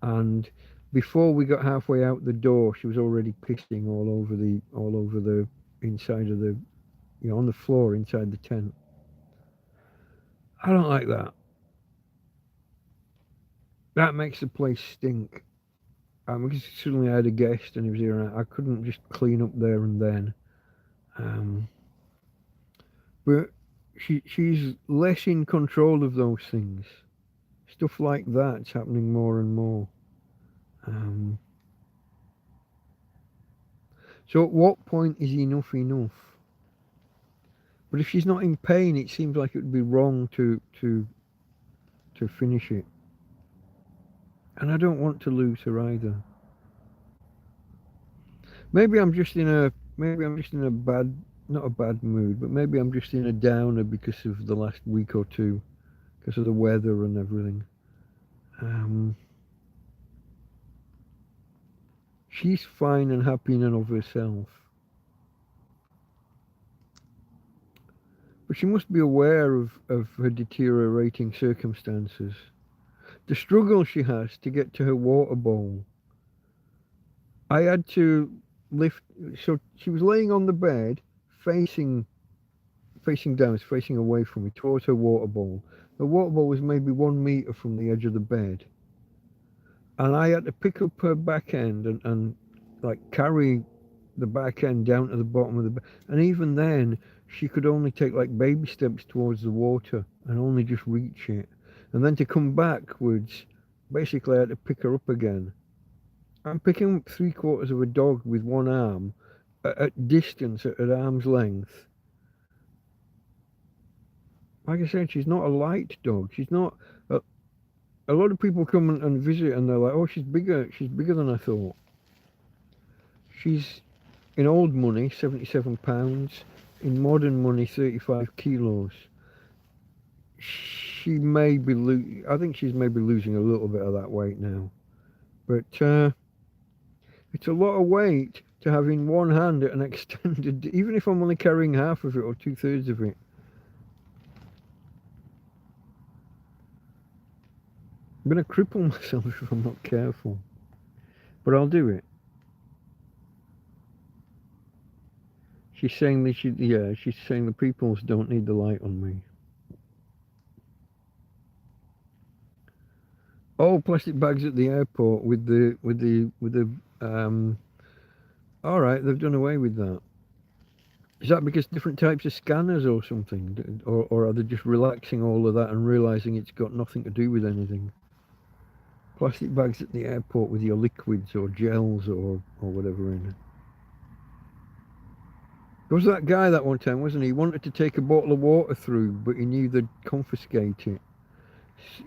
and before we got halfway out the door, she was already pissing all over the inside of the, you know, on the floor inside the tent. I don't like that. That makes the place stink. Because suddenly I had a guest and he was here, and I couldn't just clean up there and then. But she's less in control of those things. stuff like that's happening more and more. So at what point is enough enough? But if she's not in pain, it seems like it would be wrong to finish it. And I don't want to lose her either. Maybe I'm just in a bad, not a bad mood, but maybe I'm just in a downer because of the last week or two, because of the weather and everything. She's fine and happy in and of herself. But she must be aware of her deteriorating circumstances. The struggle she has to get to her water bowl. I had to lift, so she was laying on the bed, facing down, facing away from me, towards her water bowl. The water bowl was maybe 1 meter from the edge of the bed. And I had to pick up her back end and like carry the back end down to the bottom of the bed. And even then, she could only take like baby steps towards the water and only just reach it. And then to come backwards, basically I had to pick her up again. I'm picking up 3/4 of a dog with one arm at distance, at arm's length. Like I said, she's not a light dog. She's not. A lot of people come and visit, and they're like, "Oh, she's bigger. She's bigger than I thought." She's in old money, 77 pounds. In modern money, 35 kilos. She may be. I think she's maybe losing a little bit of that weight now, but it's a lot of weight to have in one hand at an extended. Even if I'm only carrying half of it or 2/3 of it. I'm going to cripple myself if I'm not careful. But I'll do it. She's saying that she's saying the peoples don't need the light on me. Oh, plastic bags at the airport with the all right, they've done away with that. Is that because different types of scanners or something? Or are they just relaxing all of that and realizing it's got nothing to do with anything? Plastic bags at the airport with your liquids or gels or whatever in it. There was that guy that one time, wasn't he? He wanted to take a bottle of water through, but he knew they'd confiscate it.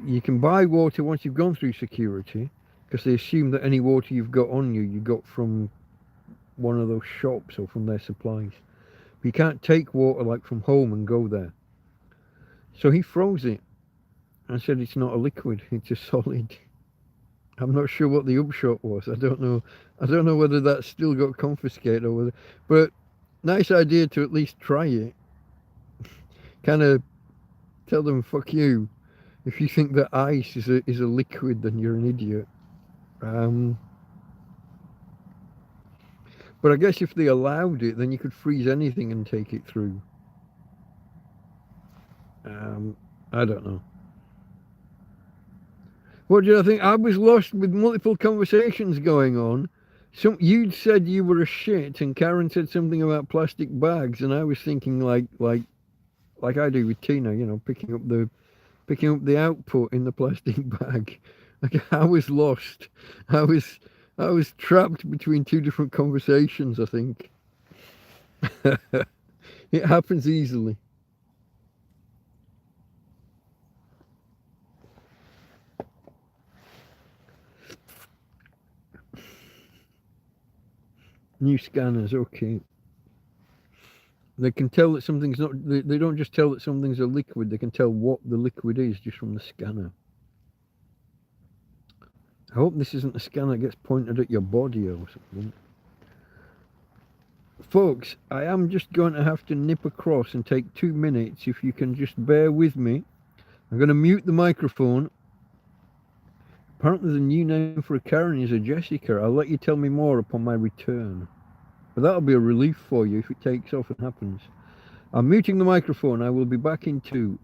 You can buy water once you've gone through security, because they assume that any water you've got on you, you got from one of those shops or from their supplies. But you can't take water like from home and go there. So he froze it and said it's not a liquid, it's a solid. I'm not sure what the upshot was. I don't know. I don't know whether that still got confiscated or whether. But nice idea to at least try it. Kind of tell them fuck you. If you think that ice is a liquid, then you're an idiot. But I guess if they allowed it, then you could freeze anything and take it through. I don't know. What did I think? I was lost with multiple conversations going on. You'd said you were a shit, and Karen said something about plastic bags, and I was thinking like I do with Tina, you know, picking up the output in the plastic bag. Like I was lost. I was trapped between two different conversations, I think. It happens easily. New scanners, okay. They can tell that something's not, they don't just tell that something's a liquid, they can tell what the liquid is just from the scanner. I hope this isn't a scanner that gets pointed at your body or something. Folks, I am just going to have to nip across and take 2 minutes. If you can just bear with me. I'm going to mute the microphone. Apparently the new name for a Karen is a Jessica. I'll let you tell me more upon my return. But that'll be a relief for you if it takes off and happens. I'm muting the microphone. I will be back in 2.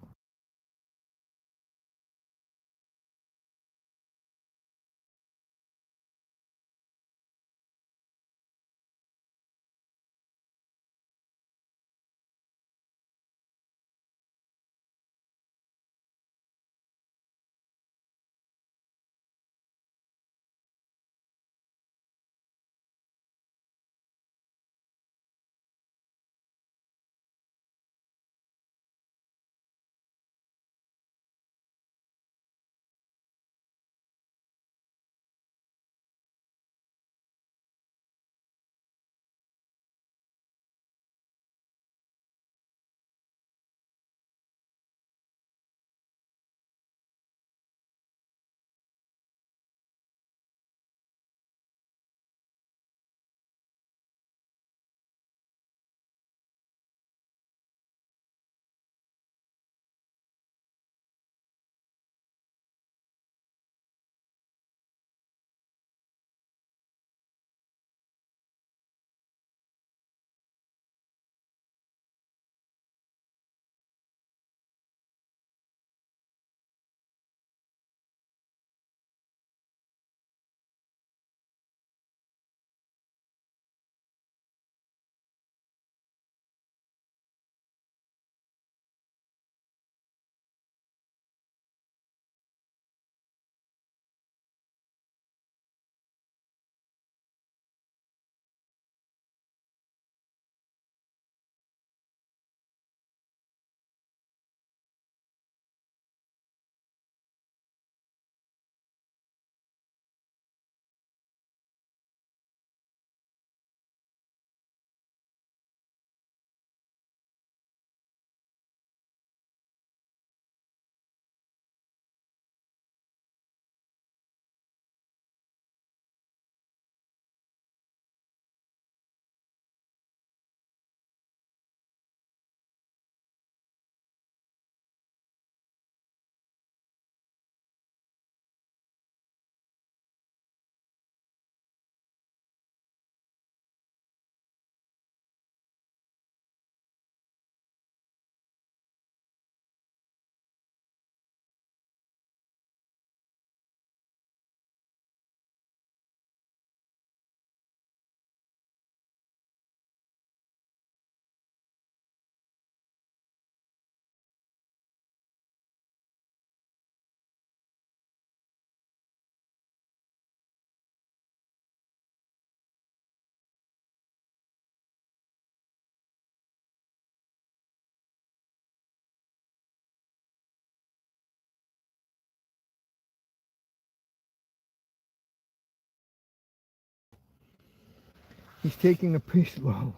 He's taking a piss, lol.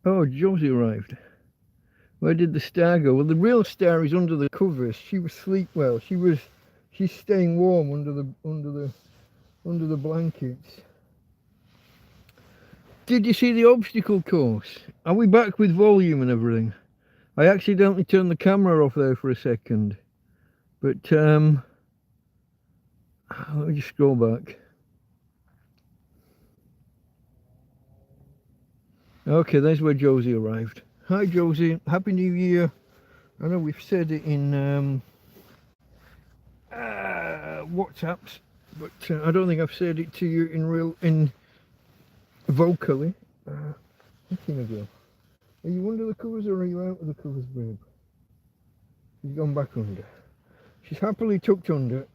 Oh, Josie arrived. Where did the star go? Well, the real star is under the covers. She was asleep well. She's staying warm under the blankets. Did you see the obstacle course? Are we back with volume and everything? I accidentally turned the camera off there for a second. But let me just scroll back. Okay, there's where Josie arrived. Hi Josie, Happy New Year. I know we've said it in WhatsApps, but I don't think I've said it to you in vocally. Looking again. Are you under the covers or are you out of the covers, babe? She's gone back under. She's happily tucked under,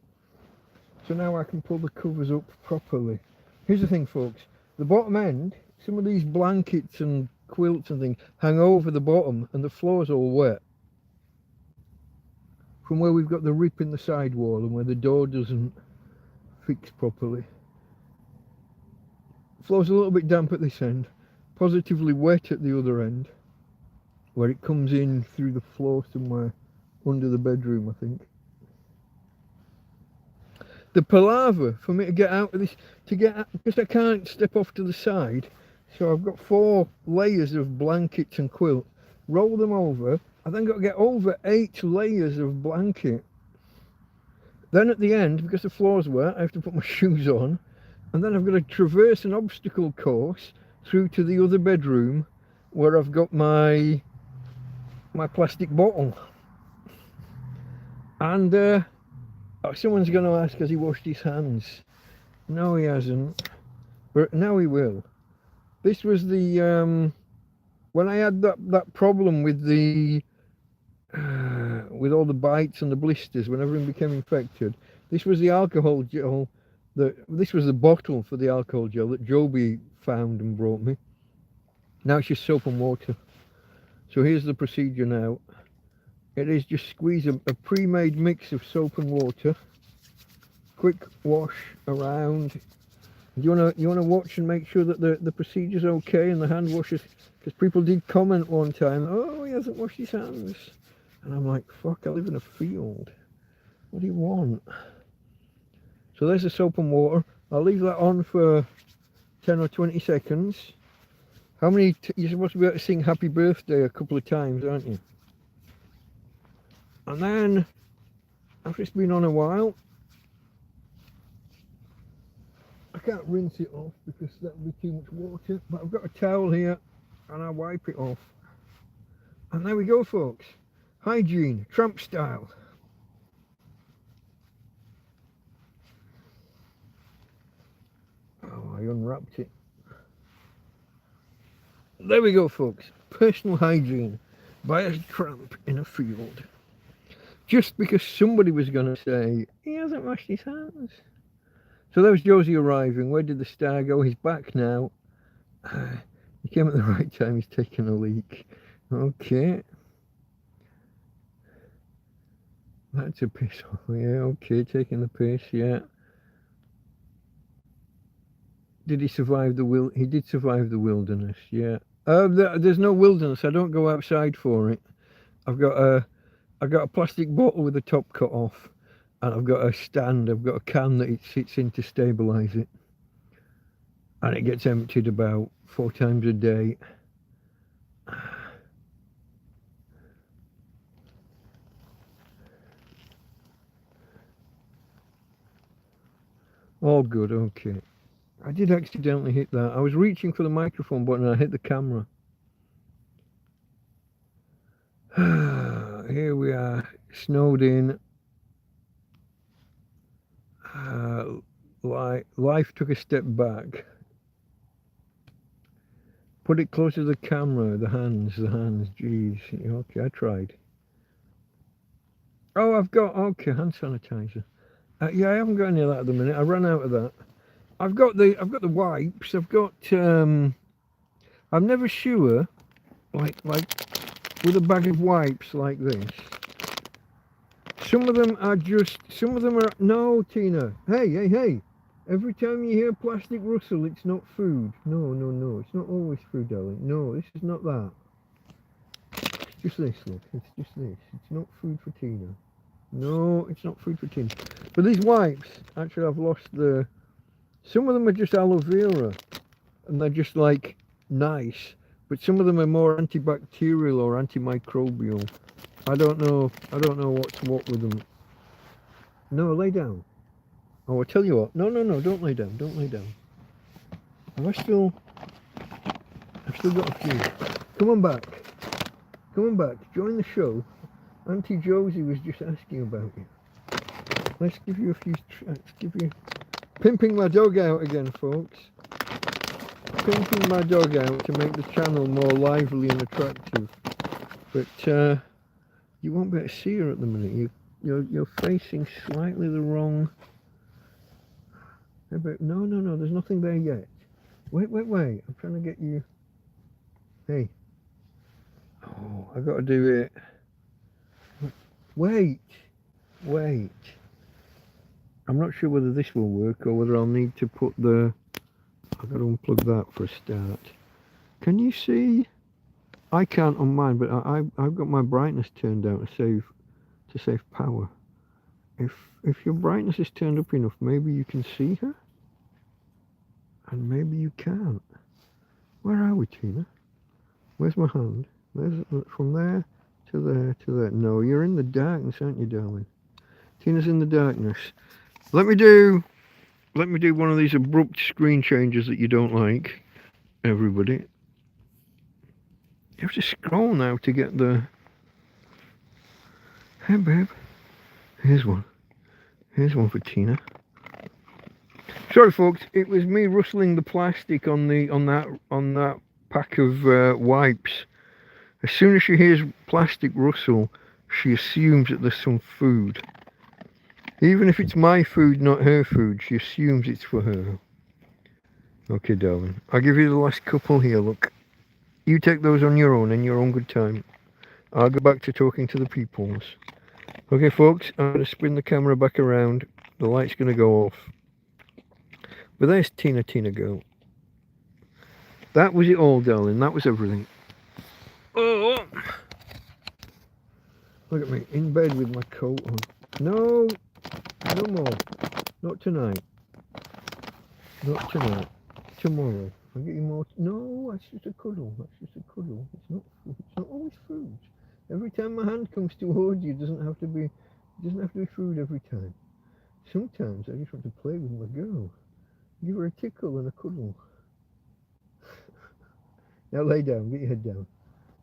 so now I can pull the covers up properly. Here's the thing, folks. The bottom end, some of these blankets and quilts and things hang over the bottom and the floor's all wet. From where we've got the rip in the side wall and where the door doesn't fix properly. The floor's a little bit damp at this end, positively wet at the other end, where it comes in through the floor somewhere under the bedroom, I think. The palaver for me to get out of this, because I can't step off to the side, so I've got 4 layers of blankets and quilt, roll them over, I then got to get over 8 layers of blanket. Then at the end, because the floor's wet, I have to put my shoes on, and then I've got to traverse an obstacle course through to the other bedroom where I've got my plastic bottle. And someone's going to ask, has he washed his hands? No, he hasn't, but now he will. This was the when I had that problem with the with all the bites and the blisters when everything became infected. This was the alcohol gel. This was the bottle for the alcohol gel that Joby found and brought me. Now it's just soap and water. So here's the procedure now. It is just squeeze a pre-made mix of soap and water. Quick wash around. You wanna watch and make sure that the procedure's okay and the hand washes, because people did comment one time, oh, he hasn't washed his hands, and I'm like, fuck, I live in a field. What do you want? So there's the soap and water. I'll leave that on for 10 or 20 seconds. How many? You're supposed to be able to sing Happy Birthday a couple of times, aren't you? And then, after it's been on a while, I can't rinse it off because that would be too much water, but I've got a towel here and I wipe it off. And there we go, folks. Hygiene, tramp style. Oh, I unwrapped it. There we go, folks. Personal hygiene by a tramp in a field. Just because somebody was going to say, he hasn't washed his hands. So there was Josie arriving. Where did the star go? He's back now. He came at the right time. He's taken a leak. Okay. That's a piss off. Yeah, okay. Taking the piss, yeah. Did he survive the He did survive the wilderness, yeah. There's no wilderness. I don't go outside for it. I've got a plastic bottle with the top cut off. And I've got a stand, I've got a can that it sits in to stabilise it. And it gets emptied about 4 times a day. All good, okay. I did accidentally hit that. I was reaching for the microphone button and I hit the camera. Here we are, snowed in. Life took a step back. Put it closer to the camera, the hands, jeez. Okay, I tried. Oh, I've got, okay, hand sanitizer. Yeah, I haven't got any of that at the minute. I ran out of that. I've got the wipes. I've got, I'm never sure, like with a bag of wipes like this. some of them are just, some of them are, no, Tina. Hey. Every time you hear plastic rustle, it's not food. No. It's not always food, darling. No, this is not that. It's just this, look. It's just this. It's not food for Tina. No, it's not food for Tina. But these wipes, actually, I've lost the... Some of them are just aloe vera. And they're just, like, nice. But some of them are more antibacterial or antimicrobial. I don't know what's what with them. No, lay down. Oh, I'll tell you what. No, don't lay down. Don't lay down. I've still got a few. Come on back. Join the show. Auntie Josie was just asking about you. Let's give you a few... Let's give you... Pimping my dog out again, folks. Pimping my dog out to make the channel more lively and attractive. But you won't be able to see her at the minute. You're facing slightly the wrong... No, there's nothing there yet. Wait. I'm trying to get you... Hey. Oh, I got to do it. Wait. I'm not sure whether this will work or whether I'll need to put the... I've got to unplug that for a start. Can you see? I can't on mine, but I've got my brightness turned down to save power. If your brightness is turned up enough, maybe you can see her? And maybe you can't. Where are we, Tina? Where's my hand? There's from there to there to there. No, you're in the darkness, aren't you, darling? Tina's in the darkness. Let me do one of these abrupt screen changes that you don't like, everybody. You have to scroll now to get the... Hey, babe. Here's one for Tina. Sorry, folks. It was me rustling the plastic on that pack of wipes. As soon as she hears plastic rustle, she assumes that there's some food. Even if it's my food, not her food, she assumes it's for her. Okay, darling. I'll give you the last couple here, look. You take those on your own, in your own good time. I'll go back to talking to the peoples. Okay, folks, I'm going to spin the camera back around. The light's going to go off. But there's Tina girl. That was it all, darling. That was everything. Oh! Look at me, in bed with my coat on. No more. Not tonight. Tomorrow. I'll get you more. No, that's just a cuddle. It's not always food. Every time my hand comes towards you, it doesn't have to be food every time. Sometimes I just want to play with my girl. Give her a tickle and a cuddle. Now lay down, get your head down.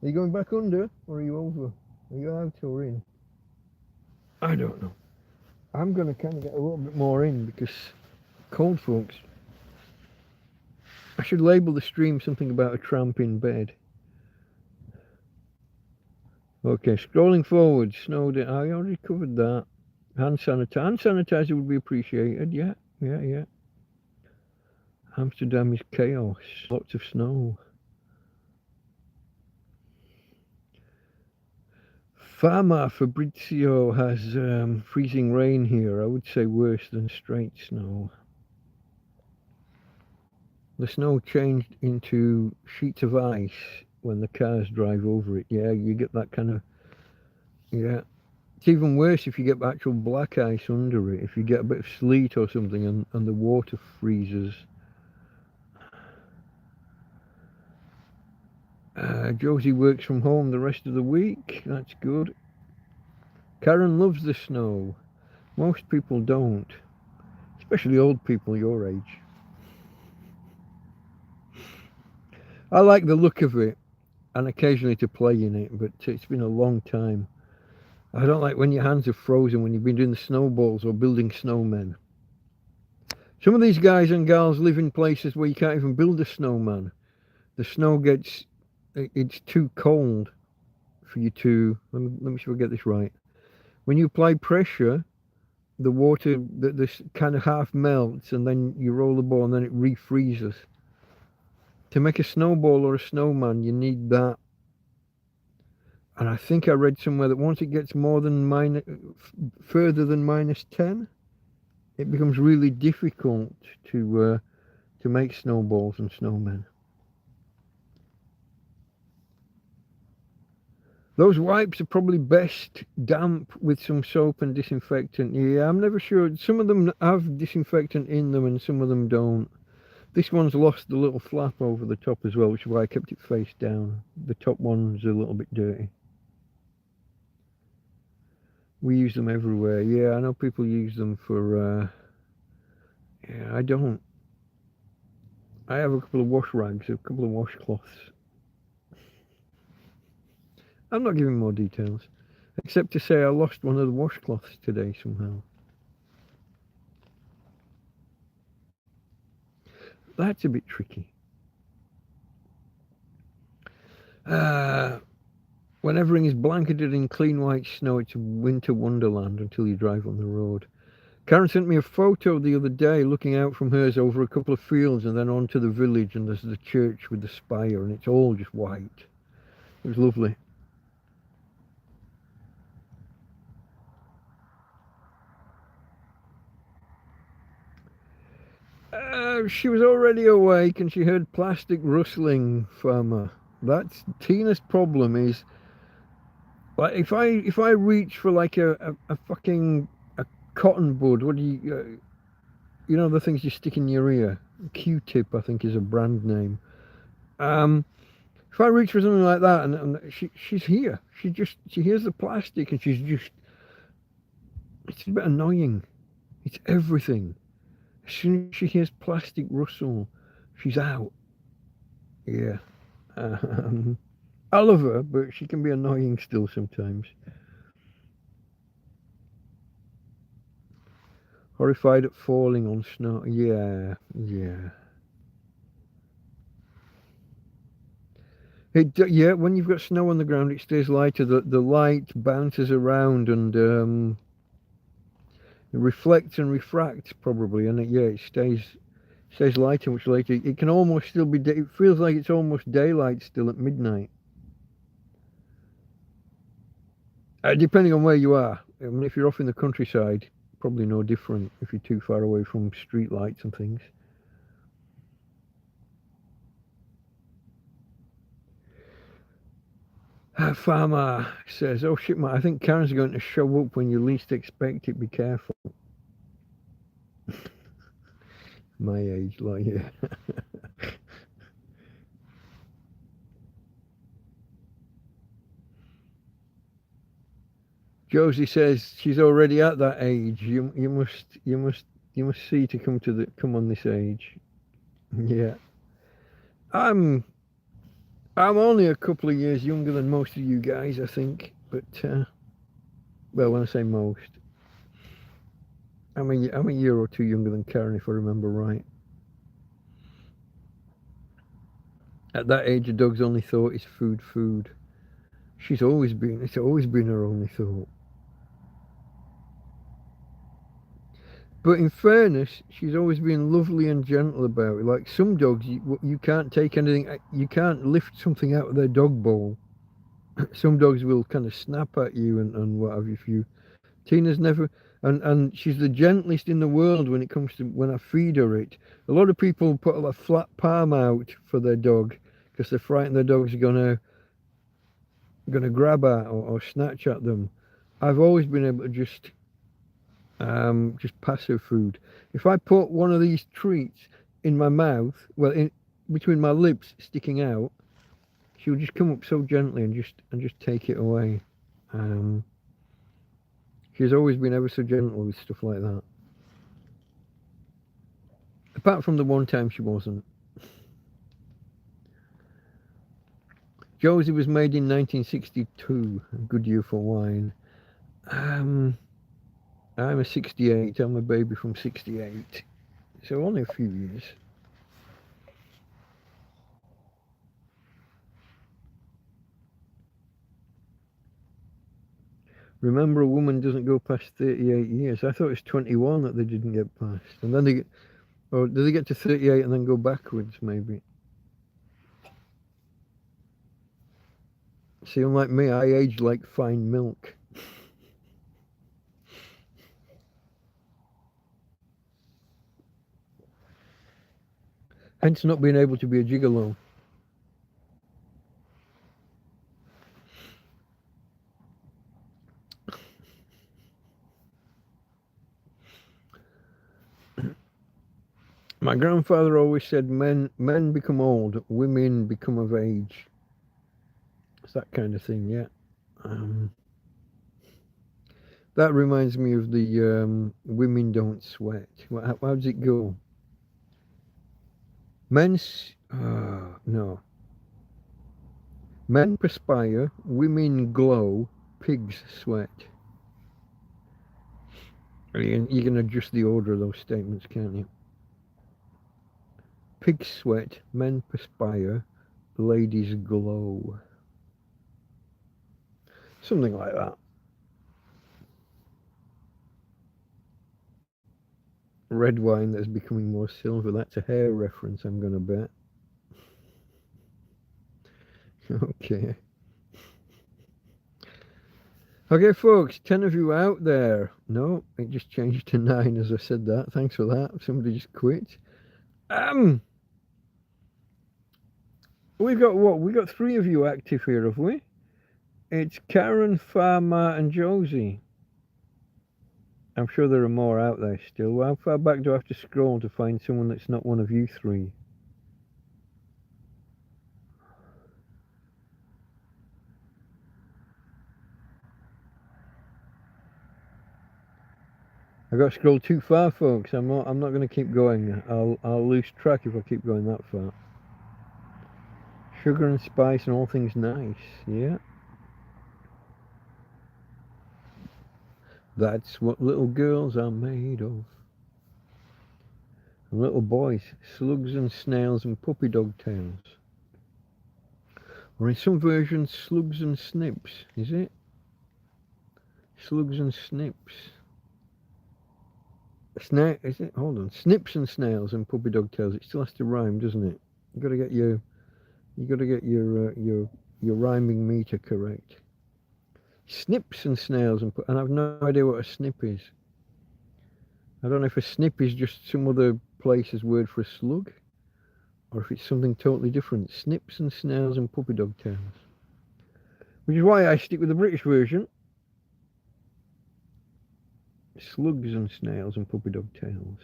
Are you going back under, or are you over? Are you out or in? I don't know. I'm going to kind of get a little bit more in because cold, folks. I should label the stream something about a tramp in bed. Okay, scrolling forward, snowed in. I already covered that. Hand sanitizer would be appreciated. Yeah. Amsterdam is chaos. Lots of snow. Farmer Fabrizio has freezing rain here. I would say worse than straight snow. The snow changed into sheets of ice when the cars drive over it. Yeah, you get that kind of... Yeah. It's even worse if you get actual black ice under it. If you get a bit of sleet or something and the water freezes. Josie works from home the rest of the week. That's good. Karen loves the snow. Most people don't. Especially old people your age. I like the look of it. And occasionally to play in it. But it's been a long time. I don't like when your hands are frozen when you've been doing the snowballs or building snowmen. Some of these guys and gals live in places where you can't even build a snowman. The snow gets... It's too cold for you to... Let me see if I get this right. When you apply pressure, the water this kind of half melts and then you roll the ball and then it refreezes. To make a snowball or a snowman, you need that And I think I read somewhere that once it gets more than further than -10, it becomes really difficult to make snowballs and snowmen. Those wipes are probably best damp with some soap and disinfectant. Yeah, I'm never sure. Some of them have disinfectant in them and some of them don't. This one's lost the little flap over the top as well, which is why I kept it face down. The top one's a little bit dirty. We use them everywhere. Yeah, I know people use them for... yeah, I don't. I have a couple of wash rags, a couple of washcloths. I'm not giving more details, except to say I lost one of the washcloths today somehow. That's a bit tricky. When everything is blanketed in clean white snow, it's a winter wonderland until you drive on the road. Karen sent me a photo the other day looking out from hers over a couple of fields and then onto the village, and there's the church with the spire and it's all just white. It was lovely. She was already awake and she heard plastic rustling from her. That's Tina's problem. Is like if I reach for like a fucking cotton bud, what do you know, the things you stick in your ear? Q-tip, I think, is a brand name. If I reach for something like that and she's here, she hears the plastic and it's a bit annoying. It's everything. As soon as she hears plastic rustle, she's out. Yeah. I love her, but she can be annoying still sometimes. Horrified at falling on snow. Yeah, yeah. Yeah, when you've got snow on the ground, it stays lighter. The light bounces around and it reflects and refracts probably, and it stays lighter much later. It can almost still be. It feels like it's almost daylight still at midnight. Depending on where you are. I mean, if you're off in the countryside, probably no different if you're too far away from street lights and things. Farmer says, "Oh shit, man! I think Karen's going to show up when you least expect it. Be careful." My age, like yeah. Josie says she's already at that age. You must see to come on this age. Yeah, I'm only a couple of years younger than most of you guys, I think. But well, when I say most, I'm a year or two younger than Karen, if I remember right. At that age, a dog's only thought is food, food. It's always been her only thought. But in fairness, she's always been lovely and gentle about it. Like some dogs, you can't take anything, you can't lift something out of their dog bowl. Some dogs will kind of snap at you and what have you. Tina's never, and she's the gentlest in the world when it comes to when I feed her it. A lot of people put a flat palm out for their dog because they're frightened their dog's gonna grab at or snatch at them. I've always been able to just pass her food. If I put one of these treats in my mouth, well, in between my lips sticking out, she'll just come up so gently and just take it away. She's always been ever so gentle with stuff like that. Apart from the one time she wasn't. Josie was made in 1962, a good year for wine. I'm a 68, I'm a baby from 68, so only a few years. Remember, a woman doesn't go past 38 years. I thought it was 21 that they didn't get past. And then or do they get to 38 and then go backwards, maybe? See, unlike me, I age like fine milk. Hence not being able to be a gigolo. My grandfather always said men become old, women become of age. It's that kind of thing, yeah. That reminds me of the women don't sweat. How does it go? No. Men perspire, women glow, pigs sweat. You can adjust the order of those statements, can't you? Pigs sweat, men perspire, ladies glow. Something like that. Red wine that's becoming more silver. That's a hair reference, I'm going to bet. Okay. Okay, folks, 10 of you out there. No, it just changed to 9 as I said that. Thanks for that. Somebody just quit. We've got what? We've got 3 of you active here, have we? It's Karen, Farmer, and Josie. I'm sure there are more out there still. How far back do I have to scroll to find someone that's not one of you 3? I got to scroll too far, folks. I'm not going to keep going. I'll lose track if I keep going that far. Sugar and spice and all things nice. Yeah. That's what little girls are made of. And little boys, slugs and snails and puppy dog tails. Or in some versions, slugs and snips. Is it? Slugs and snips. Is it? Hold on. Snips and snails and puppy dog tails. It still has to rhyme, doesn't it? You got to get your rhyming meter correct. Snips and snails and I've no idea what a snip is. I don't know if a snip is just some other place's word for a slug, or if it's something totally different. Snips and snails and puppy dog tails. Which is why I stick with the British version. Slugs and snails and puppy dog tails.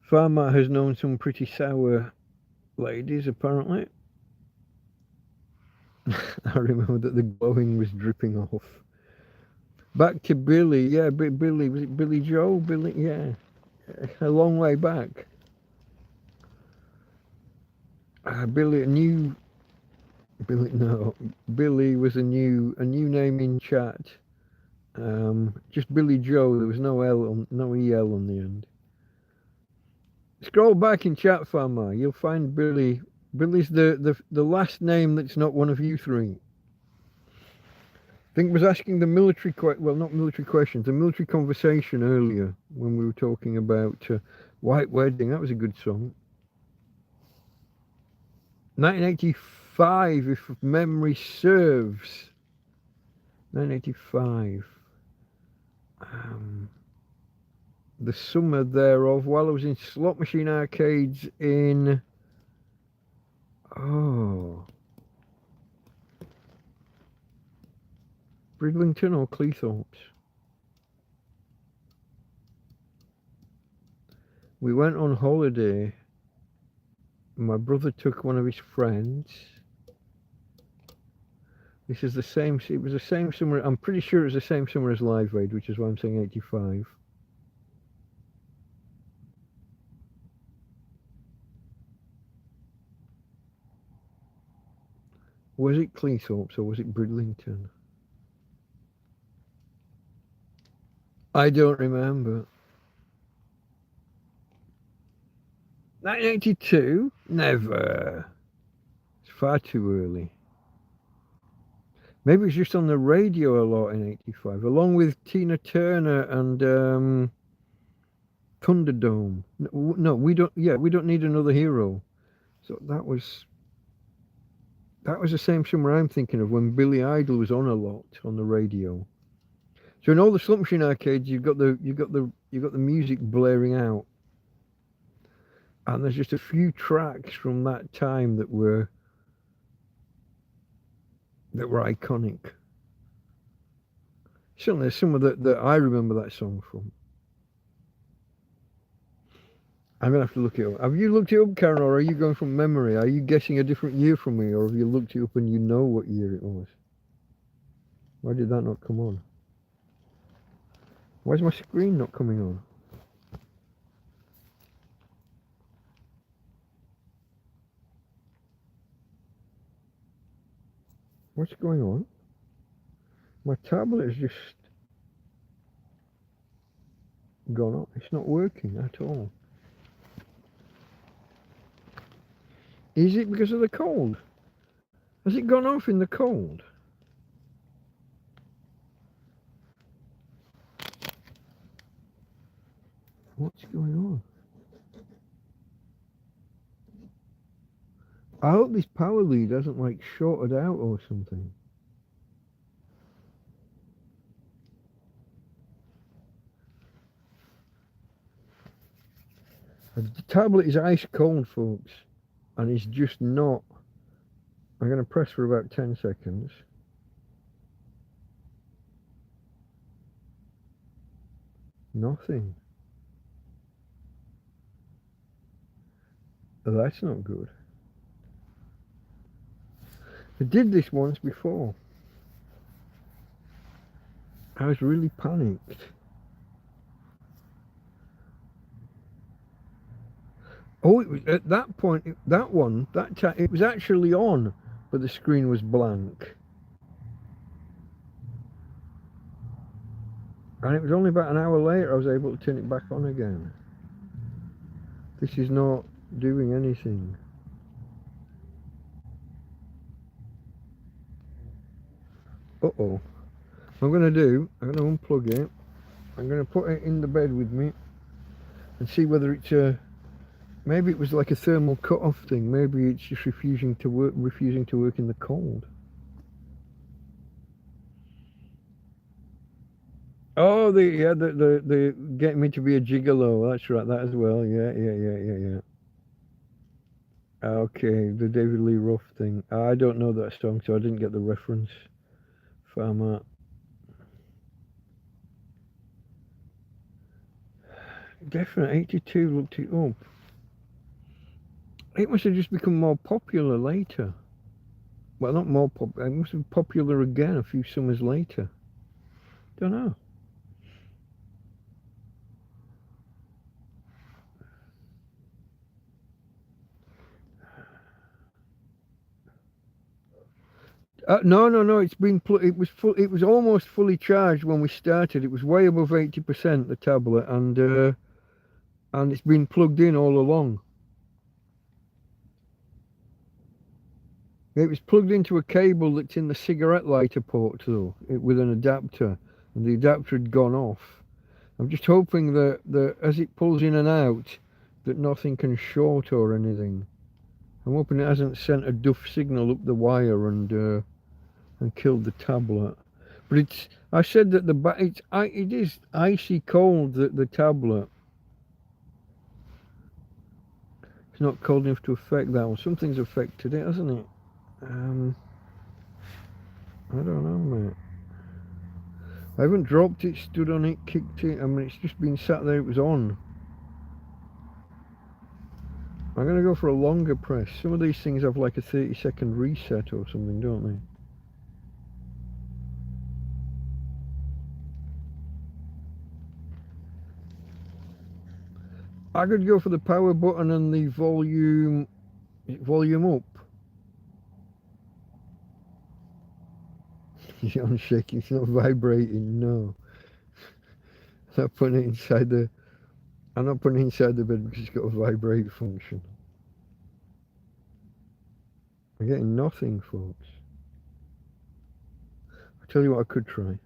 Farmer has known some pretty sour ladies, apparently. I remember that the glowing was dripping off. Back to Billy, yeah, Billy, was it Billy Joe? Billy, yeah, a long way back. Billy was a new name in chat. Just Billy Joe. There was no EL on the end. Scroll back in chat, Farmer. You'll find Billy. Billy's the last name that's not one of you 3. I think was asking the military not military questions, the military conversation earlier when we were talking about White Wedding. That was a good song. 1985, if memory serves. 1985. The summer thereof, while I was in slot machine arcades in Bridlington or Cleethorpes. We went on holiday. My brother took one of his friends. This is the same, it was the same summer, I'm pretty sure it was the same summer as Live Aid, which is why I'm saying 85. Was it Cleethorpes or was it Bridlington? I don't remember. 1982? Never. It's far too early. Maybe it's just on the radio a lot in 85, along with Tina Turner and Thunderdome. No, we don't. Yeah, we don't need another hero. thought that was the same summer I'm thinking of, when Billy Idol was on a lot on the radio. So in all the slot machine arcades, you've got the music blaring out, and there's just a few tracks from that time that were iconic. Certainly, there's some of that I remember that song from. I'm gonna have to look it up. Have you looked it up, Karen, or are you going from memory? Are you guessing a different year from me, or have you looked it up and you know what year it was? Why did that not come on? Why is my screen not coming on? What's going on? My tablet has just gone off. It's not working at all. Is it because of the cold? Has it gone off in the cold? What's going on? I hope this power lead hasn't like shorted out or something. The tablet is ice cold, folks, and it's just not. I'm going to press for about 10 seconds. Nothing. That's not good. I did this once before. I was really panicked. Oh, it was at that point, it was actually on, but the screen was blank. And it was only about an hour later I was able to turn it back on again. This is not doing anything. Uh-oh. What I'm going to unplug it. I'm going to put it in the bed with me and see whether it's maybe it was like a thermal cut-off thing. Maybe it's just refusing to work in the cold. Oh, the get me to be a gigolo. That's right, that as well. Yeah. Okay, the David Lee Roth thing. I don't know that song, so I didn't get the reference. Farmer. Definitely 82 looked it up. It must have just become more popular later. Well, not more popular. It must have been popular again a few summers later. Don't know. No. It's been. It was full. It was almost fully charged when we started. It was way above 80%, the tablet, and it's been plugged in all along. It was plugged into a cable that's in the cigarette lighter port though, with an adapter, and the adapter had gone off. I'm just hoping that as it pulls in and out, that nothing can short or anything. I'm hoping it hasn't sent a duff signal up the wire and killed the tablet. But it's. I said that it is icy cold, the tablet. It's not cold enough to affect that one. Something's affected it, hasn't it? I don't know, mate. I haven't dropped it, stood on it, kicked it. I mean, it's just been sat there. It was on. I'm going to go for a longer press. Some of these things have like a 30-second reset or something, don't they? I could go for the power button and the volume up. I'm shaking, it's not vibrating, no. I'm not putting it inside the bed because it's got a vibrate function. I'm getting nothing, folks. I'll tell you what I could try.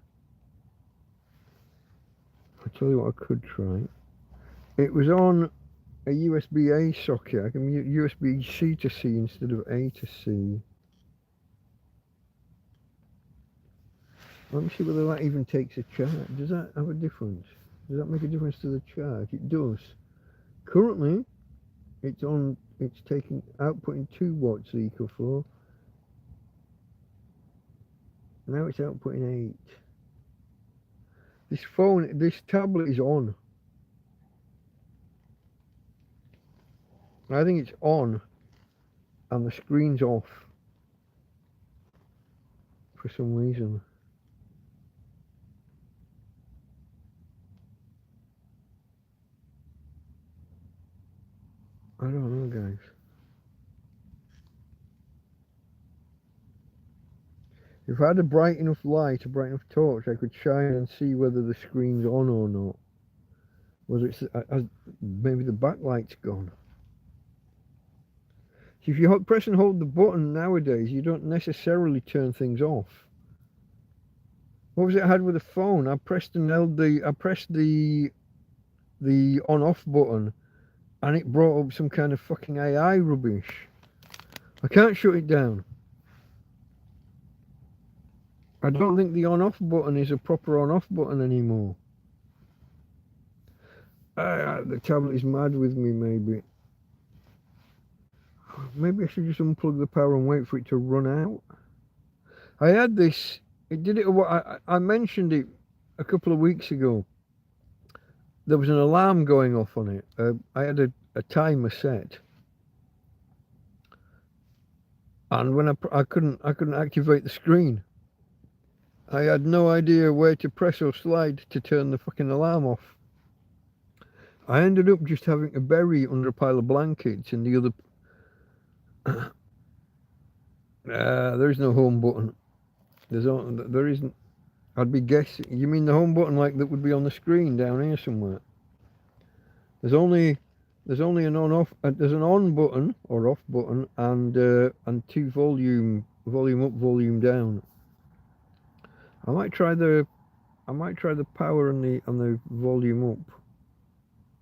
It was on a USB-A socket. I can USB-C to C instead of A to C. Let me see whether that even takes a charge. Does that have a difference? Does that make a difference to the charge? It does. Currently, it's taking outputting 2 watts equal 4. Now it's outputting 8. This tablet is on. I think it's on and the screen's off for some reason. I don't know, guys. If I had a bright enough light, a bright enough torch, I could shine and see whether the screen's on or not. Whether it's maybe the backlight's gone. So if you press and hold the button nowadays, you don't necessarily turn things off. What was it I had with the phone? I pressed and held the on-off button, and it brought up some kind of fucking AI rubbish. I can't shut it down. I don't think the on-off button is a proper on-off button anymore. The tablet is mad with me, maybe. Maybe I should just unplug the power and wait for it to run out. I had this, I mentioned it a couple of weeks ago. There was an alarm going off on it. I had a timer set. And when I couldn't activate the screen. I had no idea where to press or slide to turn the fucking alarm off. I ended up just having to bury it under a pile of blankets and the other... there is no home button. There isn't. I'd be guessing. You mean the home button like that would be on the screen down here somewhere? There's only an on-off. There's an on button or off button and 2 volume up, volume down. I might try the power and the volume up.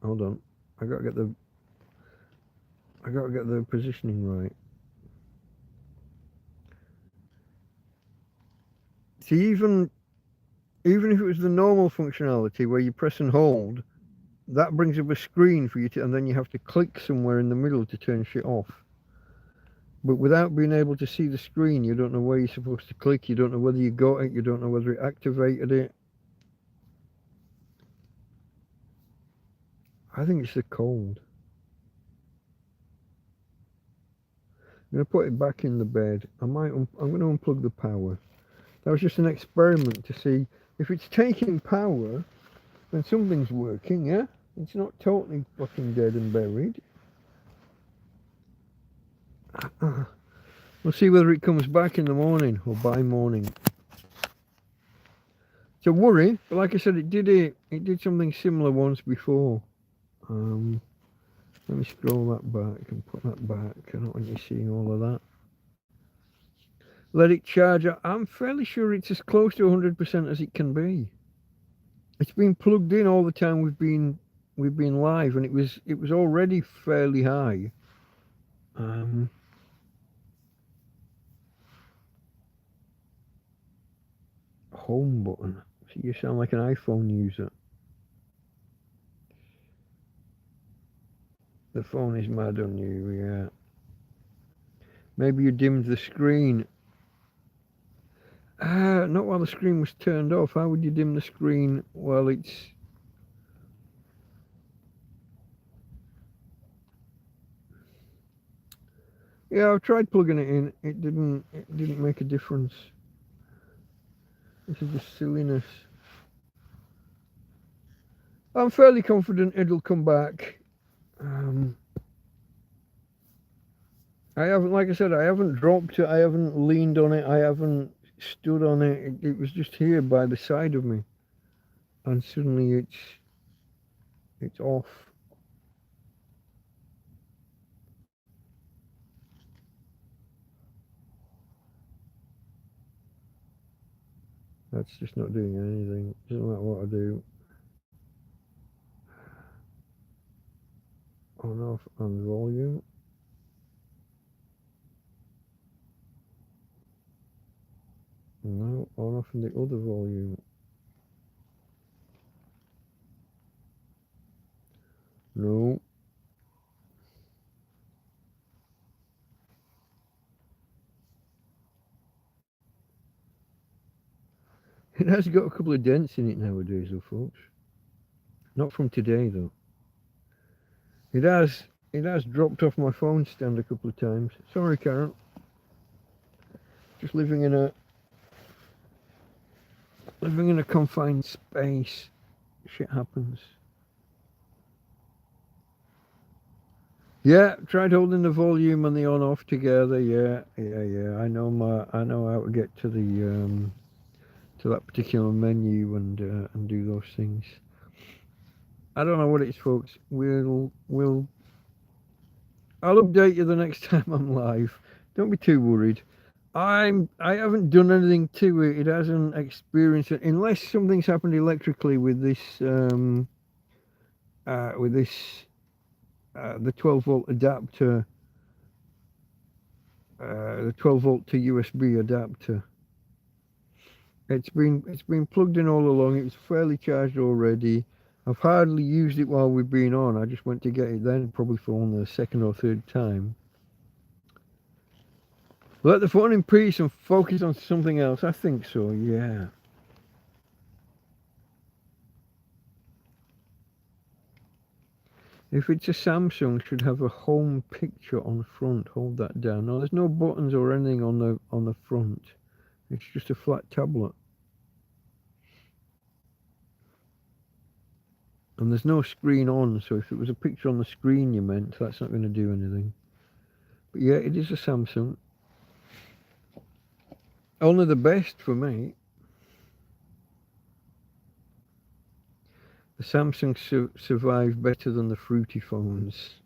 Hold on. I gotta get the positioning right. See, even if it was the normal functionality where you press and hold, that brings up a screen for you to, and then you have to click somewhere in the middle to turn shit off. But without being able to see the screen, you don't know where you're supposed to click, you don't know whether you got it, you don't know whether it activated it. I think it's the cold. I'm going to put it back in the bed. I'm going to unplug the power. That was just an experiment to see if it's taking power, then something's working, yeah? It's not totally fucking dead and buried. We'll see whether it comes back in the morning or by morning. It's a worry, but like I said, it did something similar once before. Let me scroll that back and put that back. I don't want you seeing all of that. Let it charge. I'm fairly sure it's as close to 100% as it can be. It's been plugged in all the time we've been live, and it was already fairly high. Home button. So you sound like an iPhone user. The phone is mad on you, yeah. Maybe you dimmed the screen. Not while the screen was turned off. How would you dim the screen while it's... Yeah, I've tried plugging it in. It didn't make a difference. This is just silliness. I'm fairly confident it'll come back. I haven't, like I said, I haven't dropped it. I haven't leaned on it. I haven't stood on it. It was just here by the side of me, and suddenly it's off. That's just not doing anything. Doesn't matter what I do. On off on volume. No, on off on the other volume. No. It has got a couple of dents in it nowadays though, folks. Not from today though. It has dropped off my phone stand a couple of times. Sorry, Karen. Just living in a confined space. Shit happens. Yeah, tried holding the volume and the on off together. Yeah. I know how to get to the to that particular menu and do those things. I don't know what it is, folks. I'll update you the next time I'm live. Don't be too worried. I haven't done anything to it. It hasn't experienced it unless something's happened electrically with this the 12 volt adapter, the 12 volt to USB adapter. It's been plugged in all along. It was fairly charged already. I've hardly used it while we've been on. I just went to get it then, probably for only the second or third time. Let the phone in peace and focus on something else. I think so, yeah. If it's a Samsung, it should have a home picture on the front. Hold that down. No, there's no buttons or anything on the front. It's just a flat tablet. And there's no screen on, so if it was a picture on the screen you meant, that's not going to do anything. But yeah, it is a Samsung. Only the best for me. The Samsung survive better than the fruity phones.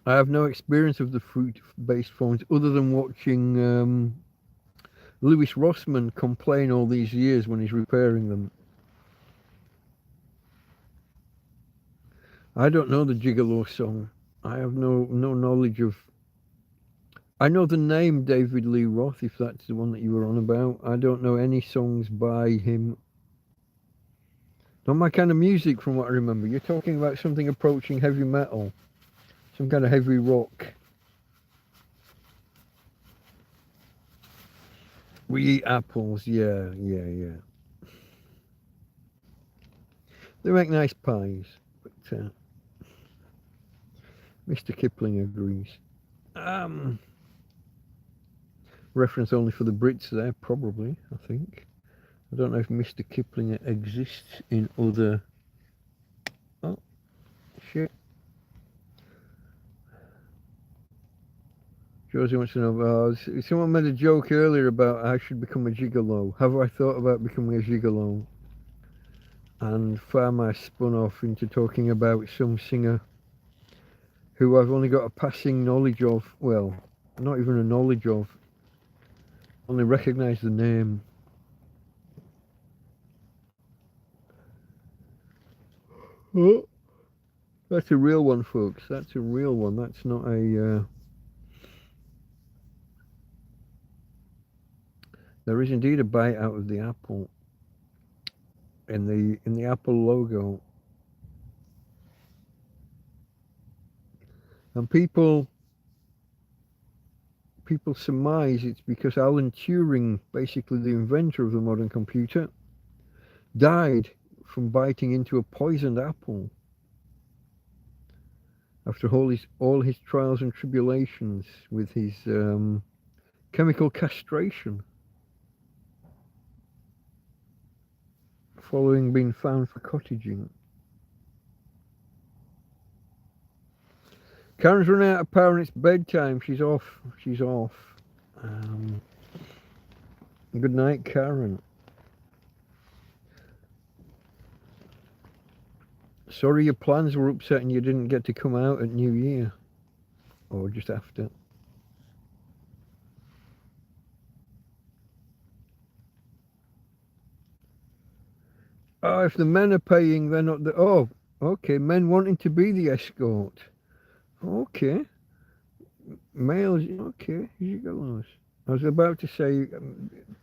I have no experience of the fruit-based phones other than watching Lewis Rossman complain all these years when he's repairing them. I don't know the Gigolo song. I have no knowledge of... I know the name David Lee Roth, if that's the one that you were on about. I don't know any songs by him. Not my kind of music from what I remember. You're talking about something approaching heavy metal. Some kind of heavy rock. We eat apples, yeah. They make nice pies, but Mr. Kipling agrees. Reference only for the Brits there, probably, I think. I don't know if Mr. Kipling exists in other... Oh, shit. Josie wants to know about... Someone made a joke earlier about I should become a gigolo. Have I thought about becoming a gigolo? And Farmer spun off into talking about some singer who I've only got a passing knowledge of. Well, not even a knowledge of. Only recognise the name. Oh, that's a real one, folks. That's a real one. That's not a... There is indeed a bite out of the apple in the Apple logo, and people surmise it's because Alan Turing, basically the inventor of the modern computer, died from biting into a poisoned apple after all his trials and tribulations with his chemical castration. Following being found for cottaging. Karen's run out of power and it's bedtime. She's off. Good night, Karen. Sorry your plans were upset and you didn't get to come out at New Year. Or just after. Oh, if the men are paying, they're not the. Oh, okay. Men wanting to be the escort. Okay. Males. Okay. Gigolos. I was about to say,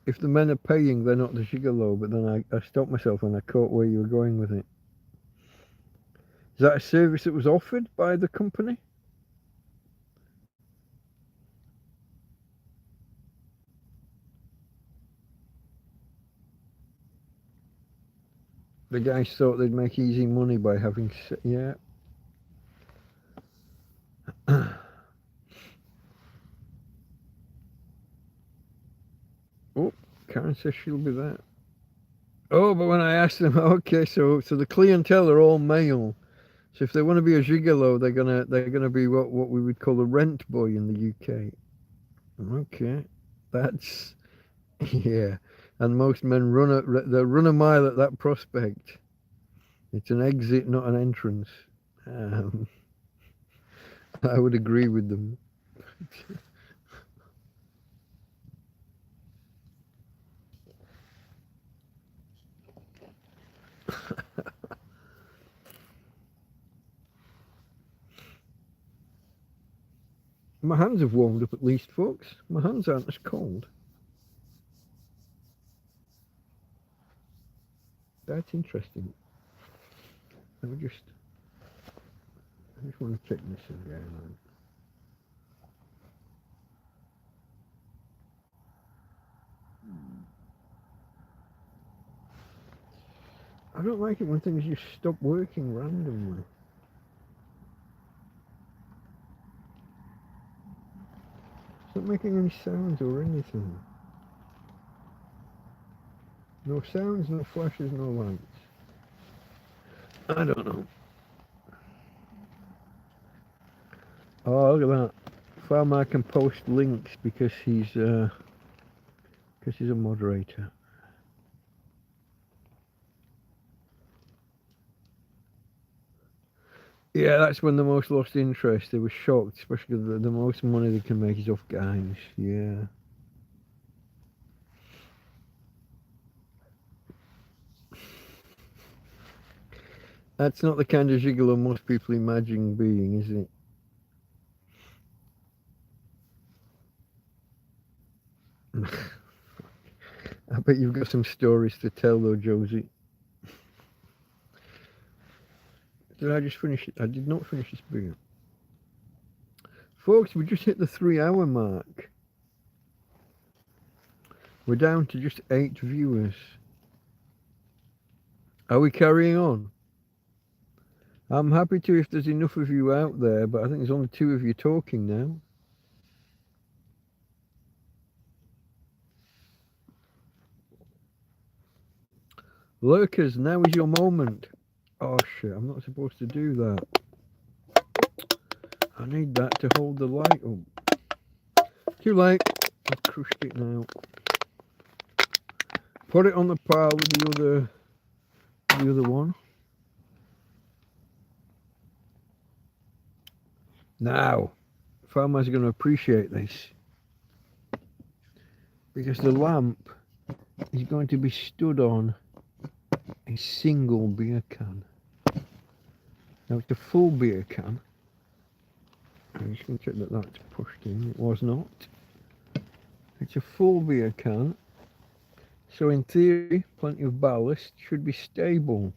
if the men are paying, they're not the gigolo, but then I stopped myself and I caught where you were going with it. Is that a service that was offered by the company? The guys thought they'd make easy money by having, yeah. Oh, Karen says she'll be there. Oh, but when I asked them, okay, so the clientele are all male. So if they want to be a gigolo, they're gonna be what we would call a rent boy in the UK. Okay, that's yeah. And most men they run a mile at that prospect. It's an exit, not an entrance. Um, I would agree with them. My hands have warmed up at least, folks. My hands aren't as cold. That's interesting. Let me just. I just want to check this again. I don't like it when things just stop working randomly. It's not making any sounds or anything. No sounds, no flashes, no lights. I don't know. Oh, look at that. Farmer can post links because he's a moderator. Yeah, that's when the most lost interest. They were shocked, especially the most money they can make is off guys. Yeah. That's not the kind of gigolo most people imagine being, is it? I bet you've got some stories to tell though, Josie. Did I just finish it? I did not finish this beer. Folks, we just hit the 3-hour mark. We're down to just 8 viewers. Are we carrying on? I'm happy to if there's enough of you out there, but I think there's only 2 of you talking now. Lurkers, now is your moment. Oh shit, I'm not supposed to do that. I need that to hold the light up. Too late. I've crushed it now. Put it on the pile with the other one. Now, farmers are going to appreciate this because the lamp is going to be stood on a single beer can. Now it's a full beer can. I'm just going to check that that's pushed in. It was not. It's a full beer can. So in theory, plenty of ballast, should be stable.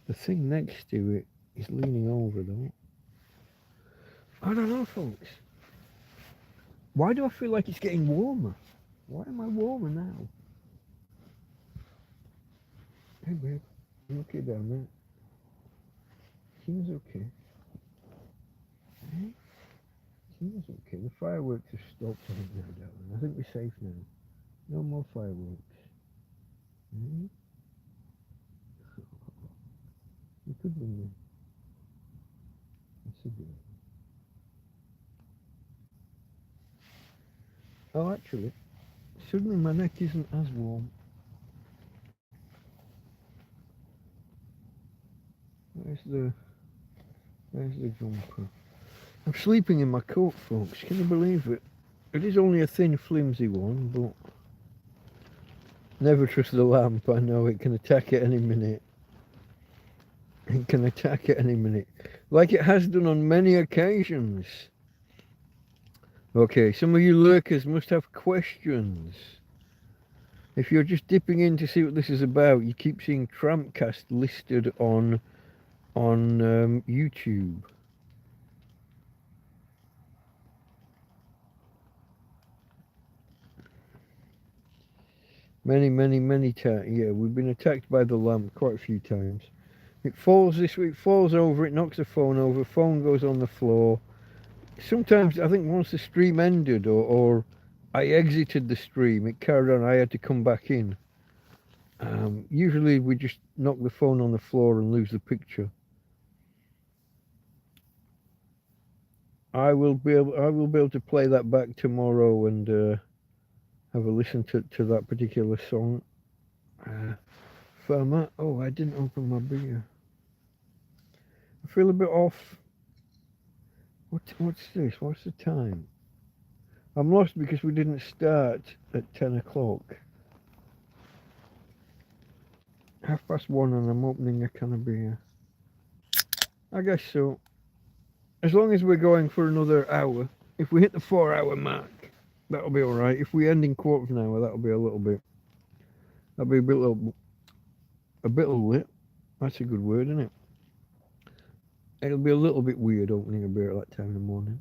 The thing next to it is leaning over though. I don't know, folks. Why do I feel like it's getting warmer? Why am I warmer now? Hey babe, you okay down there? Seems okay. Hey? Seems okay. The fireworks have stopped, I think, now, darling. I think we're safe now. No more fireworks. Hmm? You could bring them. That's a good. Oh, actually, suddenly my neck isn't as warm. Where's the jumper? I'm sleeping in my coat, folks. Can you believe it? It is only a thin, flimsy one, but Never trust the lamp. I know it can attack at any minute. It can attack at any minute, like it has done on many occasions. Okay, some of you lurkers must have questions. If you're just dipping in to see what this is about, you keep seeing TrampCast listed on YouTube. Many times. Yeah, we've been attacked by the lamp quite a few times. It falls this week, falls over, it knocks the phone over, phone goes on the floor. Sometimes, I think once the stream ended or I exited the stream, it carried on, I had to come back in. Usually we just knock the phone on the floor and lose the picture. I will be able to play that back tomorrow and have a listen to that particular song. Firma. Oh, I didn't open my beer. I feel a bit off. What's this? What's the time? I'm lost because we didn't start at 10 o'clock. 1:30 and I'm opening a can of beer. I guess so. As long as we're going for another hour, if we hit the 4-hour mark, that'll be alright. If we end in quarter of an hour, that'll be a little bit. That'll be a bit lit. That's a good word, isn't it? It'll be a little bit weird opening a beer at that time in the morning.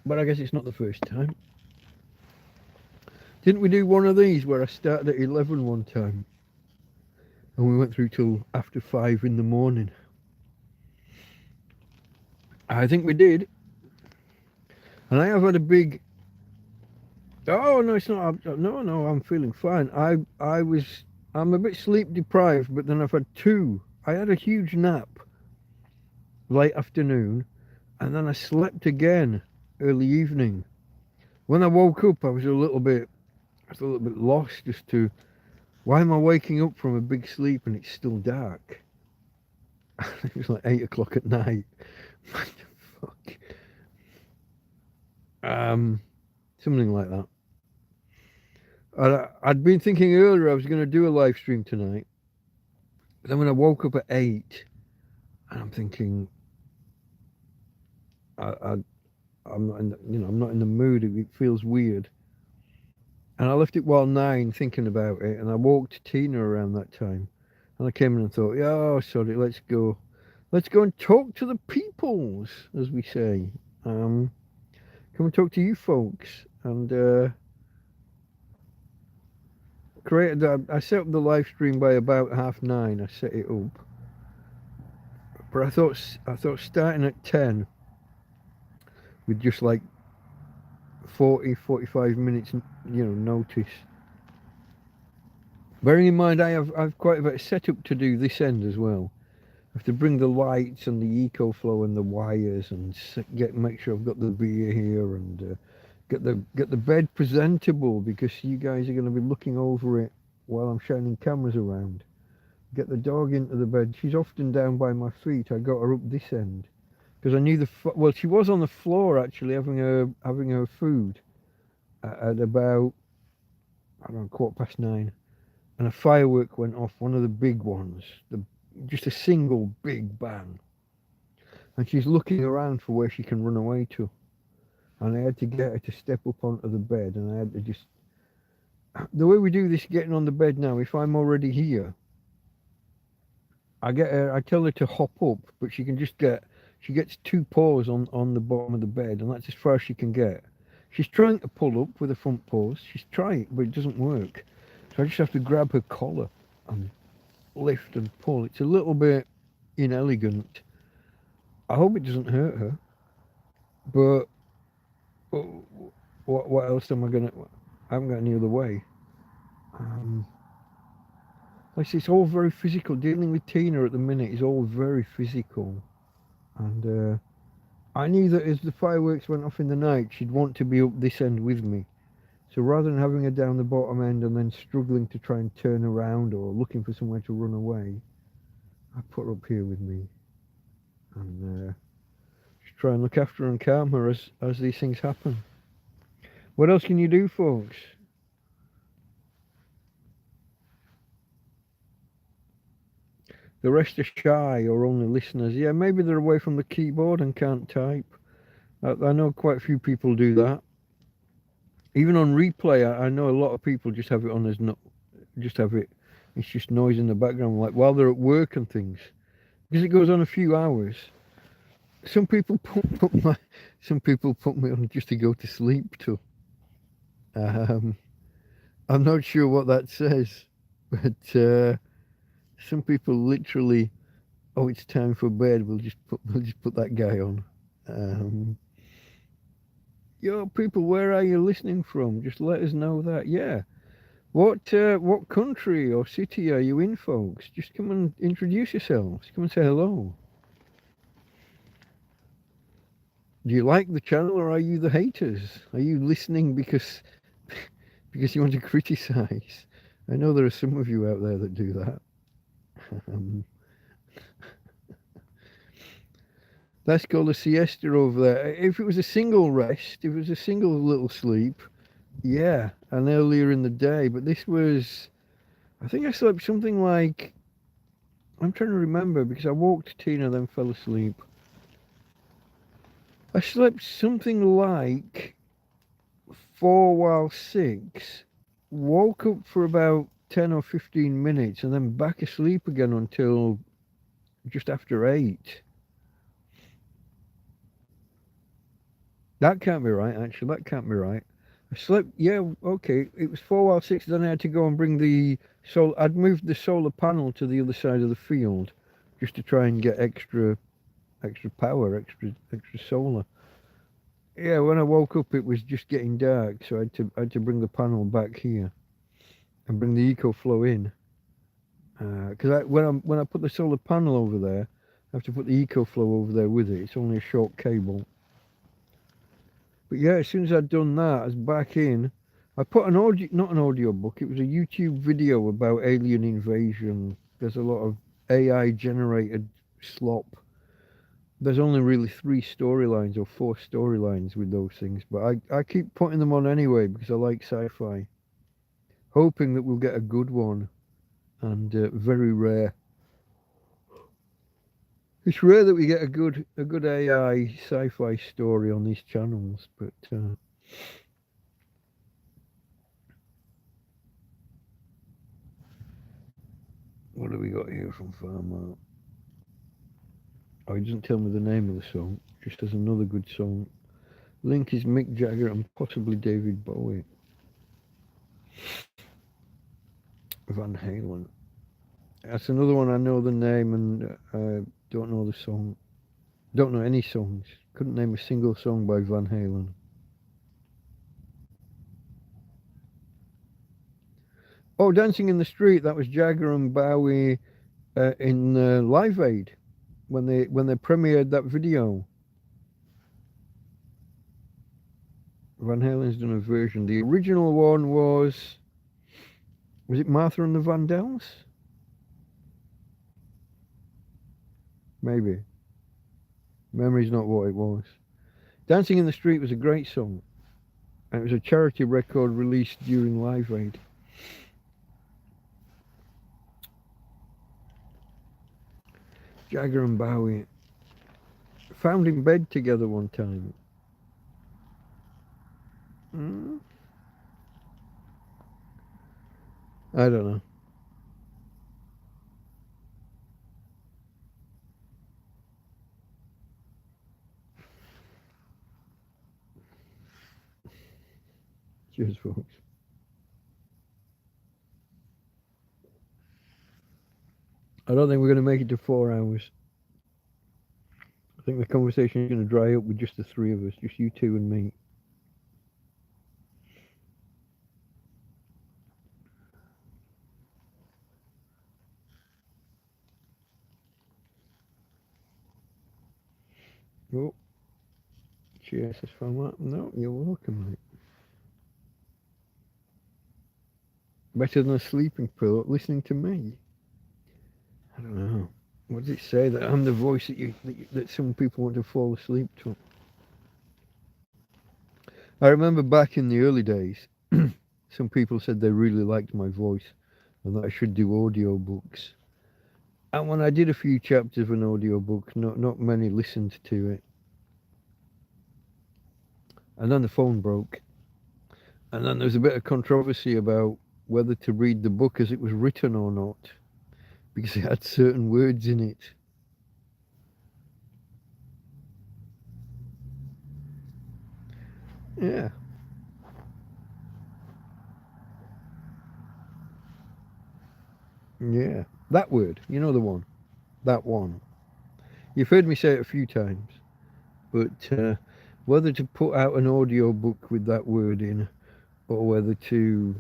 But I guess it's not the first time. Didn't we do one of these where I started at 11 one time? And we went through till after 5 in the morning. I think we did. And I have had a big... Oh, no, it's not... No, I'm feeling fine. I'm a bit sleep deprived, but then I've had two. I had a huge nap late afternoon, and then I slept again early evening. When I woke up, I was a little bit lost as to why am I waking up from a big sleep and it's still dark. It was like 8 o'clock at night. What the fuck? Something like that. I'd been thinking earlier I was going to do a live stream tonight. But then when I woke up at 8, and I'm thinking, I'm not in the, I'm not in the mood. It feels weird. And I left it while 9 thinking about it, and I walked Tina around that time. And I came in and thought, yeah, oh, sorry, let's go and talk to the peoples, as we say. Come and talk to you folks. And I set up the live stream by about 9:30. I set it up, but I thought starting at 10 with just like 40-45 minutes notice. Bearing in mind I've quite a bit of setup to do this end as well. I have to bring the lights and the eco flow and the wires and make sure I've got the beer here and get the bed presentable, because you guys are going to be looking over it while I'm shining cameras around. Get the dog into the bed. She's often down by my feet. I got her up this end because I knew she was on the floor actually having her food at about, I don't know, 9:15, and a firework went off, one of the big ones, just a single big bang, and she's looking around for where she can run away to. And I had to get her to step up onto the bed, and I had to just... The way we do this getting on the bed now, if I'm already here, I tell her to hop up, but she gets 2 paws on the bottom of the bed, and that's as far as she can get. She's trying to pull up with her front paws. She's trying, but it doesn't work. So I just have to grab her collar and lift and pull. It's a little bit inelegant. I hope it doesn't hurt her, but... What else am I gonna? I haven't got any other way. Like I say, it's all very physical. Dealing with Tina at the minute is all very physical, and I knew that as the fireworks went off in the night, she'd want to be up this end with me. So rather than having her down the bottom end and then struggling to try and turn around or looking for somewhere to run away, I put her up here with me, and try and look after her and calm her as these things happen. What else can you do, folks? The rest are shy or only listeners. Yeah, maybe they're away from the keyboard and can't type. I know quite a few people do that. Even on replay, I know a lot of people just have it on as no, just have it. It's just noise in the background, like while they're at work and things, because it goes on a few hours. Some people some people put me on just to go to sleep too. Um, I'm not sure what that says, but some people literally, oh, it's time for bed. We'll just put that guy on. Um, Yo, people, where are you listening from? Just let us know that. Yeah. What country or city are you in, folks? Just come and introduce yourselves. Come and say hello. Do you like the channel or are you the haters? Are you listening because because you want to criticize? I know there are some of you out there that do that. Um, let's call a siesta over there. If it was a single rest, if it was a single little sleep, yeah, and earlier in the day. But this was, I think I slept something like, I'm trying to remember because I woke Tina, then fell asleep. I slept something like 4 while 6, woke up for about 10 or 15 minutes, and then back asleep again until just after 8. That can't be right, actually. That can't be right. I slept, yeah, okay. It was 4 while 6, then I had to go and bring the solar. I'd moved the solar panel to the other side of the field just to try and get extra power, extra solar. Yeah, when I woke up, it was just getting dark, so I had to bring the panel back here and bring the EcoFlow in. Because when I put the solar panel over there, I have to put the EcoFlow over there with it. It's only a short cable. But yeah, as soon as I'd done that, I was back in. I put an audio, not an audio book. It was a YouTube video about alien invasion. There's a lot of AI generated slop. There's only really 3 storylines or 4 storylines with those things, but I keep putting them on anyway because I like sci-fi, hoping that we'll get a good one, and very rare. It's rare that we get a good AI sci-fi story on these channels, but what have we got here from Farmer? Oh, he doesn't tell me the name of the song, just has another good song. Link is Mick Jagger and possibly David Bowie. Van Halen. That's another one I know the name and don't know the song. Don't know any songs. Couldn't name a single song by Van Halen. Oh, Dancing in the Street. That was Jagger and Bowie in Live Aid when they premiered that video. Van Halen's done a version. The original one was it Martha and the Vandells? Maybe. Memory's not what it was. Dancing in the Street was a great song. And it was a charity record released during Live Aid. Jagger and Bowie found in bed together one time. I don't know. Cheers, folks. I don't think we're going to make it to 4 hours. I think the conversation is going to dry up with just the 3 of us, just you 2 and me. Oh, cheers, that's fun. No, you're welcome, mate. Better than a sleeping pill, listening to me. I don't know. What does it say that I'm the voice that some people want to fall asleep to? I remember back in the early days, some people said they really liked my voice and that I should do audiobooks. And when I did a few chapters of an audiobook, not many listened to it. And then the phone broke. And then there was a bit of controversy about whether to read the book as it was written or not, because it had certain words in it. Yeah. Yeah. That word. You know the one. That one. You've heard me say it a few times. But whether to put out an audio book with that word in, or whether to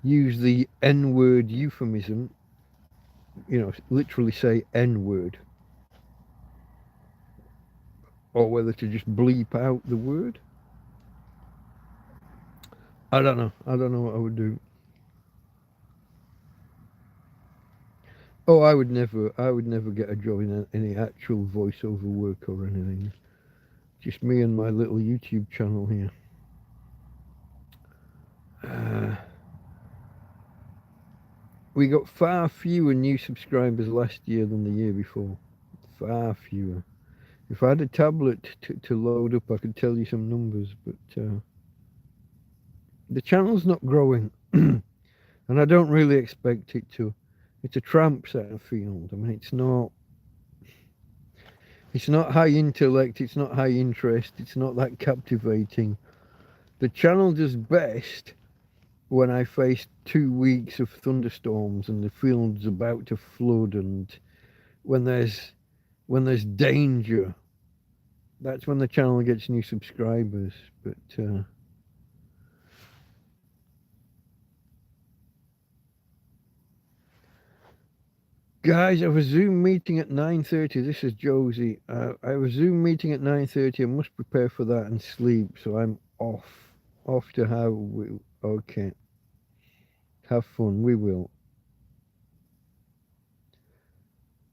use the N-word euphemism, literally say N-word, or whether to just bleep out the word. I don't know. I don't know what I would do. Oh, I would never get a job in any actual voiceover work or anything. Just me and my little YouTube channel here. We got far fewer new subscribers last year than the year before. Far fewer. If I had a tablet to load up, I could tell you some numbers, but the channel's not growing, and I don't really expect it to. It's a tramp set of field. I mean, it's not high intellect, it's not high interest, it's not that captivating. The channel does best when I face 2 weeks of thunderstorms and the field's about to flood, and when there's danger. That's when the channel gets new subscribers. But guys, I have a Zoom meeting at 9:30. This is Josie. I have a Zoom meeting at 9:30. I must prepare for that and sleep. So I'm off to have. Okay. Have fun. We will.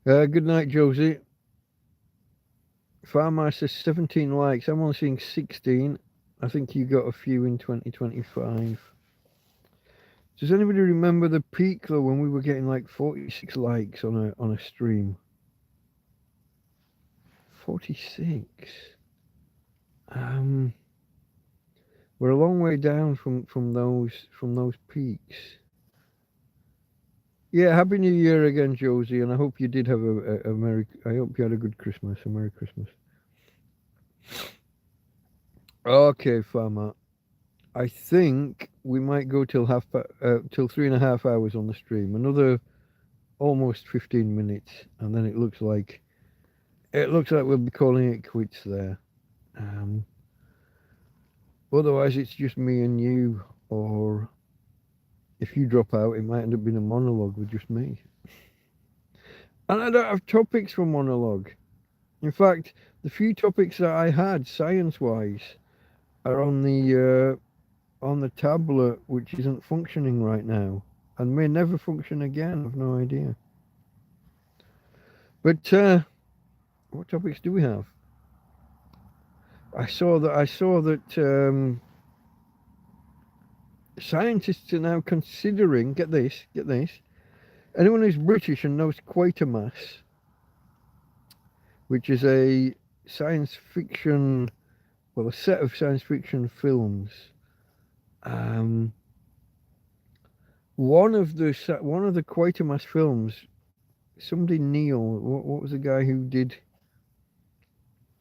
Good night, Josie. Farmer says 17 likes. I'm only seeing 16. I think you got a few in 2025. Does anybody remember the peak though when we were getting like 46 likes on a stream? 46. We're a long way down from those peaks. Yeah, Happy New Year again, Josie, and I hope you did have a merry. I hope you had a good Christmas, a Merry Christmas. Okay, Farmer. I think we might go till 3.5 hours on the stream. Another almost 15 minutes, and then it looks like we'll be calling it quits there. Otherwise, it's just me and you, or if you drop out, it might end up being a monologue with just me. And I don't have topics for monologue. In fact, the few topics that I had, science-wise, are on the tablet, which isn't functioning right now, and may never function again. I've no idea. But what topics do we have? I saw that scientists are now considering, get this, anyone who's British and knows Quatermass, which is a science fiction, a set of science fiction films. One of the Quatermass films, somebody Neil, what was the guy who did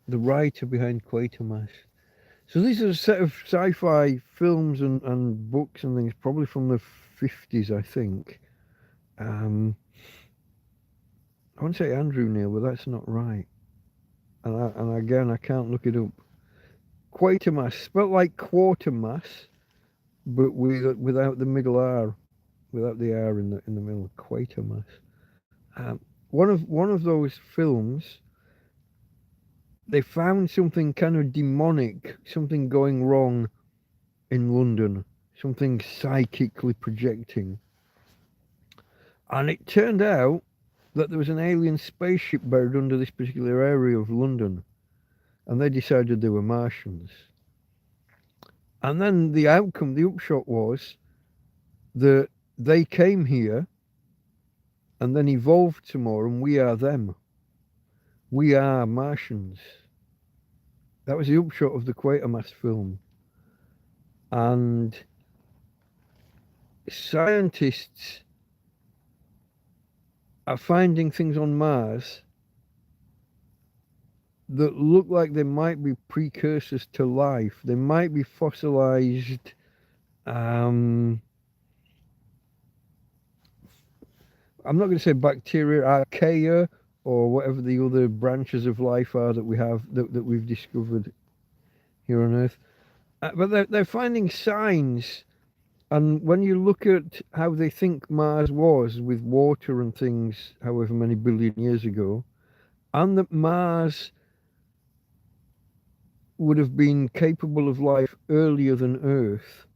the writer behind Quatermass? So these are a set of sci-fi films and books and things, probably from the 50s, I think. I want to say Andrew Neil, but that's not right. And again, I can't look it up. Quatermass, spelt like Quartermass, but without the middle R, without the R in the middle. Quatermass. One of those films, they found something kind of demonic, something going wrong in London, something psychically projecting. And it turned out that there was an alien spaceship buried under this particular area of London. and they decided they were Martians. And then the outcome, the upshot was that they came here and then evolved some more, and we are them. We are Martians. That was the upshot of the Quatermass film. And scientists are finding things on Mars that look like they might be precursors to life. They might be fossilized I'm not going to say bacteria, archaea, or whatever the other branches of life are that we have that we've discovered here on Earth. But they're finding signs, and when you look at how they think Mars was with water and things, however many billion years ago, and that Mars would have been capable of life earlier than Earth,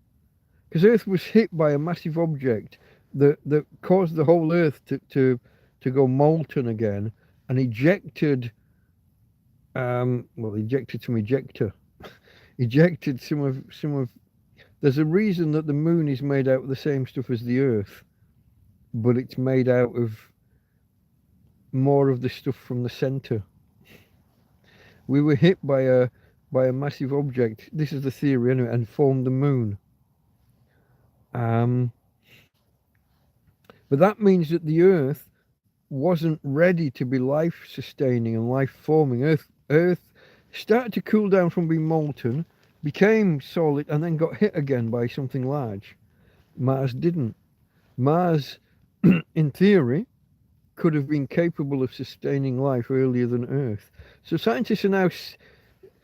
because Earth was hit by a massive object that caused the whole Earth to go molten again, and ejected some ejector ejected some of there's a reason that the moon is made out of the same stuff as the Earth, but it's made out of more of the stuff from the center. We were hit by a massive object, this is the theory anyway, and formed the moon. But that means that the Earth wasn't ready to be life sustaining and life forming. Earth started to cool down from being molten, became solid, and then got hit again by something large. Mars didn't. Mars, in theory, could have been capable of sustaining life earlier than Earth. So scientists are now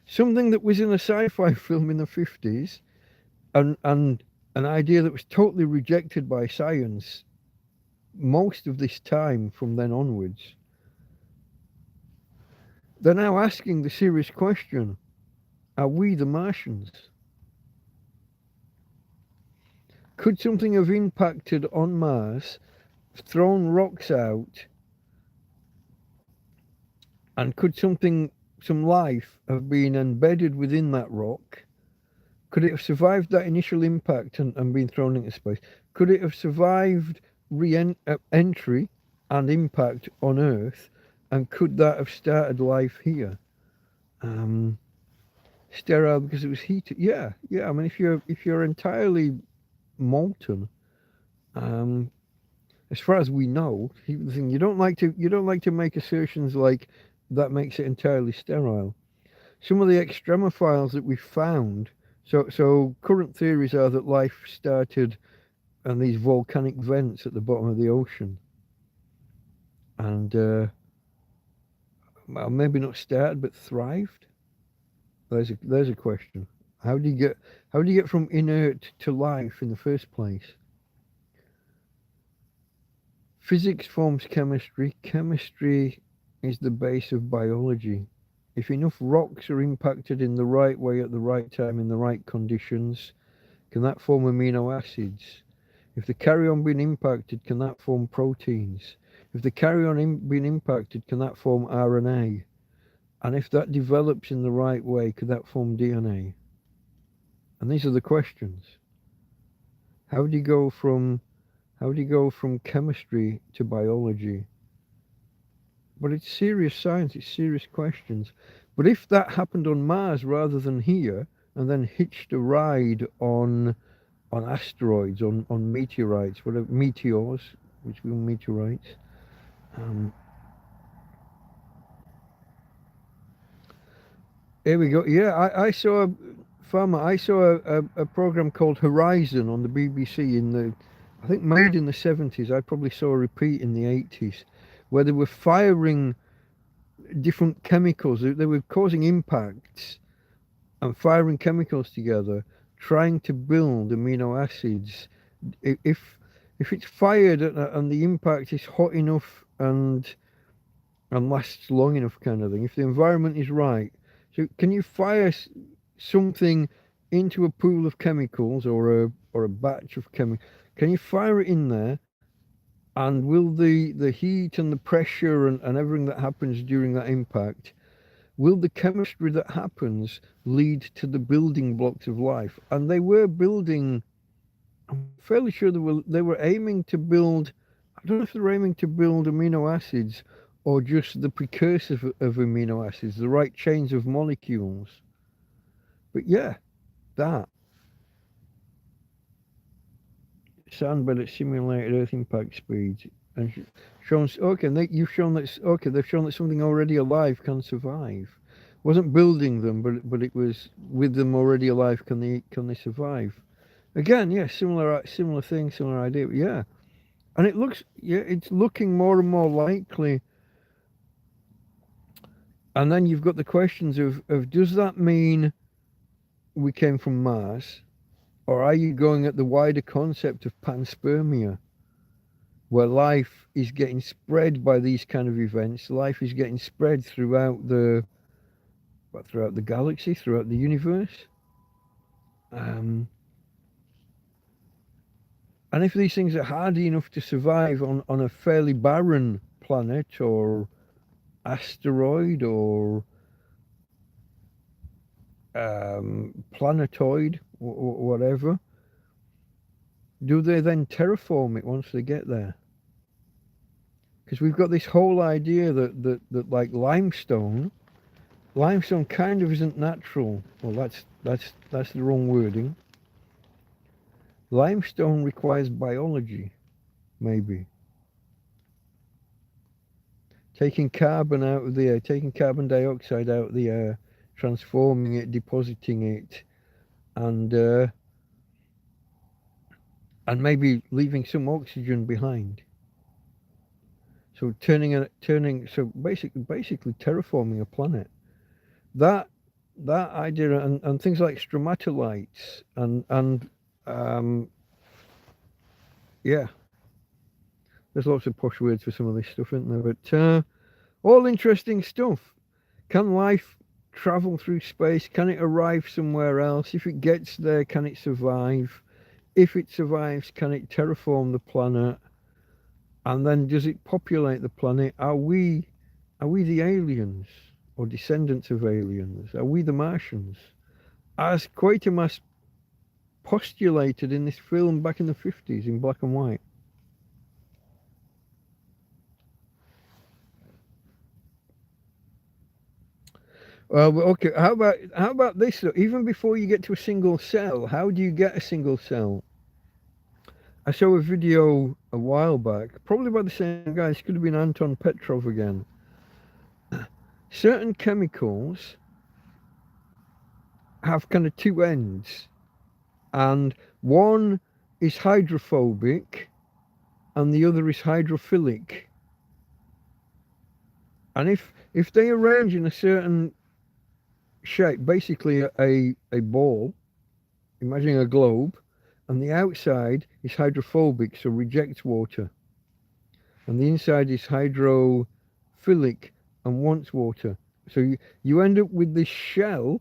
something that was in a sci-fi film in the 50s, and an idea that was totally rejected by science most of this time from then onwards. They're now asking the serious question, are we the Martians? Could something have impacted on Mars, thrown rocks out, and could some life have been embedded within that rock? Could it have survived that initial impact and been thrown into space? Could it have survived entry and impact on Earth, and could that have started life here? Sterile because it was heated. Yeah. I mean, if you're entirely molten, as far as we know, you don't like to make assertions like that makes it entirely sterile. Some of the extremophiles that we found. So current theories are that life started and these volcanic vents at the bottom of the ocean, and well, maybe not started but thrived. There's a question. How do you get from inert to life in the first place? Physics forms chemistry. Chemistry is the base of biology. If enough rocks are impacted in the right way at the right time in the right conditions, can that form amino acids? If the carrion being impacted, can that form proteins? If the carrion being impacted, can that form RNA? And if that develops in the right way, could that form DNA? And these are the questions. How do you go from chemistry to biology? But it's serious science, it's serious questions. But if that happened on Mars rather than here, and then hitched a ride on asteroids, on meteorites, whatever, meteors, which we call meteorites. Here we go. Yeah, I saw a program called Horizon on the BBC I think made in the 70s. I probably saw a repeat in the 80s, where they were firing different chemicals. They were causing impacts and firing chemicals together, trying to build amino acids. If it's fired and the impact is hot enough and lasts long enough, kind of thing, if the environment is right. So can you fire something into a pool of chemicals or a batch of chemicals? Can you fire it in there, and will the heat and the pressure and everything that happens during that impact, will the chemistry that happens lead to the building blocks of life? And they were building, I'm fairly sure they were aiming to build, I don't know if they were aiming to build amino acids or just the precursor of amino acids, the right chains of molecules. But yeah, that. Sandbed at simulated Earth impact speeds. And shown, okay, you've shown that, okay, they've shown that something already alive can survive. Wasn't building them, but it was with them already alive, can they survive? Again, yeah, similar thing, similar idea, but yeah. And it looks, yeah, it's looking more and more likely. And then you've got the questions of does that mean we came from Mars? Or are you going at the wider concept of panspermia, where life is getting spread by these kind of events? Life is getting spread throughout the galaxy, throughout the universe. And if these things are hardy enough to survive on a fairly barren planet or asteroid or planetoid or whatever, do they then terraform it once they get there? Because we've got this whole idea that like limestone kind of isn't natural. Well, that's the wrong wording. Limestone requires biology, maybe. Taking carbon out of the air, taking carbon dioxide out of the air, transforming it, depositing it, and maybe leaving some oxygen behind. So so basically terraforming a planet. That idea and things like stromatolites and yeah, there's lots of posh words for some of this stuff, isn't there? But all interesting stuff. Can life travel through space? Can it arrive somewhere else? If it gets there, can it survive? If it survives, can it terraform the planet? And then does it populate the planet? Are we the aliens or descendants of aliens? Are we the Martians? As Quatermass postulated in this film back in the 50s in black and white. Okay, how about this though? Even before you get to a single cell, how do you get a single cell? I saw a video a while back, probably by the same guy, this could have been Anton Petrov again. Certain chemicals have kind of two ends, and one is hydrophobic and the other is hydrophilic. And if they arrange in a certain shape, basically a ball, imagine a globe, and the outside is hydrophobic, so rejects water, and the inside is hydrophilic and wants water. So you end up with this shell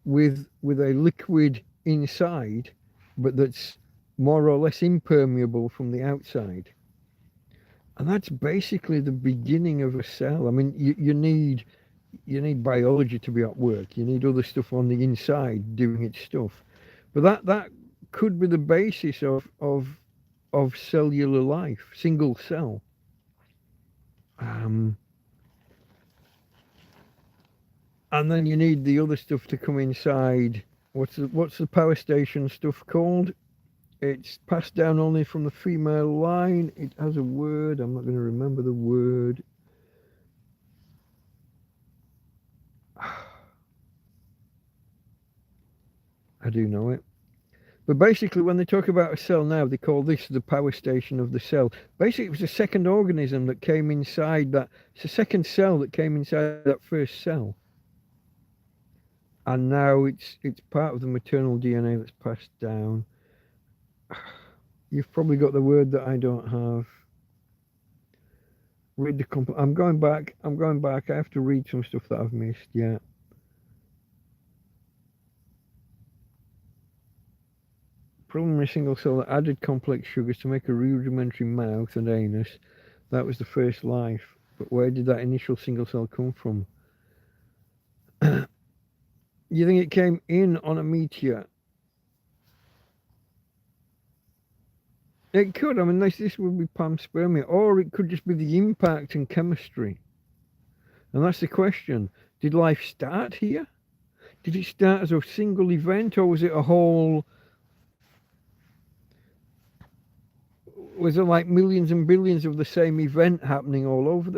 with a liquid inside, but that's more or less impermeable from the outside. And that's basically the beginning of a cell. I mean, you need biology to be at work. You need other stuff on the inside doing its stuff. But that could be the basis of cellular life, single cell. And then you need the other stuff to come inside. What's the power station stuff called? It's passed down only from the female line. It has a word. I'm not going to remember the word. I do know it. But basically, when they talk about a cell now, they call this the power station of the cell. Basically, it was a second organism that came inside that. It's a second cell that came inside that first cell. And now it's part of the maternal DNA that's passed down. You've probably got the word that I don't have. Read the I'm going back. I have to read some stuff that I've missed. Yeah. Primary single cell that added complex sugars to make a rudimentary mouth and anus. That was the first life. But where did that initial single cell come from? You think it came in on a meteor? It could. I mean, this would be panspermia, or it could just be the impact and chemistry. And that's the question. Did life start here? Did it start as a single event, or was it a whole? Was there like millions and billions of the same event happening all over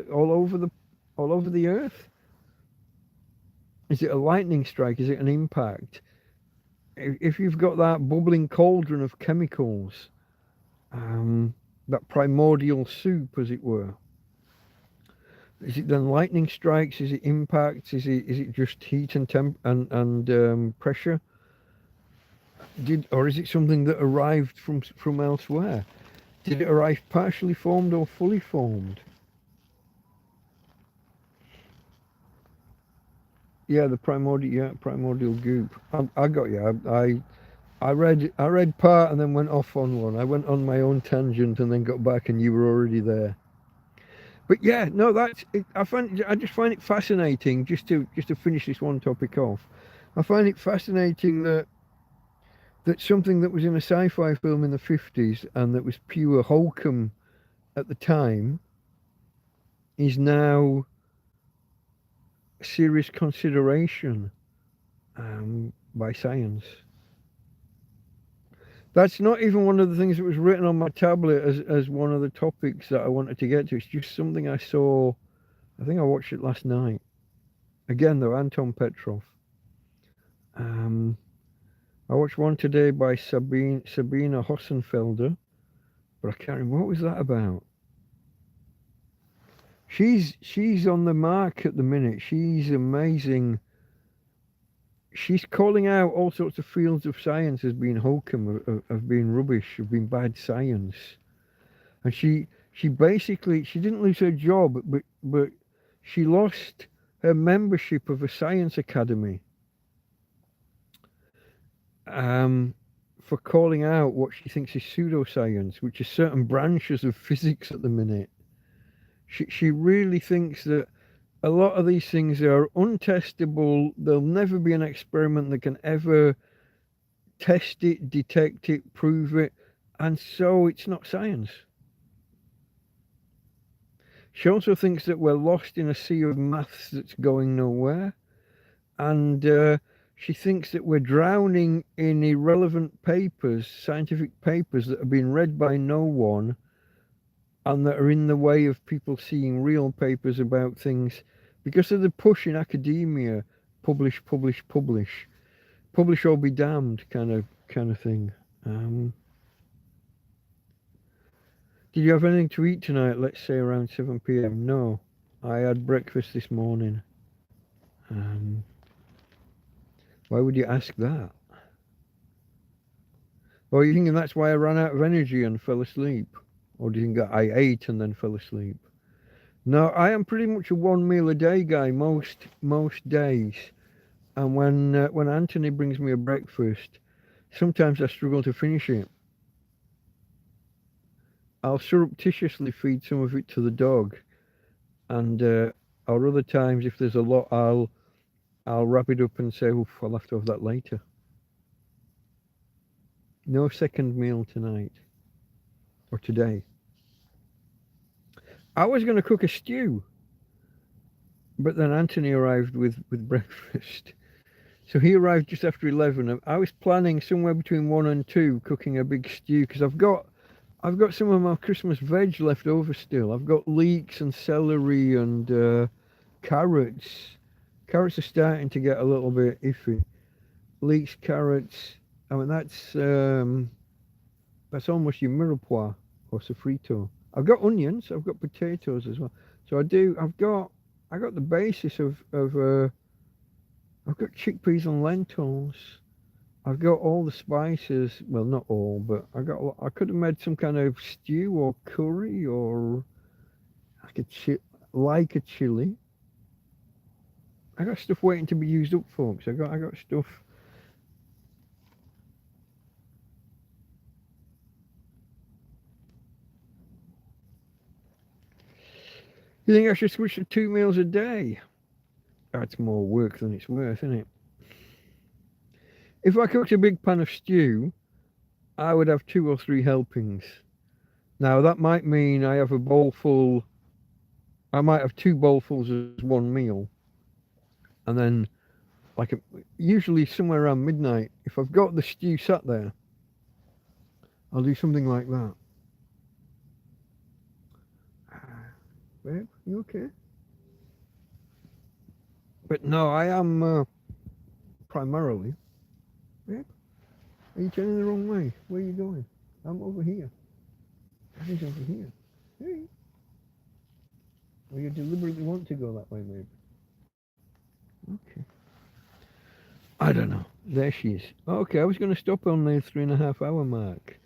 the earth? Is it a lightning strike? Is it an impact? If you've got that bubbling cauldron of chemicals, that primordial soup, as it were, is it then lightning strikes? Is it impacts? Is it just heat and pressure? Or is it something that arrived from elsewhere? Did it arrive partially formed or fully formed? Yeah, the primordial goop. I got you. I read part and then went off on one. I went on my own tangent and then got back, and you were already there. But yeah, no, that's it. I just find it fascinating. Just to finish this one topic off, I find it fascinating that something that was in a sci-fi film in the 50s and that was pure hokum at the time is now serious consideration by science. That's not even one of the things that was written on my tablet as one of the topics that I wanted to get to. It's just something I saw. I think I watched it last night. Again, though, Anton Petrov. I watched one today by Sabina Hossenfelder, but I can't remember. What was that about? She's on the mark at the minute. She's amazing. She's calling out all sorts of fields of science as being hokum, of being rubbish, of being bad science. And she basically, she didn't lose her job, but she lost her membership of a science academy for calling out what she thinks is pseudoscience, which is certain branches of physics at the minute. She really thinks that a lot of these things are untestable. There'll never be an experiment that can ever test it, detect it, prove it, and so it's not science. She also thinks that we're lost in a sea of maths that's going nowhere, and she thinks that we're drowning in irrelevant papers, scientific papers that are being read by no one and that are in the way of people seeing real papers about things because of the push in academia, publish or be damned kind of thing. Did you have anything to eat tonight? Let's say around 7 p.m. No, I had breakfast this morning. Why would you ask that? Or are you thinking that's why I ran out of energy and fell asleep? Or do you think that I ate and then fell asleep? No, I am pretty much a one meal a day guy most days. And when Anthony brings me a breakfast, sometimes I struggle to finish it. I'll surreptitiously feed some of it to the dog, and or other times if there's a lot, I'll wrap it up and say, oof, I'll have to have that later. No second meal tonight or today. I was going to cook a stew, but then Anthony arrived with breakfast. So he arrived just after 11. I was planning somewhere between 1 and 2 cooking a big stew because I've got some of my Christmas veg left over still. I've got leeks and celery and carrots. Carrots are starting to get a little bit iffy. Leeks, carrots. I mean that's almost your mirepoix or sofrito. I've got onions. I've got potatoes as well. So I got the basis of I've got chickpeas and lentils. I've got all the spices. Well, not all, but I could have made some kind of stew or curry or like a chili. I got stuff waiting to be used up, folks. I got stuff. You think I should switch to 2 meals a day? That's more work than it's worth, isn't it? If I cooked a big pan of stew, I would have 2 or 3 helpings. Now that might mean I have a bowl full. I might have 2 bowlfuls as one meal, and then usually somewhere around midnight, if I've got the stew sat there, I'll do something like that. Babe, you okay? But no, I am primarily. Babe, are you turning the wrong way? Where are you going? I'm over here. Daddy's over here. Hey. Well, you deliberately want to go that way, babe. Okay. I don't know. There she is. Okay, I was going to stop on the 3.5 hour mark.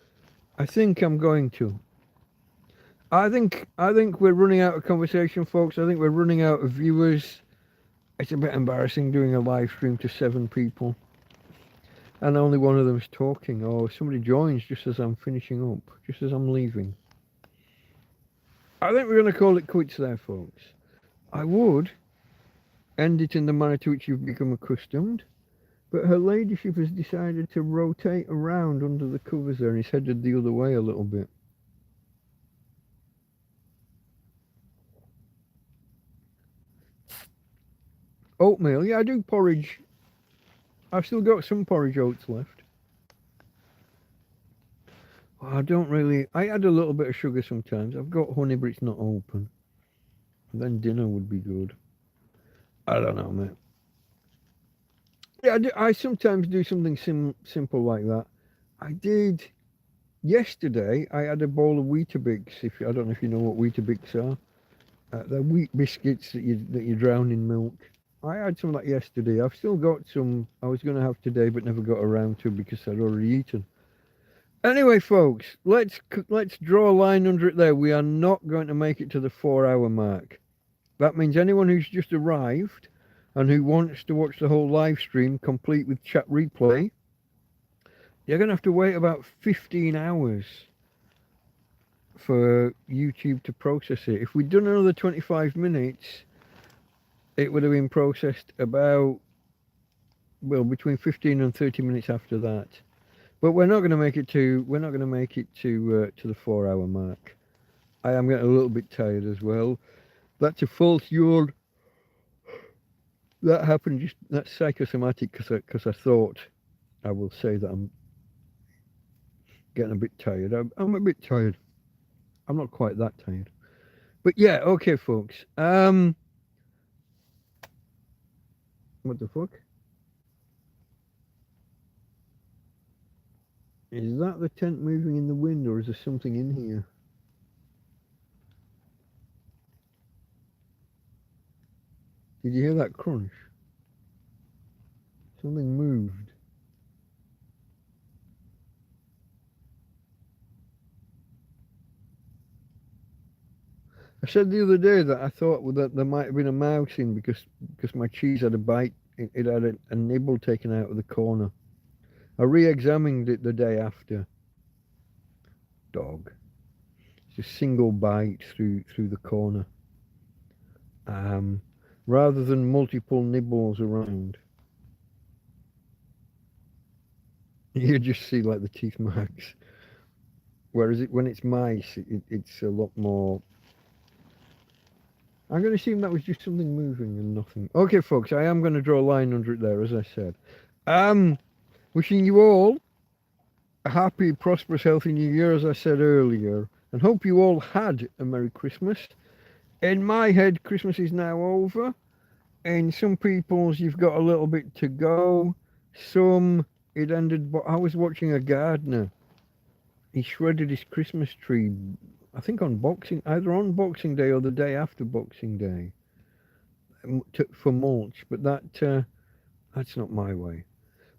I think I'm going to. I think we're running out of conversation, folks. I think we're running out of viewers. It's a bit embarrassing doing a live stream to 7 people, and only one of them's talking, or somebody joins just as I'm finishing up, just as I'm leaving. I think we're going to call it quits there, folks. I would end it in the manner to which you've become accustomed, but her ladyship has decided to rotate around under the covers there, and he's headed the other way a little bit. Oatmeal, yeah, I do porridge. I've still got some porridge oats left. Well, I don't really. I add a little bit of sugar sometimes. I've got honey, but it's not open. And then dinner would be good. I don't know, mate. Yeah, I sometimes do something simple like that. I did yesterday. I had a bowl of Weetabix. I don't know if you know what Weetabix are. They're wheat biscuits that you drown in milk. I had some of that yesterday. I've still got some I was going to have today, but never got around to because I'd already eaten. Anyway, folks, let's draw a line under it there. We are not going to make it to the 4 hour mark. That means anyone who's just arrived and who wants to watch the whole live stream complete with chat replay, you're going to have to wait about 15 hours for YouTube to process it. If we'd done another 25 minutes, it would have been processed about, well, between 15 and 30 minutes after that. But we're not going to make it to the 4 hour mark. I am getting a little bit tired as well. That's a false yawn. That happened that's psychosomatic because I thought I will say that I'm getting a bit tired. I'm a bit tired. I'm not quite that tired. But yeah, okay, folks. What the fuck? Is that the tent moving in the wind, or is there something in here? Did you hear that crunch? Something moved. I said the other day that I thought that there might have been a mouse in because my cheese had a bite. It had a nibble taken out of the corner. I re-examined it the day after. Dog. It's a single bite through the corner. Rather than multiple nibbles around. You just see like the teeth marks. Whereas when it's mice, it's a lot more. I'm going to assume that was just something moving and nothing. Okay, folks, I am going to draw a line under it there, as I said. Wishing you all a happy, prosperous, healthy New Year, as I said earlier, and hope you all had a Merry Christmas. In my head, Christmas is now over. In some people's, you've got a little bit to go. Some, it ended, but I was watching a gardener. He shredded his Christmas tree, I think either on Boxing Day or the day after Boxing Day, for mulch, but that's not my way.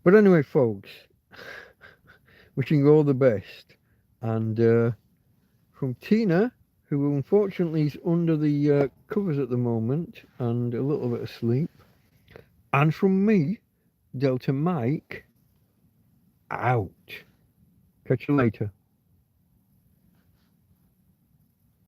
But anyway, folks, wishing you all the best. And from Tina, who unfortunately is under the covers at the moment and a little bit asleep, and from me, Delta Mike, out. Catch you later.